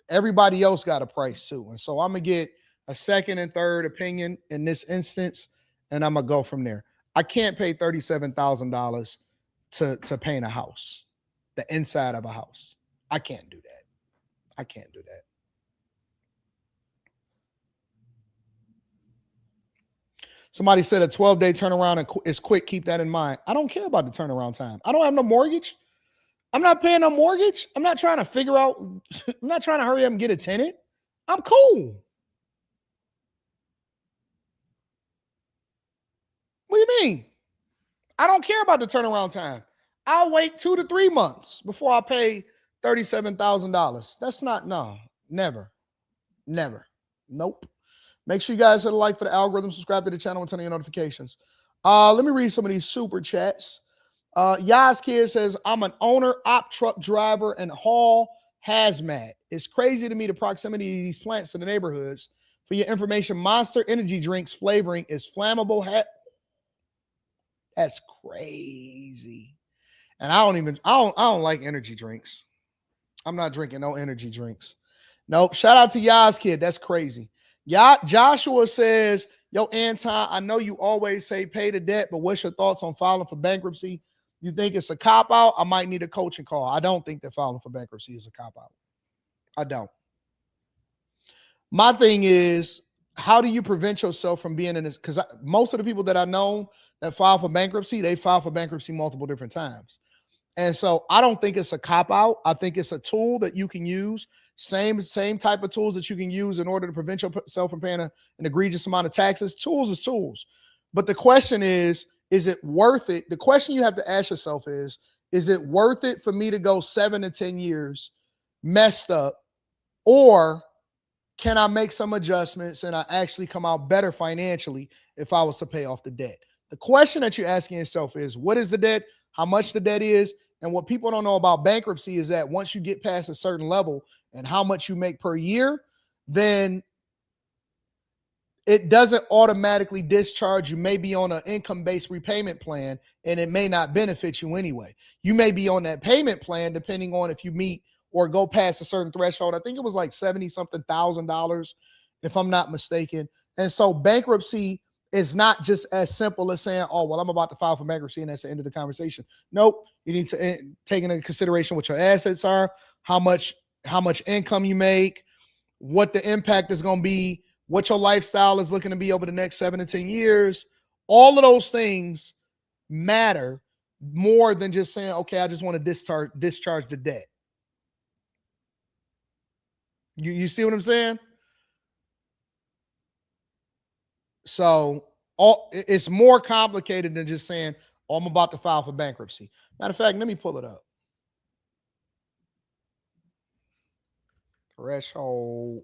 everybody else got a price too, and so I'm gonna get a second and third opinion in this instance, and I'm gonna go from there. I can't pay $37,000 to paint a house, the inside of a house. I can't do that. I can't do that. Somebody said a 12-day turnaround is quick. Keep that in mind. I don't care about the turnaround time. I don't have no mortgage. I'm not paying no mortgage. I'm not trying to figure out. I'm not trying to hurry up and get a tenant. I'm cool. What do you mean? I don't care about the turnaround time. I'll wait 2 to 3 months before I pay $37,000. That's not, no, never. Nope. Make sure you guys hit a like for the algorithm, subscribe to the channel, and turn on your notifications. Let me read some of these super chats. Yas Kid says, I'm an owner, op truck driver, and haul hazmat. It's crazy to me the proximity of these plants to the neighborhoods. For your information, Monster energy drinks flavoring is flammable. That's crazy. And I don't like energy drinks. I'm not drinking no energy drinks. Nope. Shout out to Yas Kid. That's crazy. Joshua says, yo, Anton, I know you always say pay the debt, but what's your thoughts on filing for bankruptcy? You think it's a cop-out? I might need a coaching call. I don't think that filing for bankruptcy is a cop-out. I don't. My thing is, how do you prevent yourself from being in this? Because most of the people that I know that file for bankruptcy, they file for bankruptcy multiple different times. And so I don't think it's a cop-out. I think it's a tool that you can use. Same type of tools that you can use in order to prevent yourself from paying an egregious amount of taxes. Tools is tools. But the question is it worth it? The question you have to ask yourself is it worth it for me to go 7 to 10 years messed up, or can I make some adjustments and I actually come out better financially if I was to pay off the debt? The question that you're asking yourself is, what is the debt? How much the debt is? And what people don't know about bankruptcy is that once you get past a certain level and how much you make per year, then it doesn't automatically discharge. You may be on an income-based repayment plan, and it may not benefit you anyway. You may be on that payment plan depending on if you meet or go past a certain threshold. I think it was like $70-something thousand, if I'm not mistaken. And so bankruptcy is not just as simple as saying, oh, well, I'm about to file for bankruptcy, and that's the end of the conversation. Nope. You need to take into consideration what your assets are, how much income you make, what the impact is going to be, what your lifestyle is looking to be over the next 7 to 10 years. All of those things matter more than just saying, okay, I just want to discharge the debt. You see what I'm saying? So it's more complicated than just saying, oh, I'm about to file for bankruptcy. Matter of fact, let me pull it up. Threshold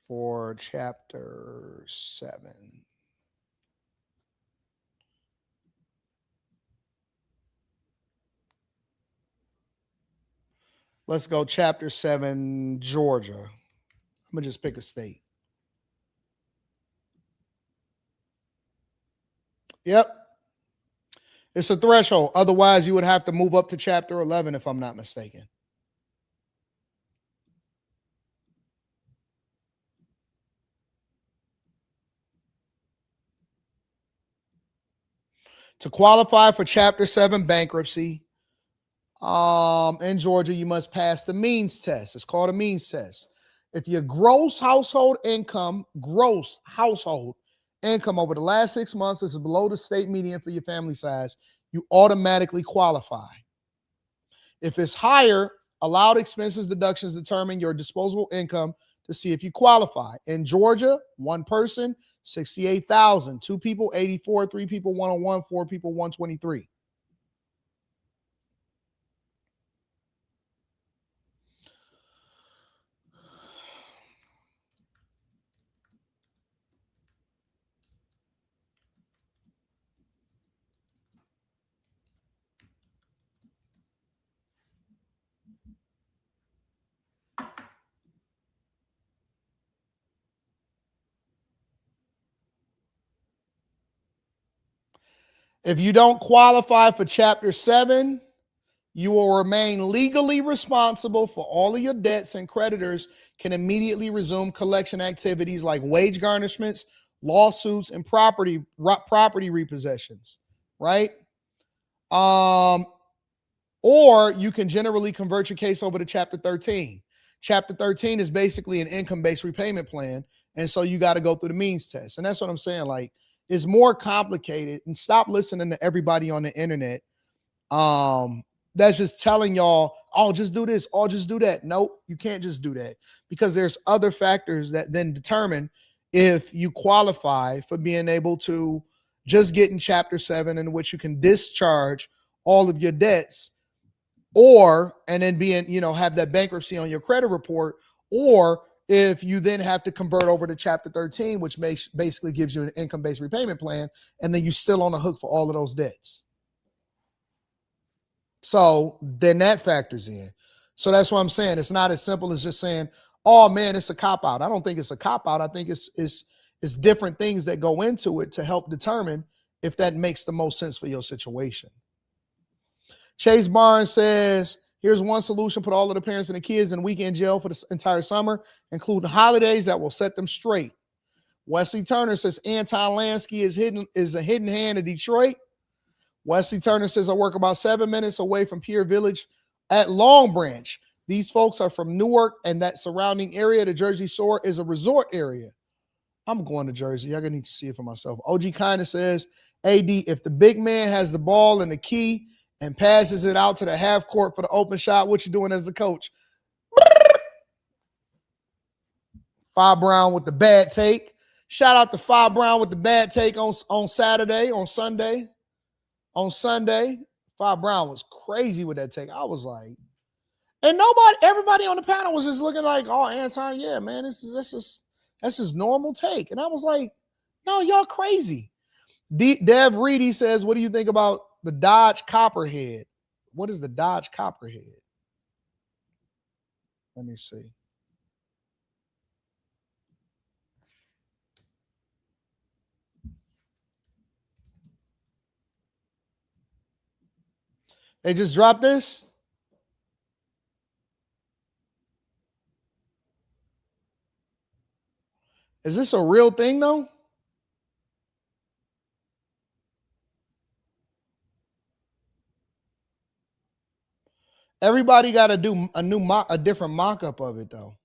for Chapter 7. Let's go Chapter 7, Georgia. I'm going to just pick a state. Yep. It's a threshold. Otherwise, you would have to move up to Chapter 11, if I'm not mistaken. To qualify for Chapter 7 bankruptcy, in Georgia, you must pass the means test. It's called a means test. If your gross household income over the last 6 months is below the state median for your family size, you automatically qualify. If it's higher, allowed expenses deductions determine your disposable income to see if you qualify. In Georgia, one person, $68,000, 2 people, $84,000, 3 people, $101,000, 4 people, $123,000. If you don't qualify for Chapter 7, you will remain legally responsible for all of your debts, and creditors can immediately resume collection activities like wage garnishments, lawsuits, and property repossessions, right? Or you can generally convert your case over to Chapter 13. Chapter 13 is basically an income-based repayment plan, and so you got to go through the means test. And that's what I'm saying. Like, it's more complicated, and stop listening to everybody on the internet that's just telling y'all, oh, just do this, oh, just do that. Nope, you can't just do that, because there's other factors that then determine if you qualify for being able to just get in Chapter 7, in which you can discharge all of your debts, or and then have that bankruptcy on your credit report, or if you then have to convert over to Chapter 13, which basically gives you an income-based repayment plan, and then you're still on the hook for all of those debts. So then that factors in. So that's what I'm saying. It's not as simple as just saying, oh man, it's a cop-out. I don't think it's a cop-out. I think it's different things that go into it to help determine if that makes the most sense for your situation. Chase Barnes says, here's one solution: put all of the parents and the kids in weekend jail for the entire summer, including holidays that will set them straight. Wesley Turner says, Anton Lansky is a hidden hand in Detroit. Wesley Turner says, I work about 7 minutes away from Pier Village at Long Branch. These folks are from Newark and that surrounding area. The Jersey Shore is a resort area. I'm going to Jersey. I'm going to need to see it for myself. OG Kinda says, AD, if the big man has the ball and the key and passes it out to the half court for the open shot, what you doing as the coach? Fi Brown with the bad take. Shout out to Fi Brown with the bad take on Saturday, on Sunday. On Sunday, Fi Brown was crazy with that take. I was like, and everybody on the panel was just looking like, oh, Anton, yeah, man, that's just normal take. And I was like, no, y'all crazy. Dev Reedy says, what do you think about the Dodge Copperhead? What is the Dodge Copperhead? Let me see. They just dropped this? Is this a real thing though? Everybody got to do a different mock-up of it though.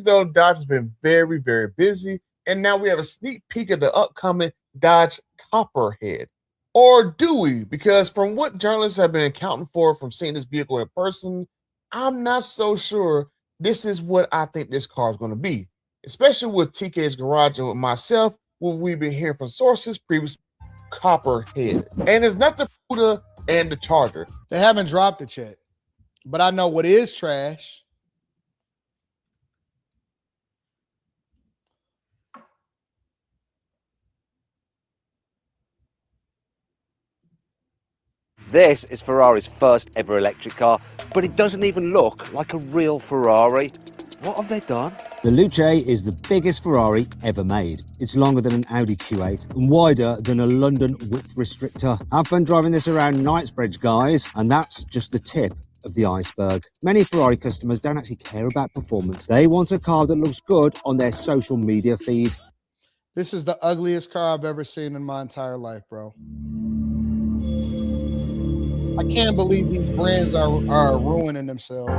Though Dodge has been very, very busy, and now we have a sneak peek of the upcoming Dodge Copperhead. Or do we? Because from what journalists have been accounting for from seeing this vehicle in person, I'm not so sure this is what I think this car is going to be. Especially with TK's Garage and with myself, what we've been hearing from sources previously, Copperhead. And it's not the Fuda and the Charger. They haven't dropped it yet. But I know what is trash. This is Ferrari's first ever electric car, but it doesn't even look like a real Ferrari. What have they done? The Luce is the biggest Ferrari ever made. It's longer than an Audi Q8 and wider than a London width restrictor. Have fun driving this around Knightsbridge, guys, and that's just the tip of the iceberg. Many Ferrari customers don't actually care about performance. They want a car that looks good on their social media feed. This is the ugliest car I've ever seen in my entire life, bro. I can't believe these brands are ruining themselves.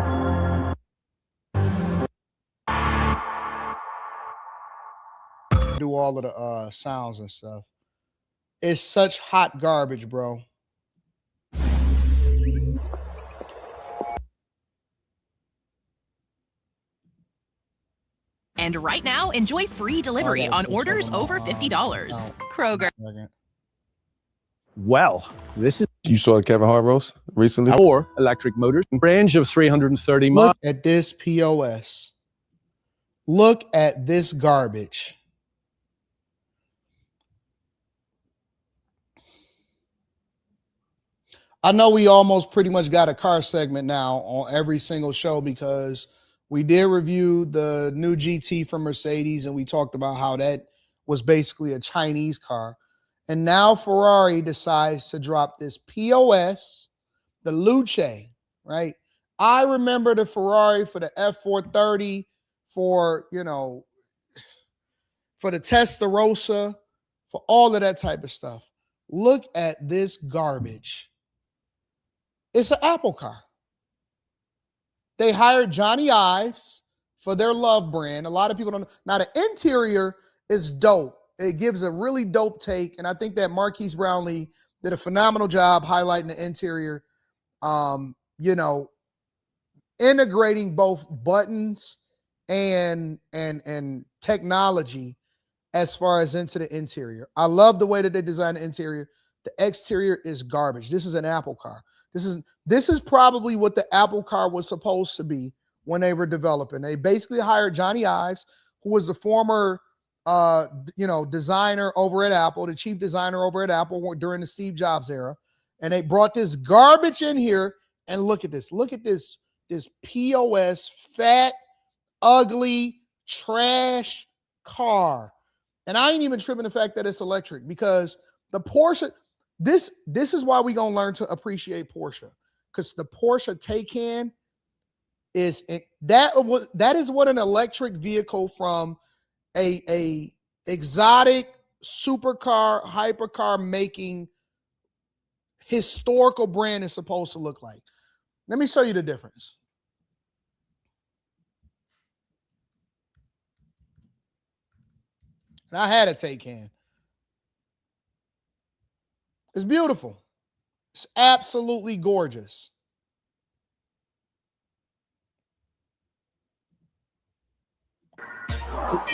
Do all of the sounds and stuff. It's such hot garbage, bro. And right now, enjoy free delivery on orders over $50. Kroger. Well, this is... You saw Kevin Hart roast recently? Or electric motors, range of 330 miles. Look at this POS. Look at this garbage. I know we almost pretty much got a car segment now on every single show because We did review the new GT from Mercedes, and we talked about how that was basically a Chinese car. And now Ferrari decides to drop this POS, the Luce, right? I remember the Ferrari for the F430, for, for the Testarossa, for all of that type of stuff. Look at this garbage. It's an Apple car. They hired Johnny Ives for their Love brand. A lot of people don't know. Now, the interior is dope. It gives a really dope take, and I think that Marquise Brownlee did a phenomenal job highlighting the interior. Integrating both buttons and technology as far as into the interior. I love the way that they designed the interior. The exterior is garbage. This is an Apple car. This is probably what the Apple car was supposed to be when they were developing. They basically hired Johnny Ives, who was the former designer over at Apple, the chief designer over at Apple during the Steve Jobs era. And they brought this garbage in here, and look at this. Look at this POS, fat, ugly, trash car. And I ain't even tripping the fact that it's electric, because the Porsche, this is why we gonna learn to appreciate Porsche, because the Porsche Taycan that is what an electric vehicle from a exotic supercar, hypercar making historical brand is supposed to look like. Let me show you the difference. And I had a Taycan. It's beautiful. It's absolutely gorgeous.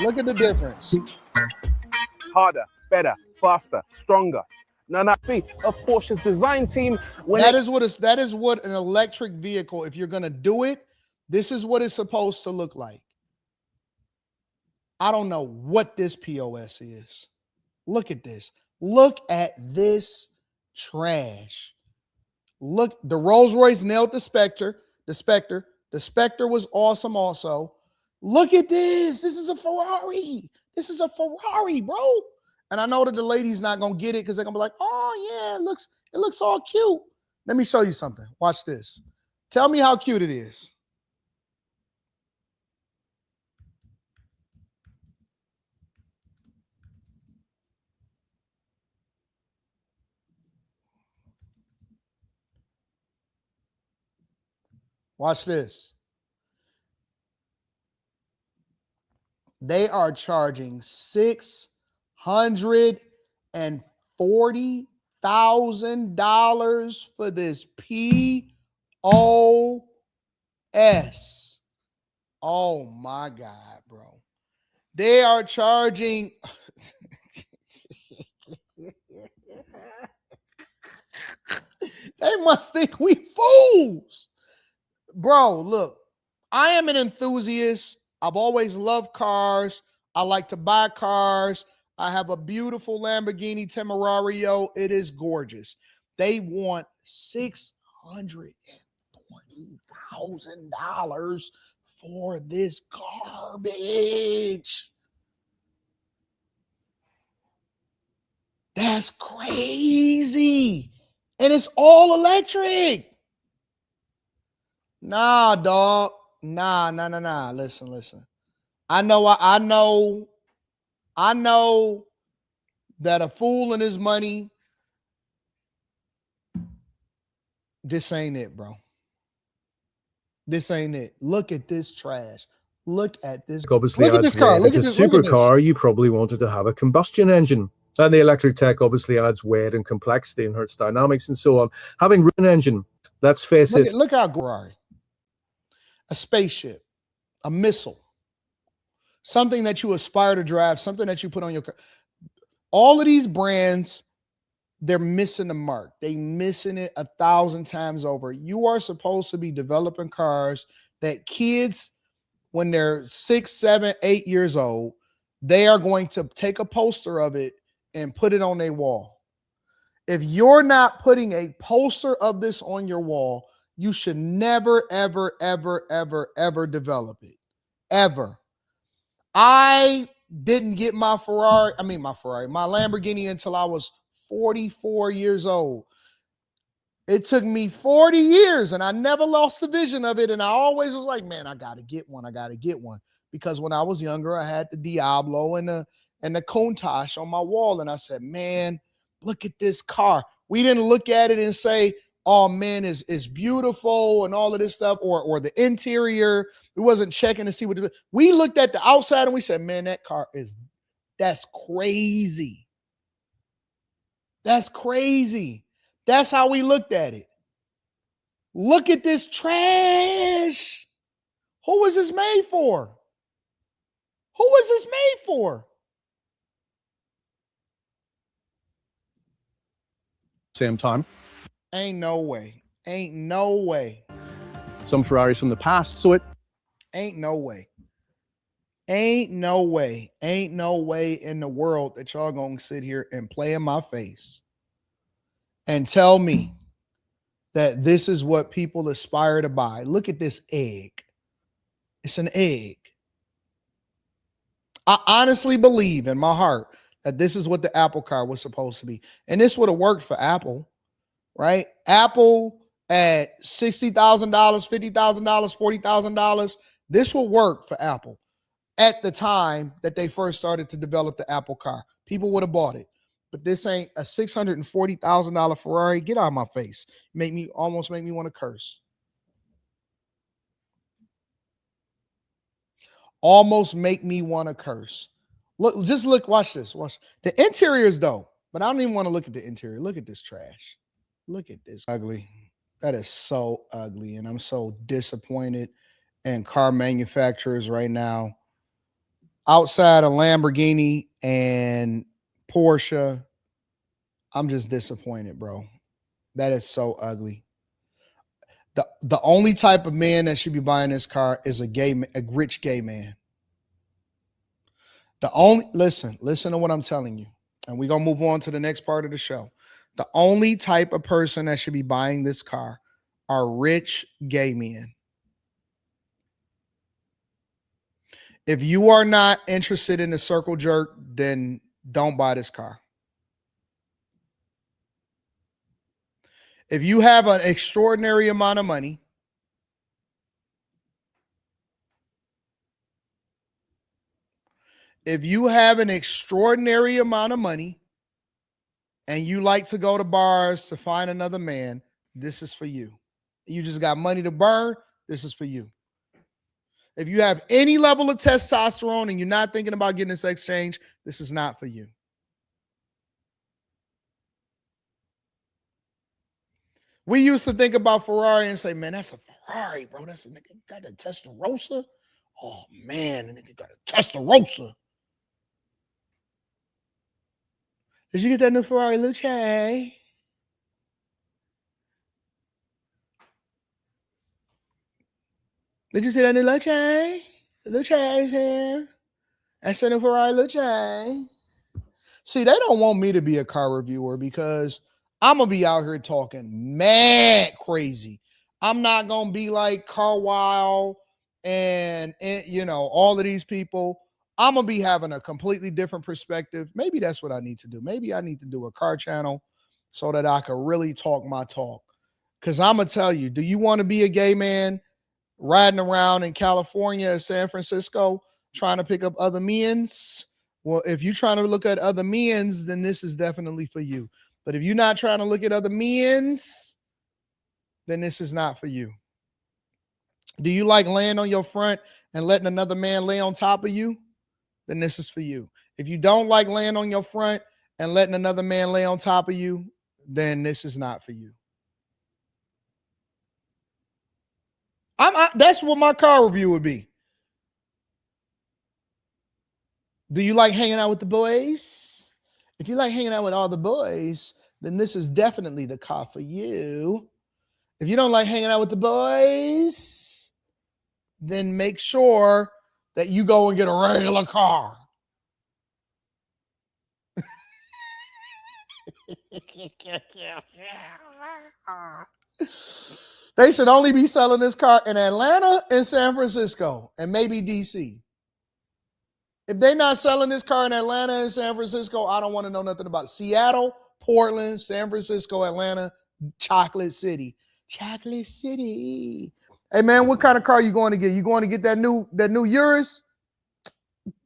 Look at the difference. Harder, better, faster, stronger. Now, I think a Porsche's design team. That is what an electric vehicle, if you're going to do it, this is what it's supposed to look like. I don't know what this POS is. Look at this. Look at this trash. Look, the Rolls-Royce nailed the Spectre. The Spectre was awesome also. Look at this. This is a Ferrari. This is a Ferrari, bro. And I know that the lady's not going to get it because they're going to be like, oh, yeah, it looks all cute. Let me show you something. Watch this. Tell me how cute it is. Watch this. They are charging $640,000 for this POS. Oh my God, bro. They are charging. They must think we fools. Bro, look, I am an enthusiast. I've always loved cars. I like to buy cars. I have a beautiful Lamborghini Temerario. It is gorgeous. They want $640,000 for this garbage. That's crazy. And it's all electric. Nah, dog. Nah. Listen. I know that a fool and his money, this ain't it, bro. This ain't it. Look at this trash. Look at this. Obviously, look at this car. Look at this. If it's a supercar, you probably wanted to have a combustion engine. And the electric tech obviously adds weight and complexity and hurts dynamics and so on. Having an engine, let's face it. Look how Ferrari. A spaceship, a missile, something that you aspire to drive, something that you put on your car. All of these brands, they're missing the mark. They missing it 1,000 times over. You are supposed to be developing cars that kids, when they're 6, 7, 8 years old, they are going to take a poster of it and put it on their wall. If you're not putting a poster of this on your wall, You should never, ever, ever, ever, ever develop it. Ever. I didn't get my Lamborghini until I was 44 years old. It took me 40 years and I never lost the vision of it. And I always was like, man, I got to get one. I got to get one. Because when I was younger, I had the Diablo and the Countach on my wall. And I said, man, look at this car. We didn't look at it and say, oh man, it's beautiful and all of this stuff, or the interior. We wasn't checking to see what we looked at the outside and we said, man, that's crazy. That's crazy. That's how we looked at it. Look at this trash. Who was this made for? Who was this made for? Same time. Ain't no way. Ain't no way. Some Ferraris from the past, so it ain't no way. Ain't no way. Ain't no way in the world that y'all gonna sit here and play in my face and tell me that this is what people aspire to buy. Look at this egg. It's an egg. I honestly believe in my heart that this is what the Apple car was supposed to be. And this would have worked for Apple, right? Apple at $60,000, $50,000, $40,000. This will work for Apple at the time that they first started to develop the Apple car. People would have bought it. But this ain't a $640,000 Ferrari. Get out of my face. Almost make me want to curse. Almost make me want to curse. Look, just look, watch this. Watch the interior is dope, but I don't even want to look at the interior. Look at this trash. Look at this. Ugly. That is so ugly. And I'm so disappointed in car manufacturers right now. Outside of Lamborghini and Porsche, I'm just disappointed, bro. That is so ugly. The only type of man that should be buying this car is a rich gay man. Listen to what I'm telling you. And we're going to move on to the next part of the show. The only type of person that should be buying this car are rich gay men. If you are not interested in the circle jerk, then don't buy this car. If you have an extraordinary amount of money, and you like to go to bars to find another man, this is for you. You just got money to burn, this is for you. If you have any level of testosterone and you're not thinking about getting this exchange, this is not for you. We used to think about Ferrari and say, man, that's a Ferrari, bro. That's a nigga got a Testarossa. Oh, man, a nigga got a Testarossa. Did you get that new Ferrari, Luce? Did you see that new Luce? Luce is here. That's the new Ferrari, Luce. See, they don't want me to be a car reviewer because I'm going to be out here talking mad crazy. I'm not going to be like Carwile and all of these people. I'm going to be having a completely different perspective. Maybe that's what I need to do. Maybe I need to do a car channel so that I can really talk my talk. Because I'm going to tell you, do you want to be a gay man riding around in California or San Francisco trying to pick up other men's? Well, if you're trying to look at other men's, then this is definitely for you. But if you're not trying to look at other men's, then this is not for you. Do you like laying on your front and letting another man lay on top of you? Then this is for you. If you don't like laying on your front and letting another man lay on top of you, then this is not for you. That's what my car review would be. Do you like hanging out with the boys? If you like hanging out with all the boys, then this is definitely the car for you. If you don't like hanging out with the boys, then make sure that you go and get a regular car. They should only be selling this car in Atlanta and San Francisco and maybe DC. If they're not selling this car in Atlanta and San Francisco, I don't want to know nothing about it. Seattle, Portland, San Francisco, Atlanta, Chocolate City. Chocolate City. Hey man, what kind of car you going to get? You going to get that new Urus?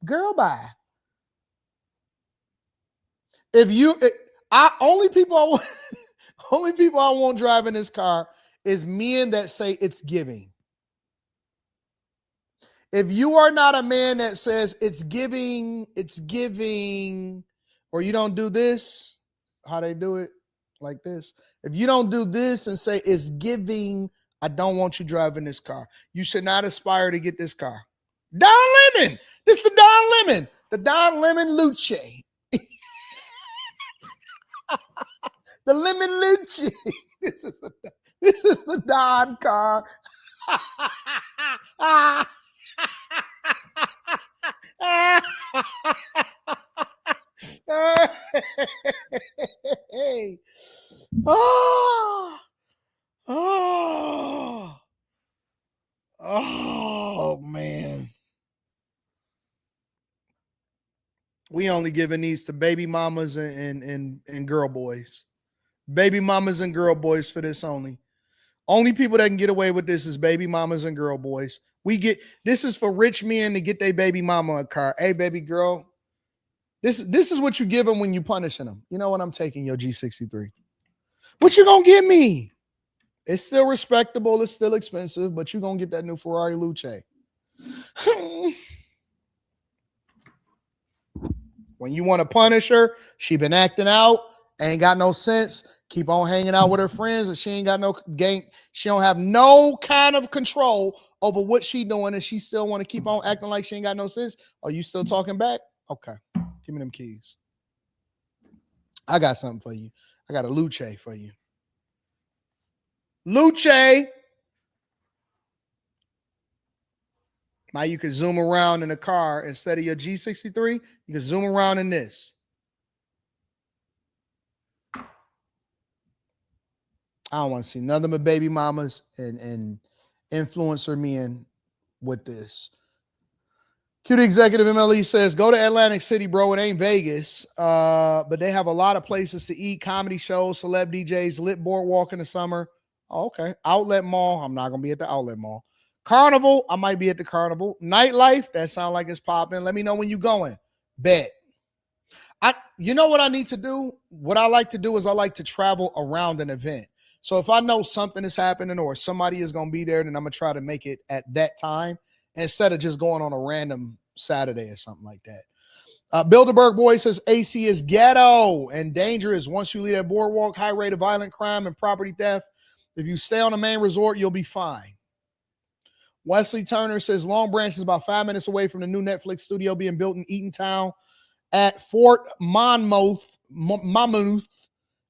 Girl, bye. Only people I want driving this car is men that say it's giving. If you are not a man that says it's giving, or you don't do this, how they do it, like this. If you don't do this and say it's giving, I don't want you driving this car. You should not aspire to get this car. Don Lemon. This is the Don Lemon. The Don Lemon Luce. The Lemon Luce. This is the Don car. Hey. Oh, man. We only giving these to baby mamas and girl boys. Baby mamas and girl boys for this only. Only people that can get away with this is baby mamas and girl boys. This is for rich men to get their baby mama a car. Hey, baby girl, this is what you give them when you punishing them. You know what? I'm taking your G63. What you gonna give me? It's still respectable. It's still expensive, but you gonna get that new Ferrari Luce. When you want to punish her, she been acting out, ain't got no sense. Keep on hanging out with her friends, and she ain't got no game. She don't have no kind of control over what she doing, and she still want to keep on acting like she ain't got no sense. Are you still talking back? Okay, give me them keys. I got something for you. I got a Luce for you. Luce. Now you can zoom around in the car instead of your G63. You can zoom around in this. I don't want to see nothing but baby mamas and influencer men with this. Cute Executive MLE says, go to Atlantic City, bro. It ain't Vegas. But they have a lot of places to eat, comedy shows, celeb DJs, lit boardwalk in the summer. Oh, okay. Outlet Mall. I'm not going to be at the Outlet Mall. Carnival. I might be at the Carnival. Nightlife. That sounds like it's popping. Let me know when you're going. Bet. You know what I need to do? What I like to do is I like to travel around an event. So if I know something is happening or somebody is going to be there, then I'm going to try to make it at that time instead of just going on a random Saturday or something like that. Bilderberg Boy says AC is ghetto and dangerous. Once you leave that boardwalk, high rate of violent crime and property theft. If you stay on the main resort, you'll be fine. Wesley Turner says Long Branch is about 5 minutes away from the new Netflix studio being built in Eatontown at Fort Monmouth.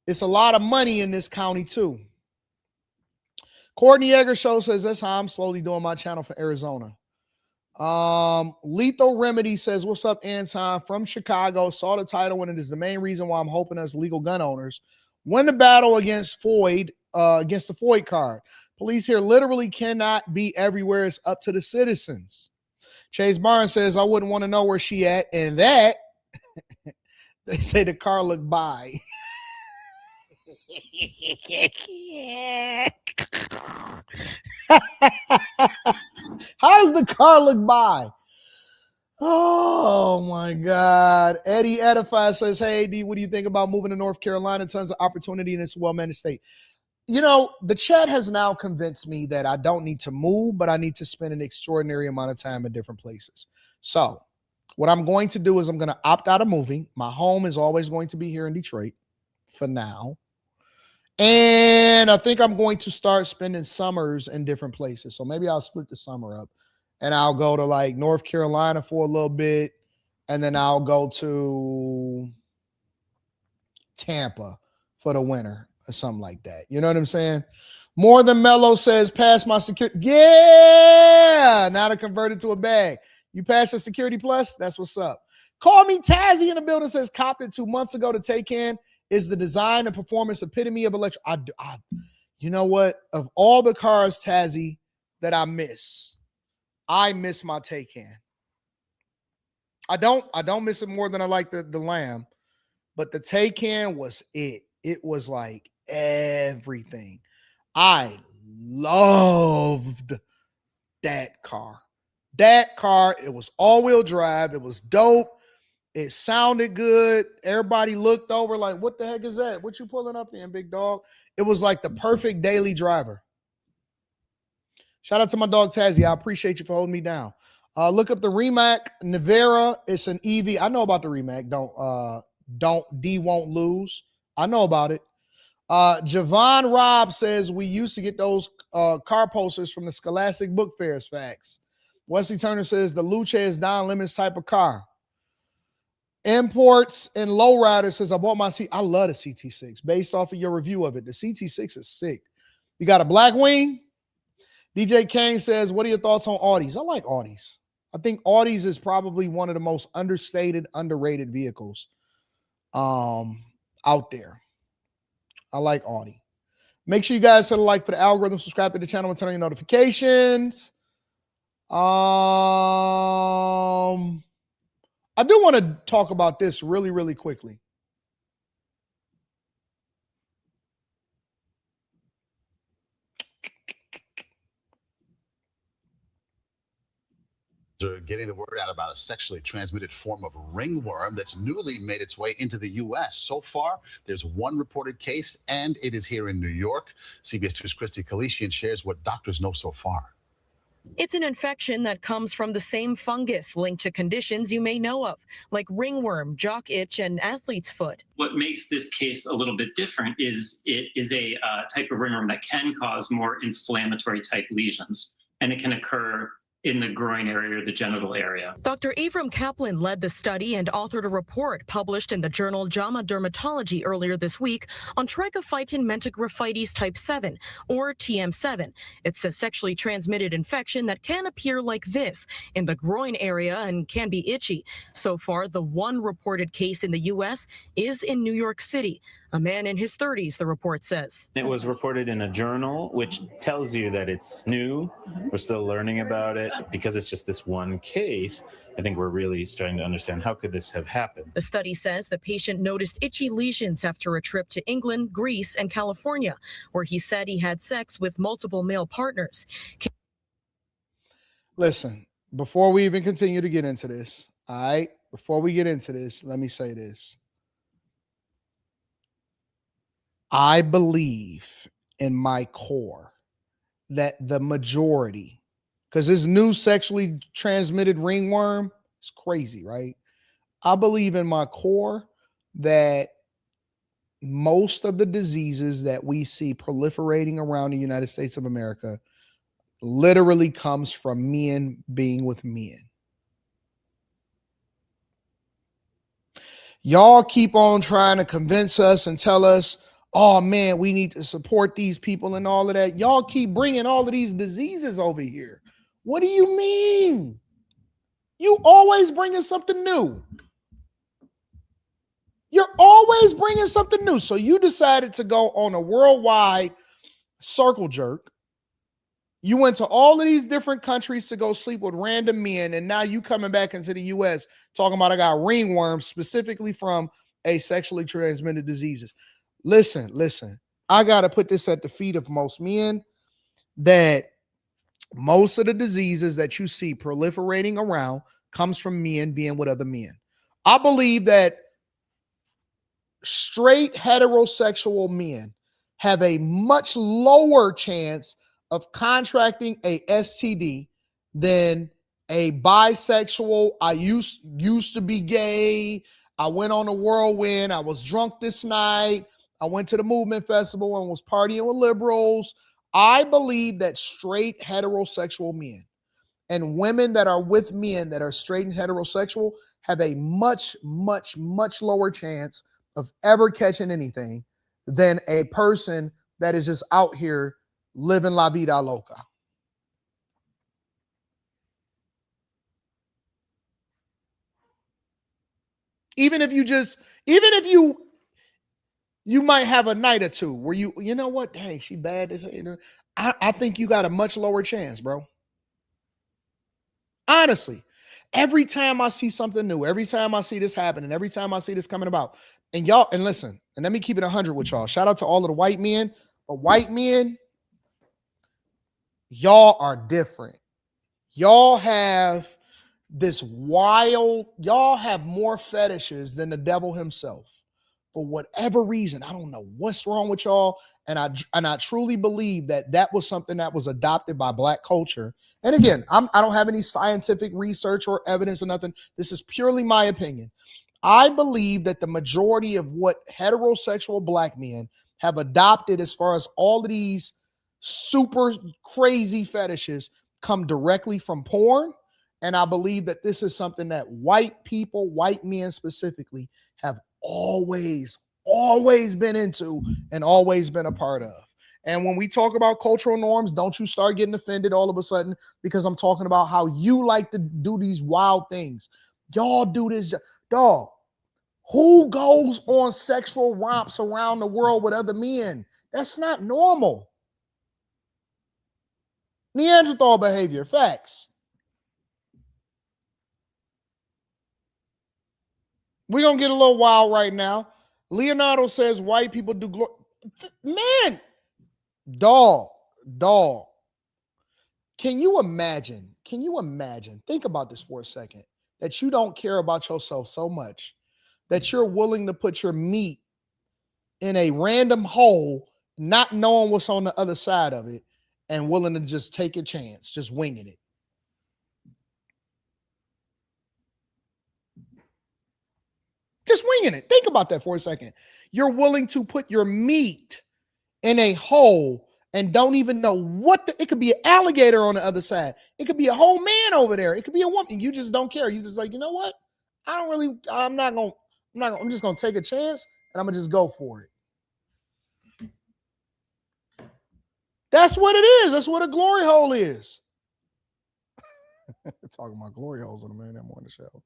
It's a lot of money in this county too. Courtney Egger Show says that's how I'm slowly doing my channel for Arizona. Lethal Remedy says, what's up, Anton? From Chicago. Saw the title and it is the main reason why I'm hoping us legal gun owners win the battle against Floyd, against the Floyd card. Police here literally cannot be everywhere. It's up to the citizens. Chase Barnes says, I wouldn't want to know where she at. And that, they say the car looked by. How does the car look by? Oh my God. Eddie Edify says, hey, D, what do you think about moving to North Carolina? Tons of opportunity in this well-managed state. You know, the chat has now convinced me that I don't need to move, but I need to spend an extraordinary amount of time in different places. So what I'm going to do is I'm going to opt out of moving. My home is always going to be here in Detroit for now. And I think I'm going to start spending summers in different places. So maybe I'll split the summer up and I'll go to like North Carolina for a little bit. And then I'll go to Tampa for the winter or something like that. You know what I'm saying? More Than Mellow says, pass my security. Yeah. Now to convert it to a bag. You pass your security plus? That's what's up. Call me Tazzy in the building says, copped it 2 months ago to take in. Is the design and performance epitome of electric. You know what? Of all the cars, Tazzy, that I miss my Taycan. I don't miss it more than I like the Lamb, but the Taycan was it. It was like everything. I loved that car. That car, it was all-wheel drive. It was dope. It sounded good. Everybody looked over like, what the heck is that? What you pulling up in, big dog? It was like the perfect daily driver. Shout out to my dog Tazzy. I appreciate you for holding me down. Look up the Rimac Nevera. It's an EV. I know about the Rimac. D won't lose. I know about it. Javon Robb says we used to get those car posters from the Scholastic Book Fairs. Facts. Wesley Turner says the Luce is Don Lemons type of car. Imports and Lowrider says I bought my I love the CT6 based off of your review of it. The CT6 is sick. You got a black wing. DJ Kane says, what are your thoughts on Audis? I like Audis. I think Audis is probably one of the most understated, underrated vehicles out there. I like Audi. Make sure you guys hit a like for the algorithm, subscribe to the channel, and turn on your notifications. I do want to talk about this really, really quickly. Are getting the word out about a sexually transmitted form of ringworm that's newly made its way into the U.S. So far, there's one reported case, and it is here in New York. CBS 2's Christy Kalishian shares what doctors know so far. It's an infection that comes from the same fungus linked to conditions you may know of, like ringworm, jock itch, and athlete's foot. What makes this case a little bit different is it is a type of ringworm that can cause more inflammatory type lesions, and it can occur in the groin area or the genital area. Dr. Avram Kaplan led the study and authored a report published in the journal JAMA Dermatology earlier this week on trichophyton mentagraphitis type 7, or TM7. It's a sexually transmitted infection that can appear like this in the groin area and can be itchy. So far, the one reported case in the U.S. is in New York City. A man in his 30s, the report says. It was reported in a journal, which tells you that it's new. We're still learning about it. Because it's just this one case, I think we're really starting to understand how could this have happened. The study says the patient noticed itchy lesions after a trip to England, Greece, and California, where he said he had sex with multiple male partners. Listen, before we even continue to get into this, all right, before we get into this, let me say this. I believe in my core that the majority, because this new sexually transmitted ringworm is crazy, right? I believe in my core that most of the diseases that we see proliferating around the United States of America literally comes from men being with men. Y'all keep on trying to convince us and tell us, oh man, we need to support these people and all of that. Y'all keep bringing all of these diseases over here. What do you mean? You always bringing something new. You're always bringing something new. So you decided to go on a worldwide circle jerk. You went to all of these different countries to go sleep with random men, and now you coming back into the U.S. talking about I got ringworms specifically from a sexually transmitted diseases. Listen. I got to put this at the feet of most men that most of the diseases that you see proliferating around comes from men being with other men. I believe that straight heterosexual men have a much lower chance of contracting a STD than a bisexual. I used to be gay. I went on a whirlwind. I was drunk this night. I went to the movement festival and was partying with liberals. I believe that straight heterosexual men and women that are with men that are straight and heterosexual have a much, much, much lower chance of ever catching anything than a person that is just out here living la vida loca. Even if you You might have a night or two where you know what? Dang, she bad. I think you got a much lower chance, bro. Honestly, every time I see something new, every time I see this happening, every time I see this coming about, and listen, and let me keep it 100 with y'all. Shout out to all of the white men, but white men, y'all are different. Y'all have y'all have more fetishes than the devil himself. For whatever reason, I don't know what's wrong with y'all, and I truly believe that was something that was adopted by Black culture. And again, I don't have any scientific research or evidence or nothing. This is purely my opinion. I believe that the majority of what heterosexual Black men have adopted, as far as all of these super crazy fetishes, come directly from porn. And I believe that this is something that white people, white men specifically, have always been into and always been a part of. And when we talk about cultural norms, don't you start getting offended all of a sudden because I'm talking about how you like to do these wild things. Y'all do this, dog. Who goes on sexual romps around the world with other men? That's not normal. Neanderthal behavior, facts. We're going to get a little wild right now. Leonardo says white people do man, dog. Can you imagine? Think about this for a second, that you don't care about yourself so much that you're willing to put your meat in a random hole, not knowing what's on the other side of it, and willing to just take a chance, just winging it. Just winging it. Think about that for a second. You're willing to put your meat in a hole and don't even know it could be an alligator on the other side. It could be a whole man over there. It could be a woman. You just don't care. You just like, you know what? I'm just going to take a chance and I'm going to just go for it. That's what it is. That's what a glory hole is. Talking about glory holes on the Man That Morning Show.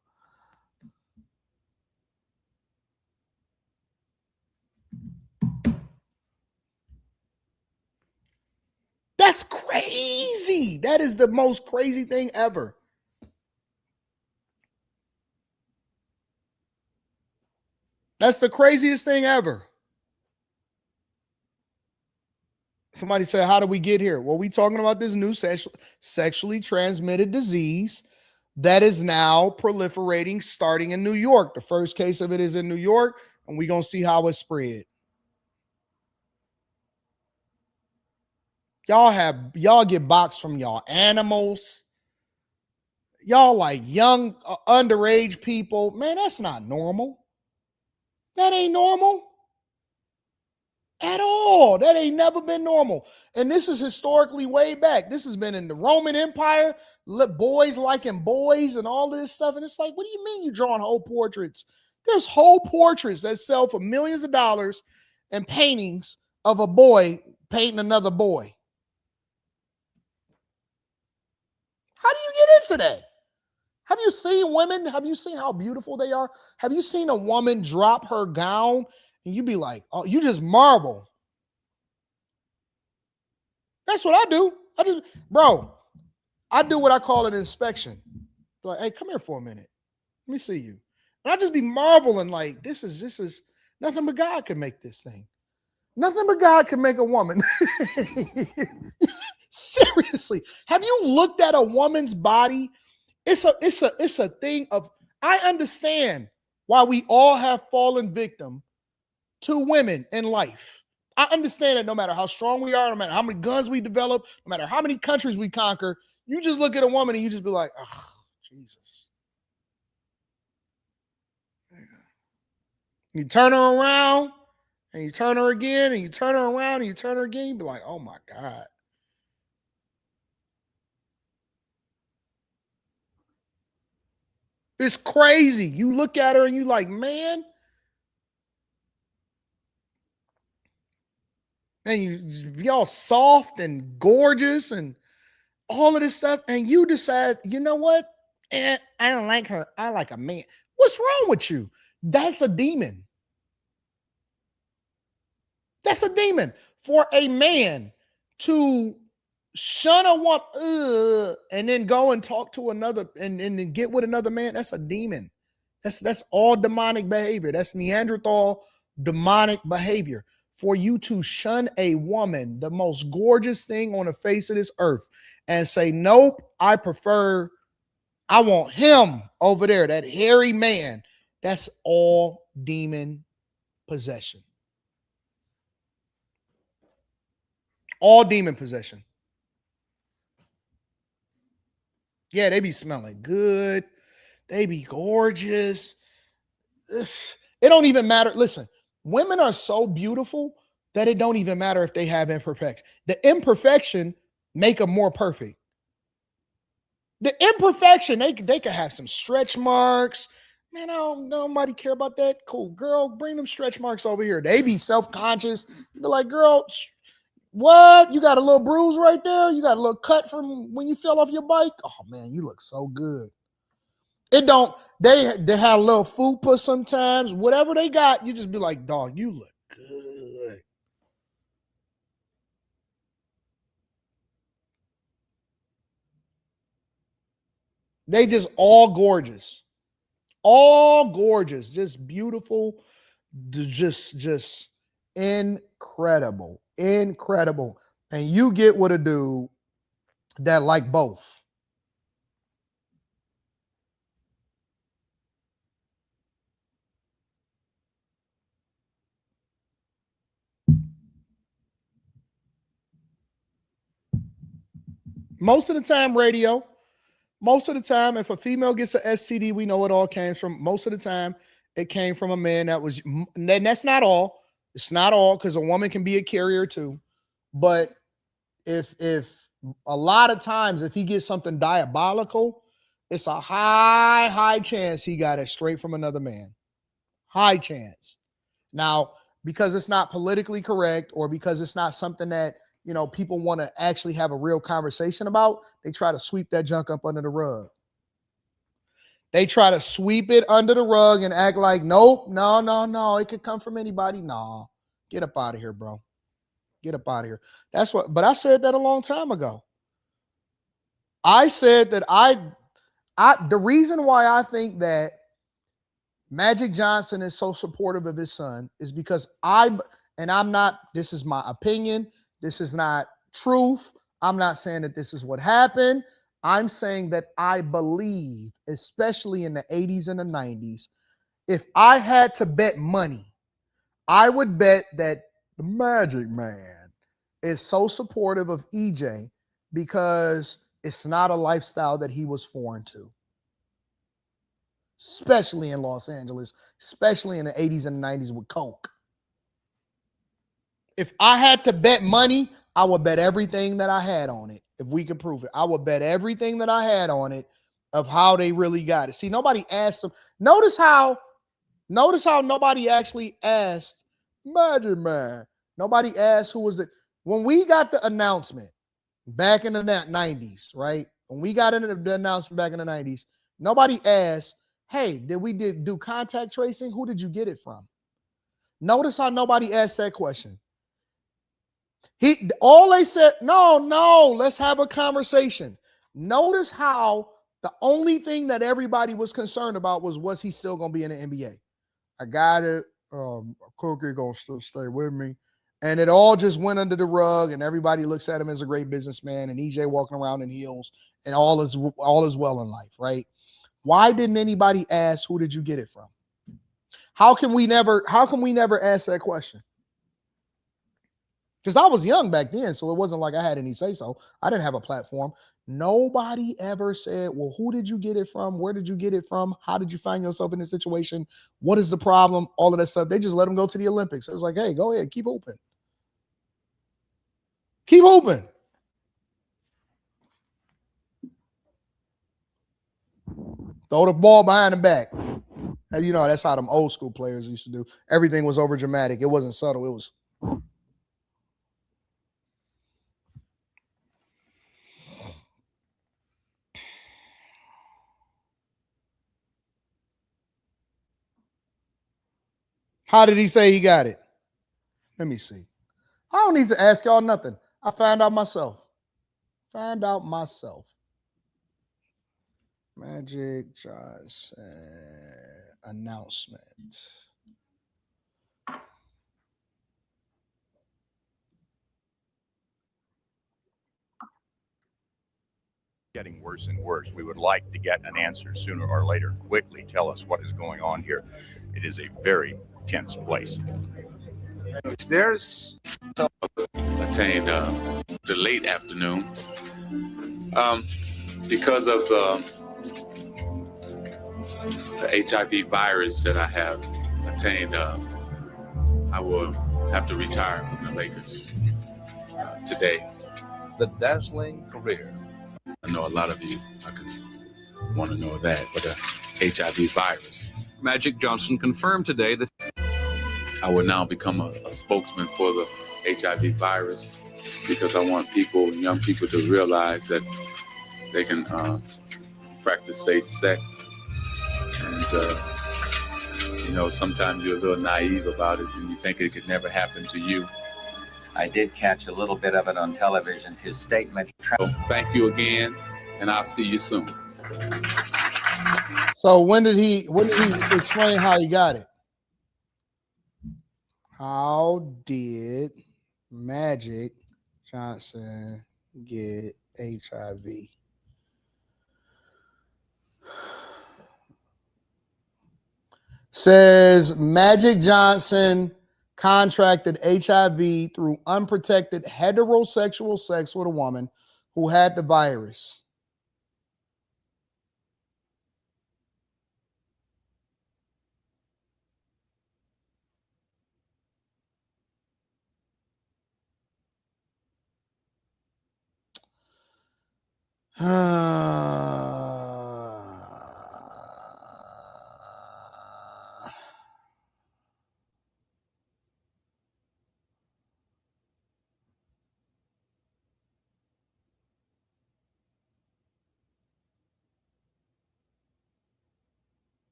That's crazy. That is the most crazy thing ever. That's the craziest thing ever. Somebody said, how do we get here? Well, we talking about this new sexually transmitted disease that is now proliferating, starting in New York. The first case of it is in New York, and we're going to see how it spread. Y'all get boxed from y'all animals. Y'all like young, underage people. Man, that's not normal. That ain't normal at all. That ain't never been normal. And this is historically way back. This has been in the Roman Empire, boys liking boys and all of this stuff. And it's like, what do you mean you're drawing whole portraits? There's whole portraits that sell for millions of dollars and paintings of a boy painting another boy. How do you get into that? Have you seen women? Have you seen how beautiful they are? Have you seen a woman drop her gown and you be like, oh, you just marvel. That's what I do. I do what I call an inspection. Like, hey, come here for a minute. Let me see you. And I just be marveling like, this is nothing but God can make this thing. Nothing but God can make a woman. Seriously. Have you looked at a woman's body? It's a thing of, I understand why we all have fallen victim to women in life. I understand that no matter how strong we are, no matter how many guns we develop, no matter how many countries we conquer, you just look at a woman and you just be like, oh, Jesus. You turn her around and you turn her again and you turn her around and you turn her again, you be like, oh my God. It's crazy. You look at her and you like, man. And you be all soft and gorgeous and all of this stuff. And you decide, you know what? I don't like her. I like a man. What's wrong with you? That's a demon. That's a demon. For a man to shun a woman and then go and talk to another and then get with another man, that's a demon. That's all demonic behavior. That's Neanderthal demonic behavior. For you to shun a woman, the most gorgeous thing on the face of this earth, and say, nope, I want him over there, that hairy man. That's all demon possession. All demon possession. Yeah, they be smelling good. They be gorgeous. It don't even matter. Listen, women are so beautiful that it don't even matter if they have imperfection. The imperfection make them more perfect. The imperfection, they could have some stretch marks. Man, nobody care about that. Cool, girl, bring them stretch marks over here. They be self-conscious. Be like, girl, what? You got a little bruise right there? You got a little cut from when you fell off your bike? Oh man, you look so good. It don't, they have a little fupa sometimes. Whatever they got, you just be like, dog, you look good. They just all gorgeous. All gorgeous. Just beautiful. Just incredible. Incredible. And you get with a dude that like both. Most of the time, radio. Most of the time, if a female gets an STD, we know it all came from. Most of the time, it came from a man that was. And that's not all. It's not all, because a woman can be a carrier too. But if a lot of times, if he gets something diabolical, it's a high chance he got it straight from another man. High chance. Now, because it's not politically correct, or because it's not something that, people want to actually have a real conversation about, they try to sweep that junk up under the rug. They try to sweep it under the rug and act like, nope, no, it could come from anybody. No, get up out of here, bro. Get up out of here. But I said that a long time ago. I said that the reason why I think that Magic Johnson is so supportive of his son is because this is my opinion. This is not truth. I'm not saying that this is what happened. I'm saying that I believe, especially in the 80s and the 90s, if I had to bet money, I would bet that the Magic Man is so supportive of EJ because it's not a lifestyle that he was foreign to. Especially in Los Angeles, especially in the 80s and 90s with Coke. If I had to bet money, I would bet everything that I had on it. If we could prove it, I would bet everything that I had on it of how they really got it. See, nobody asked them. Notice how nobody actually asked Magic Man. Nobody asked who was when we got the announcement back in the 90s, right? When we got into the announcement back in the 90s, nobody asked, hey, did we do contact tracing? Who did you get it from? Notice how nobody asked that question. All they said, no, let's have a conversation. Notice how the only thing that everybody was concerned about was he still going to be in the NBA? I got it. Cookie going to stay with me. And it all just went under the rug, and everybody looks at him as a great businessman, and EJ walking around in heels, and all is well in life, right? Why didn't anybody ask, who did you get it from? How can we never ask that question? Because I was young back then, so it wasn't like I had any say-so. I didn't have a platform. Nobody ever said, well, who did you get it from? Where did you get it from? How did you find yourself in this situation? What is the problem? All of that stuff. They just let them go to the Olympics. It was like, hey, go ahead, keep hooping. Keep hooping. Throw the ball behind the back. And that's how them old school players used to do. Everything was over dramatic. It wasn't subtle. It was. How did he say he got it? Let me see. I don't need to ask y'all nothing. I found out myself. Magic Johnson announcement. Getting worse and worse. We would like to get an answer sooner or later. Quickly tell us what is going on here. It is a very tense place. Stairs attained the late afternoon because of the HIV virus that I have attained. I will have to retire from the Lakers today. The dazzling career. I know a lot of you want to know that, but the HIV virus. Magic Johnson confirmed today that I will now become a spokesman for the HIV virus because I want people, young people, to realize that they can practice safe sex. And, sometimes you're a little naive about it and you think it could never happen to you. I did catch a little bit of it on television. His statement. So thank you again, and I'll see you soon. So when did he explain how he got it? How did Magic Johnson get HIV? Says Magic Johnson contracted HIV through unprotected heterosexual sex with a woman who had the virus.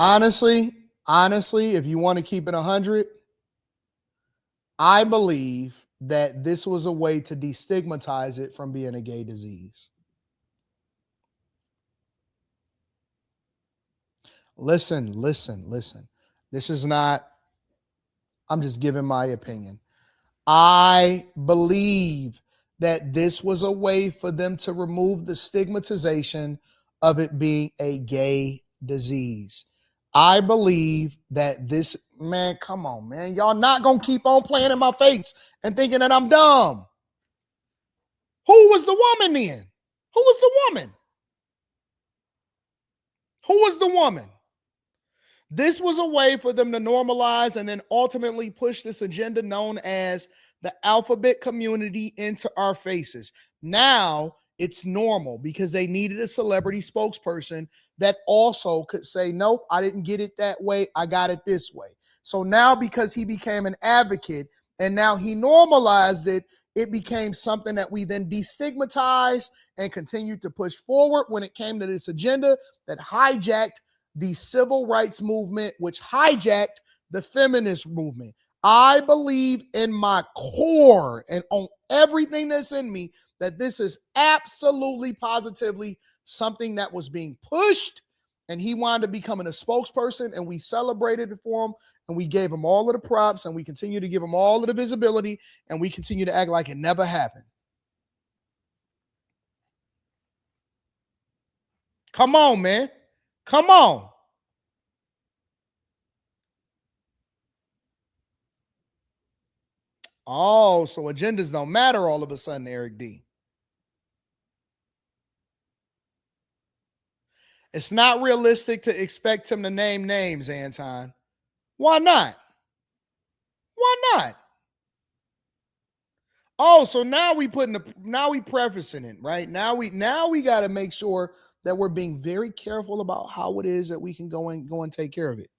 Honestly, if you want to keep it 100, I believe that this was a way to destigmatize it from being a gay disease. Listen. This is not, I'm just giving my opinion. I believe that this was a way for them to remove the stigmatization of it being a gay disease. I believe that this, man, come on, man. Y'all not going to keep on playing in my face and thinking that I'm dumb. Who was the woman then? Who was the woman? Who was the woman? This was a way for them to normalize and then ultimately push this agenda known as the alphabet community into our faces. Now it's normal because they needed a celebrity spokesperson that also could say, nope, I didn't get it that way. I got it this way. So now because he became an advocate and now he normalized it, it became something that we then destigmatized and continued to push forward when it came to this agenda that hijacked the civil rights movement, which hijacked the feminist movement. I believe in my core and on everything that's in me that this is absolutely positively something that was being pushed, and he wound up becoming a spokesperson, and we celebrated it for him, and we gave him all of the props, and we continue to give him all of the visibility, and we continue to act like it never happened. Come on, man. Come on. Oh, so agendas don't matter all of a sudden, Eric D. It's not realistic to expect him to name names, Anton. Why not? Why not? Oh, so now we prefacing it, right? Now we got to make sure that we're being very careful about how it is that we can go and take care of it.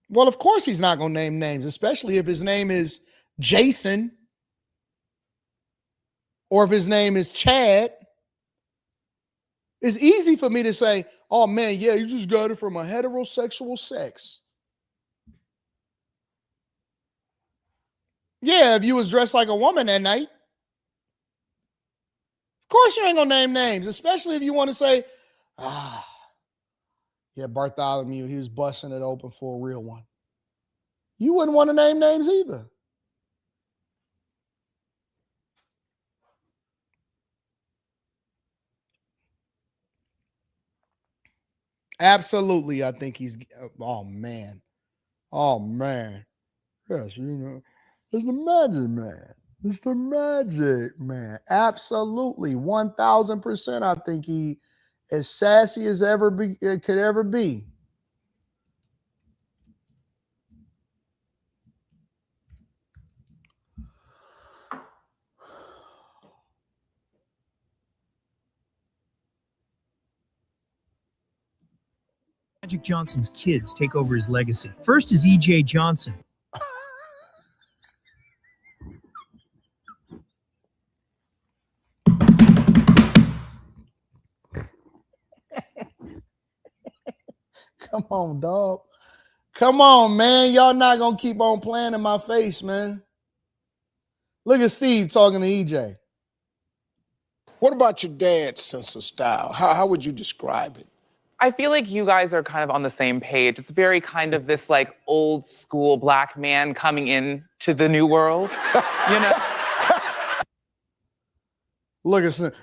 Well, of course he's not going to name names, especially if his name is Jason or if his name is Chad. It's easy for me to say, oh man, yeah, you just got it from a heterosexual sex. Yeah, if you was dressed like a woman that night. Of course you ain't gonna name names, especially if you want to say, yeah, Bartholomew, he was busting it open for a real one. You wouldn't want to name names either. Absolutely, I think he's. Oh man. Yes, you know, it's the magic man. It's the magic man. Absolutely, 1,000%. I think he as sassy as could ever be. Magic Johnson's kids take over his legacy. First is E.J. Johnson. Come on, dog. Come on, man. Y'all not going to keep on playing in my face, man. Look at Steve talking to EJ. What about your dad's sense of style? How would you describe it? I feel like you guys are kind of on the same page. It's very kind of this like old school black man coming in to the new world, you know? Look at Steve.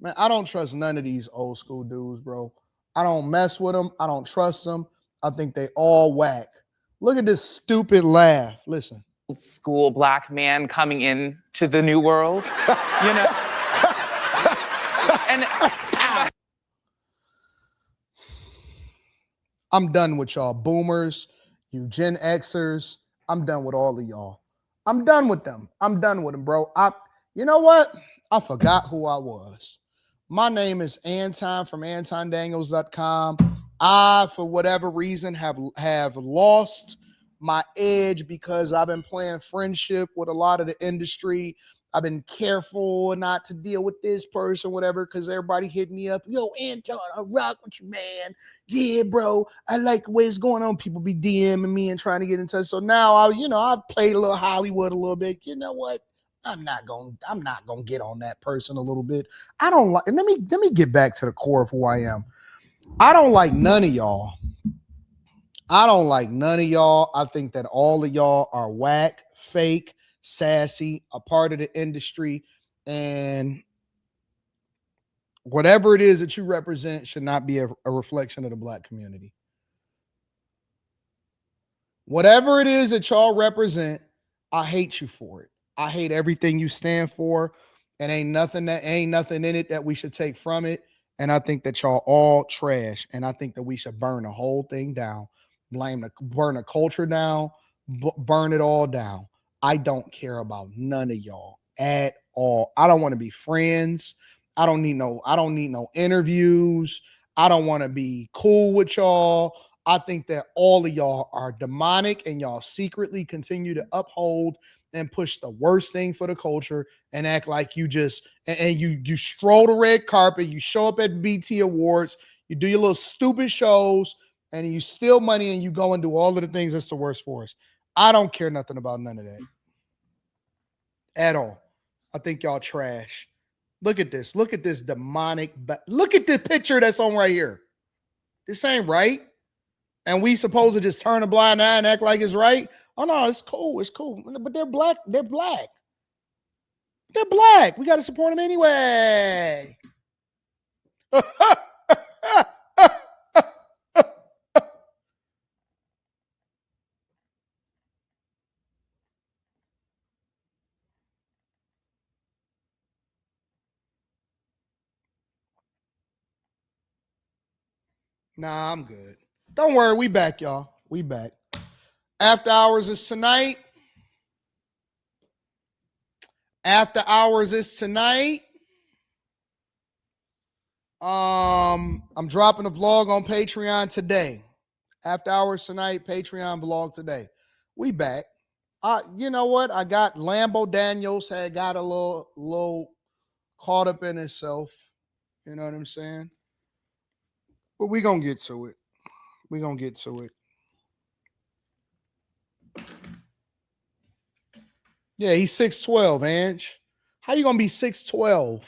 Man, I don't trust none of these old school dudes, bro. I don't mess with them. I don't trust them. I think they all whack. Look at this stupid laugh. Listen. Old school black man coming in to the new world, you know? And I'm done with y'all boomers, you Gen Xers. I'm done with all of y'all. I'm done with them. I'm done with them, bro. You know what? I forgot who I was. My name is Anton from AntonDaniels.com. I, for whatever reason, have lost my edge because I've been playing friendship with a lot of the industry. I've been careful not to deal with this person, whatever, because everybody hit me up. Yo, Anton, I rock with you, man. Yeah, bro. I like the way it's going on. People be DMing me and trying to get in touch. So now I've played a little Hollywood a little bit. You know what? I'm not gonna get on that person a little bit. I don't like. Let me get back to the core of who I am. I don't like none of y'all. I think that all of y'all are whack, fake, sassy, a part of the industry, and whatever it is that you represent should not be a reflection of the black community. Whatever it is that y'all represent, I hate you for it. I hate everything you stand for, and ain't nothing in it that we should take from it. And I think that y'all all trash, and I think that we should burn the whole thing down, burn the culture down, burn it all down. I don't care about none of y'all at all. I don't want to be friends. I don't need no interviews. I don't want to be cool with y'all. I think that all of y'all are demonic, and y'all secretly continue to uphold and push the worst thing for the culture and act like you just and you stroll the red carpet, you show up at BT Awards, you do your little stupid shows, and you steal money and you go and do all of the things that's the worst for us. I don't care nothing about none of that at all. I think y'all trash. Look at this. Look at this demonic. Look at the picture that's on right here. This ain't right. And we supposed to just turn a blind eye and act like it's right. Oh no, it's cool. It's cool. But they're black. They're black. They're black. We got to support them anyway. Nah, I'm good. Don't worry. We back, y'all. We back. After hours is tonight. After hours is tonight. I'm dropping a vlog on Patreon today. After hours tonight, Patreon vlog today. We back. You know what? I got Lambo Daniels had got a little caught up in himself. You know what I'm saying? But we gonna get to it. We gonna get to it. Yeah, he's 6'12", Ange. How you gonna be 6'12"?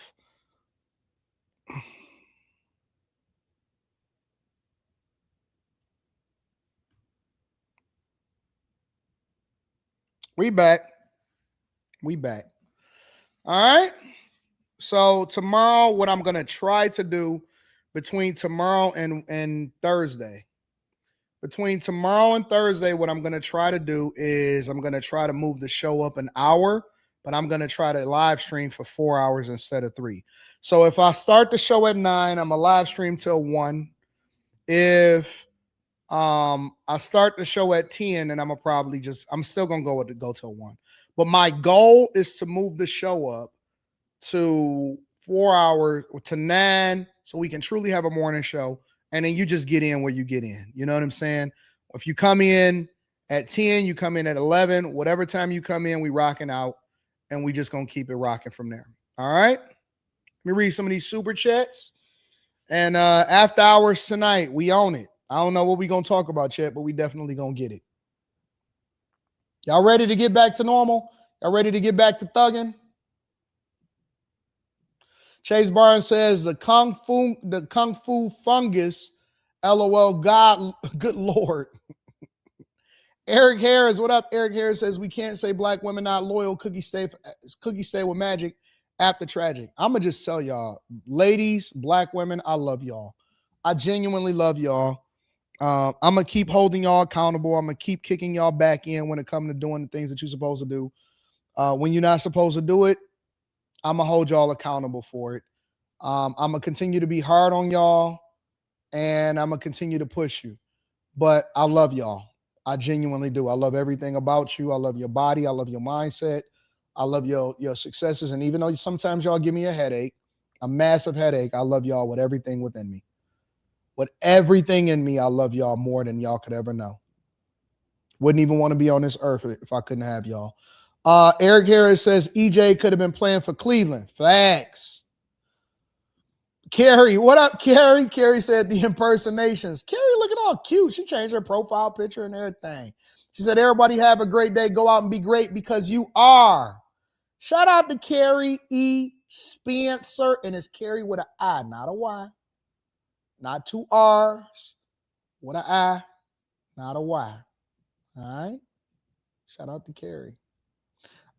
We back. We back. All right. So tomorrow, what I'm gonna try to do between tomorrow and Thursday. Between tomorrow and Thursday, what I'm going to try to do is I'm going to try to move the show up an hour, but I'm going to try to live stream for 4 hours instead of 3. So if I start the show at 9, I'm a live stream till 1. If I start the show at 10, then I'm still going to go till 1. But my goal is to move the show up to 4 hours to 9 so we can truly have a morning show. And then you just get in where you get in. You know what I'm saying? If you come in at 10, you come in at 11, whatever time you come in, we rocking out, and we just going to keep it rocking from there. All right? Let me read some of these super chats. And after hours tonight, we own it. I don't know what we're going to talk about yet, but we definitely going to get it. Y'all ready to get back to normal? Y'all ready to get back to thugging? Chase Barnes says the kung fu fungus, LOL, God, good Lord. Eric Harris, what up? Eric Harris says we can't say black women not loyal. Cookie stay with magic after tragic. I'ma just tell y'all, ladies, black women, I love y'all. I genuinely love y'all. I'm gonna keep holding y'all accountable. I'm gonna keep kicking y'all back in when it comes to doing the things that you're supposed to do. When you're not supposed to do it, I'm gonna hold y'all accountable for it. I'm gonna continue to be hard on y'all, and I'm gonna continue to push you. But I love y'all. I genuinely do. I love everything about you. I love your body. I love your mindset. I love your successes. And even though sometimes y'all give me a headache, a massive headache, I love y'all with everything within me. With everything in me, I love y'all more than y'all could ever know. Wouldn't even want to be on this earth if I couldn't have y'all. Eric Harris says EJ could have been playing for Cleveland. Facts. Carrie, what up, Carrie? Carrie said the impersonations. Carrie looking all cute. She changed her profile picture and everything. She said, everybody have a great day. Go out and be great because you are. Shout out to Carrie E. Spencer. And it's Carrie with an I, not a Y. Not 2 R's. With an I, not a Y. All right? Shout out to Carrie.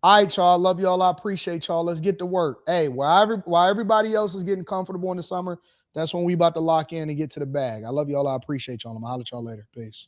All right, y'all. Love y'all. I appreciate y'all. Let's get to work. Hey, while everybody else is getting comfortable in the summer, that's when we about to lock in and get to the bag. I love y'all. I appreciate y'all. I'm going to holler at y'all later. Peace.